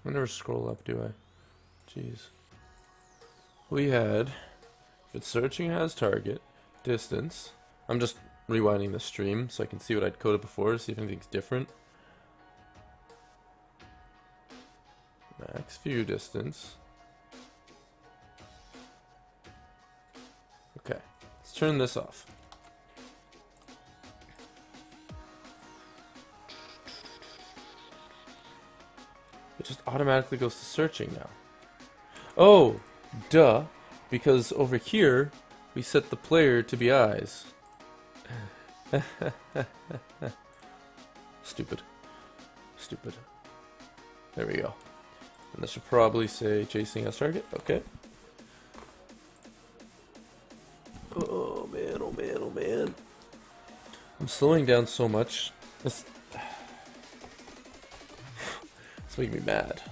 I never scroll up, do I? Jeez. We had, if it's searching has target, distance. I'm just rewinding the stream so I can see what I'd coded before, see if anything's different. Max view distance. Okay, let's turn this off. It just automatically goes to searching now. Oh, duh, because over here we set the player to be eyes. Stupid. Stupid. There we go. And this should probably say chasing as target. Okay. Oh man, oh man, oh man. I'm slowing down so much. It's making me mad.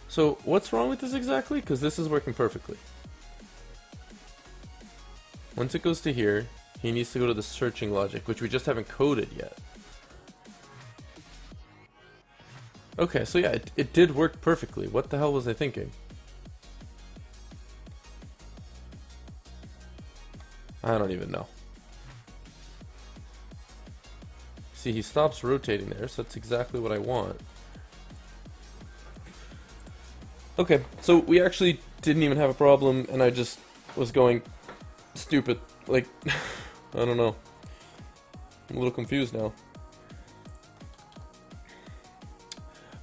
So, what's wrong with this exactly? Because this is working perfectly. Once it goes to here, he needs to go to the searching logic, which we just haven't coded yet. Okay, so yeah, it did work perfectly. What the hell was I thinking? I don't even know. See, he stops rotating there, so that's exactly what I want. Okay, so we actually didn't even have a problem, and I just was going stupid. Like, I don't know. I'm a little confused now.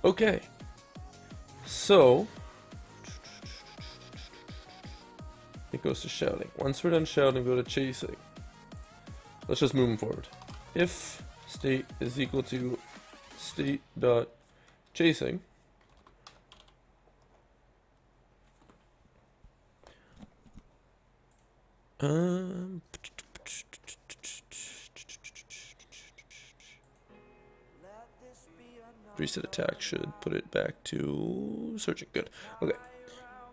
Okay. So, it goes to shouting. Once we're done shouting, go to chasing. Let's just move them forward. If state is equal to state dot chasing, reset attack should put it back to searching. Good. Okay.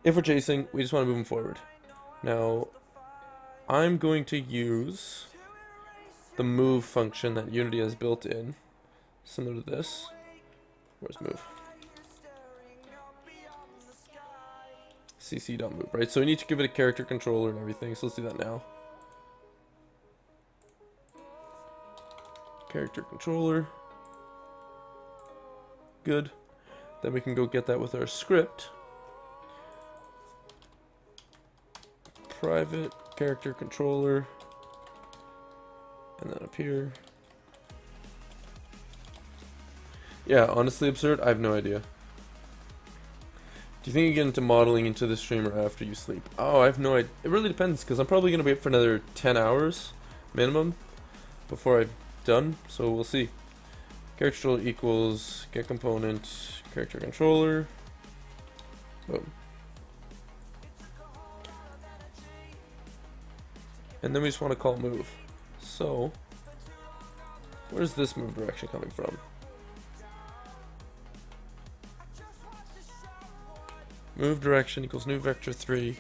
If we're chasing, we just want to move them forward. Now, I'm going to use the move function that Unity has built in, similar to this. Where's move? cc.move, right? So we need to give it a character controller and everything, so let's do that now. Character controller. Good. Then we can go get that with our script. Private character controller. And then up here. Yeah, honestly absurd, I have no idea. Do you think you get into modeling into the stream or after you sleep? Oh, I have no idea. It really depends, because I'm probably going to be up for another 10 hours minimum before I'm done, so we'll see. Character controller equals get component, character controller. Boom. And then we just want to call move. So, where's this move direction coming from? Move direction equals new vector 3.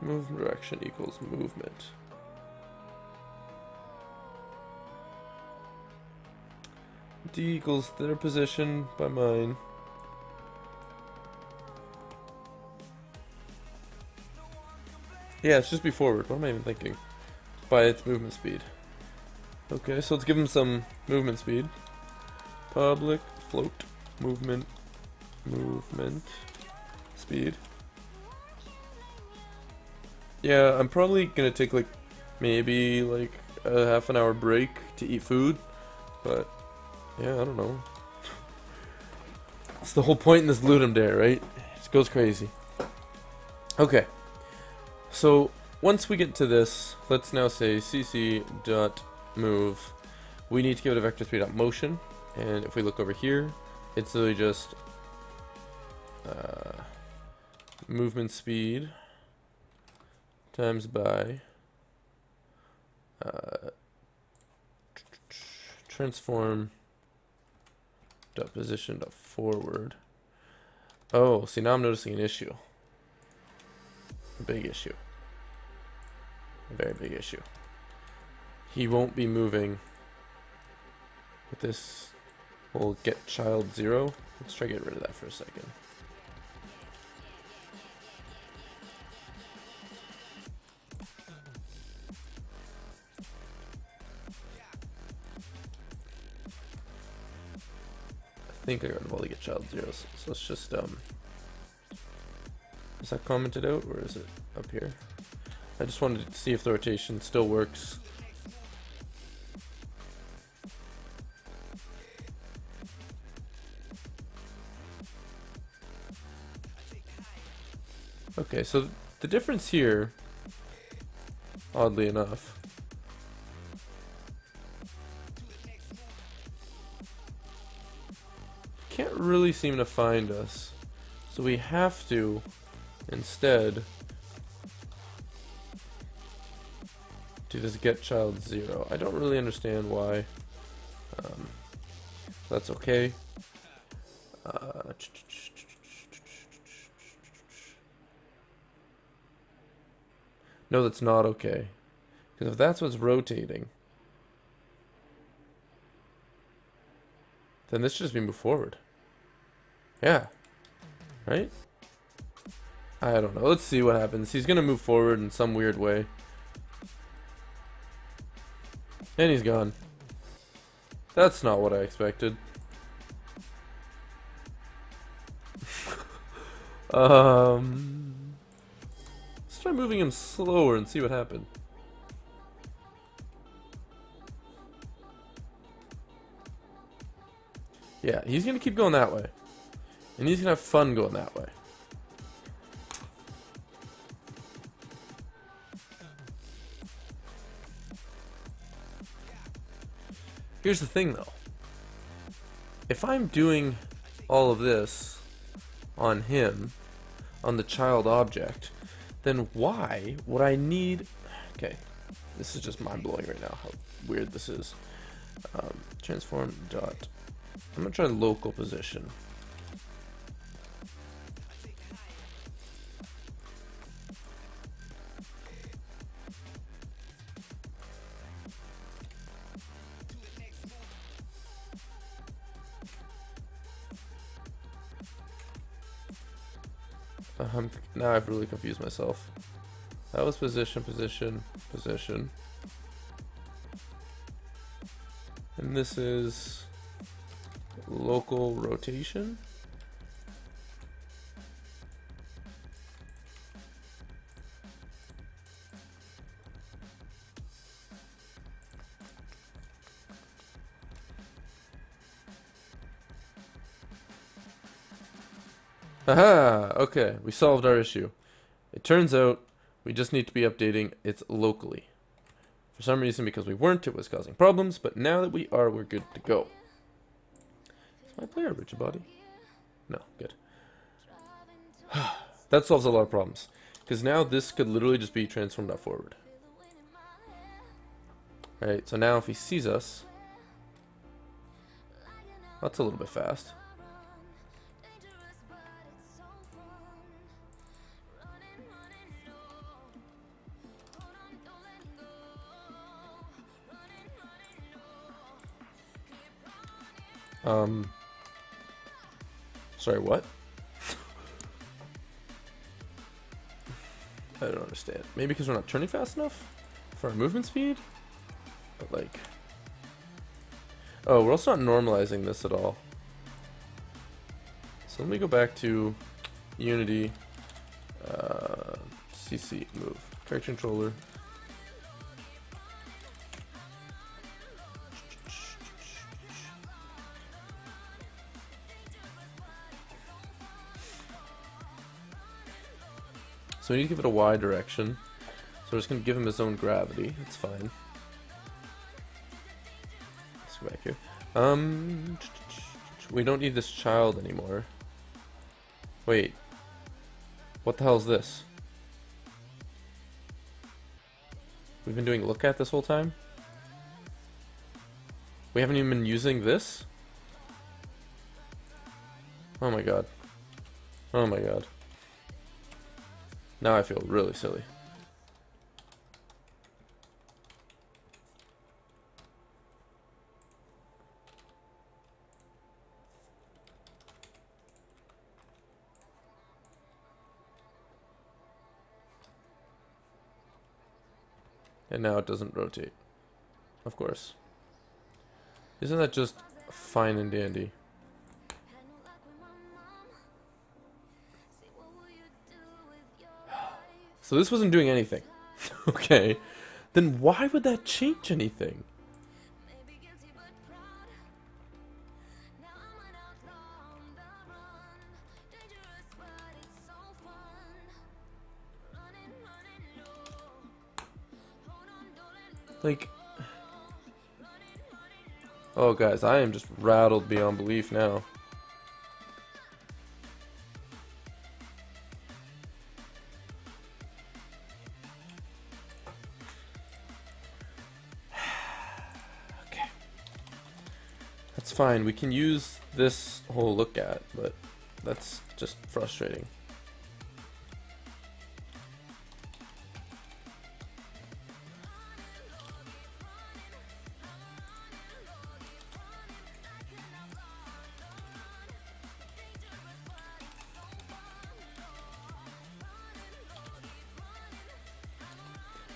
Movement direction equals movement. D equals their position by mine. Yeah, it's just be forward. What am I even thinking? By its movement speed. Okay, so let's give them some movement speed. Public float movement speed. Yeah, I'm probably gonna take like maybe like a half an hour break to eat food, but yeah, I don't know. It's the whole point in this Ludum Dare, right? It goes crazy. Okay, so once we get to this, let's now say cc.move. We need to give it a vector speed.motion, and if we look over here, it's literally just movement speed times by transform dot position dot forward. Oh, see, now I'm noticing an issue. A big issue. A very big issue. He won't be moving with this whole get child 0. Let's try to get rid of that for a second. I think I got rid of all the get child 0s. So let's just is that commented out or is it up here? I just wanted to see if the rotation still works. Okay, so the difference here, oddly enough, can't really seem to find us. So we have to instead do this get child 0. I don't really understand why. That's okay. No, that's not okay. Because if that's what's rotating, then this should just be move forward. Yeah. Right? I don't know. Let's see what happens. He's going to move forward in some weird way. And he's gone. That's not what I expected. Let's try moving him slower and see what happened. Yeah, he's gonna keep going that way. And he's gonna have fun going that way. Here's the thing though. If I'm doing all of this on him, on the child object, then why would I need... Okay, this is just mind-blowing right now, how weird this is. Transform dot... I'm gonna try local position. Now I've really confused myself. That was position, position, position. And this is local rotation. Aha! Okay, we solved our issue. It turns out we just need to be updating it locally. For some reason, because we weren't, it was causing problems, but now that we are, we're good to go. Is my player a rigid body? No, good. That solves a lot of problems. Because now this could literally just be transformed out forward. Alright, so now if he sees us... That's a little bit fast. Sorry, what? I don't understand. Maybe because we're not turning fast enough for our movement speed? But like... Oh, we're also not normalizing this at all. So let me go back to Unity, CC, move, character controller. So we need to give it a Y direction. So we're just going to give him his own gravity. That's fine. Let's go back here. We don't need this child anymore. Wait. What the hell is this? We've been doing look at this whole time? We haven't even been using this? Oh my god. Oh my god. Now I feel really silly. And now it doesn't rotate. Of course. Isn't that just fine and dandy? So this wasn't doing anything. Okay. Then why would that change anything? Like... Oh guys, I am just rattled beyond belief now. Okay. That's fine, we can use this whole look at, but that's just frustrating.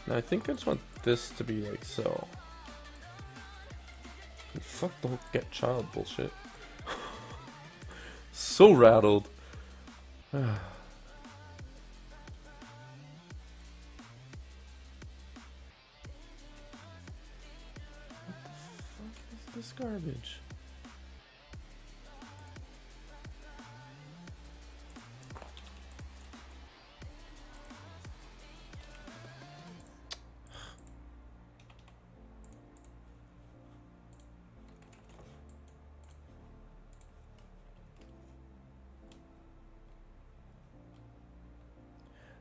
Now I think I just want this to be like so. And fuck the whole get child bullshit. So rattled. What the fuck is this garbage?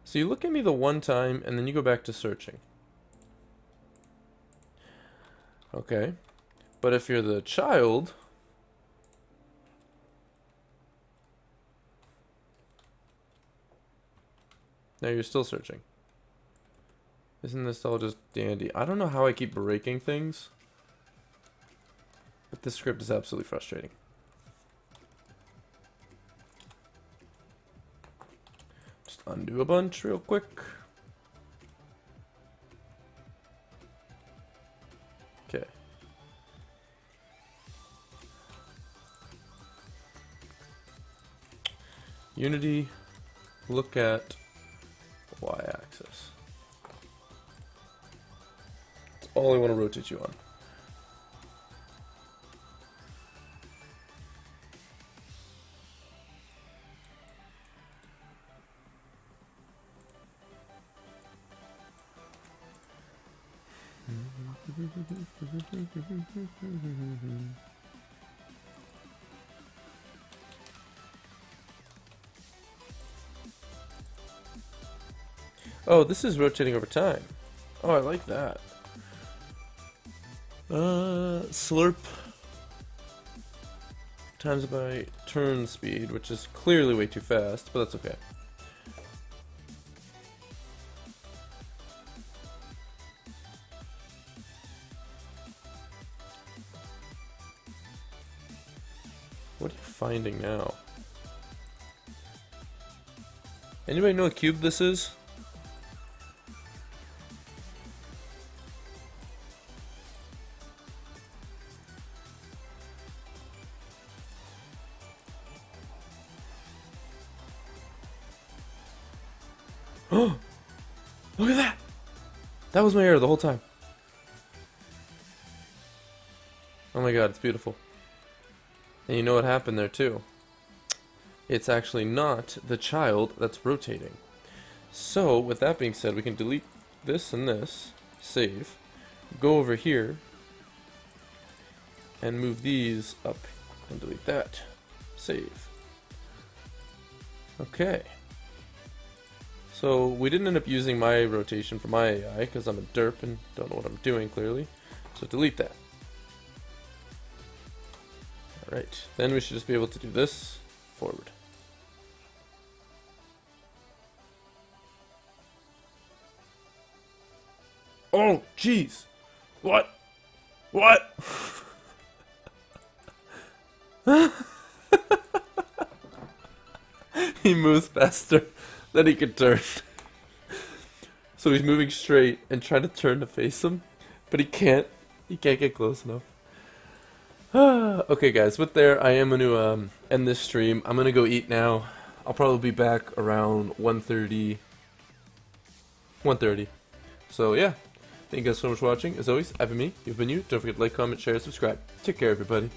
So you look at me the one time, and then you go back to searching. Okay. But if you're the child... Now you're still searching. Isn't this all just dandy? I don't know how I keep breaking things. But this script is absolutely frustrating. Undo a bunch real quick. Okay. Unity, look at y-axis. That's all I want to rotate you on. Oh, this is rotating over time. Oh, I like that. Slurp times by turn speed, which is clearly way too fast, but that's okay. finding now. Anybody know what cube this is? Oh! Look at that! That was my error the whole time. Oh my god, it's beautiful. And you know what happened there too? It's actually not the child that's rotating. So, with that being said, we can delete this and this, save, go over here, and move these up, and delete that, save. Okay. So, we didn't end up using my rotation for my AI, because I'm a derp and don't know what I'm doing, clearly. So, delete that. Alright, then we should just be able to do this, forward. Oh, jeez! What? What? He moves faster than he can turn. So he's moving straight and trying to turn to face him, but he can't. He can't get close enough. Okay, guys, with there, I am going to end this stream. I'm going to go eat now. I'll probably be back around 1:30. 1:30. So, yeah. Thank you guys so much for watching. As always, I've been me. You've been you. Don't forget to like, comment, share, subscribe. Take care, everybody.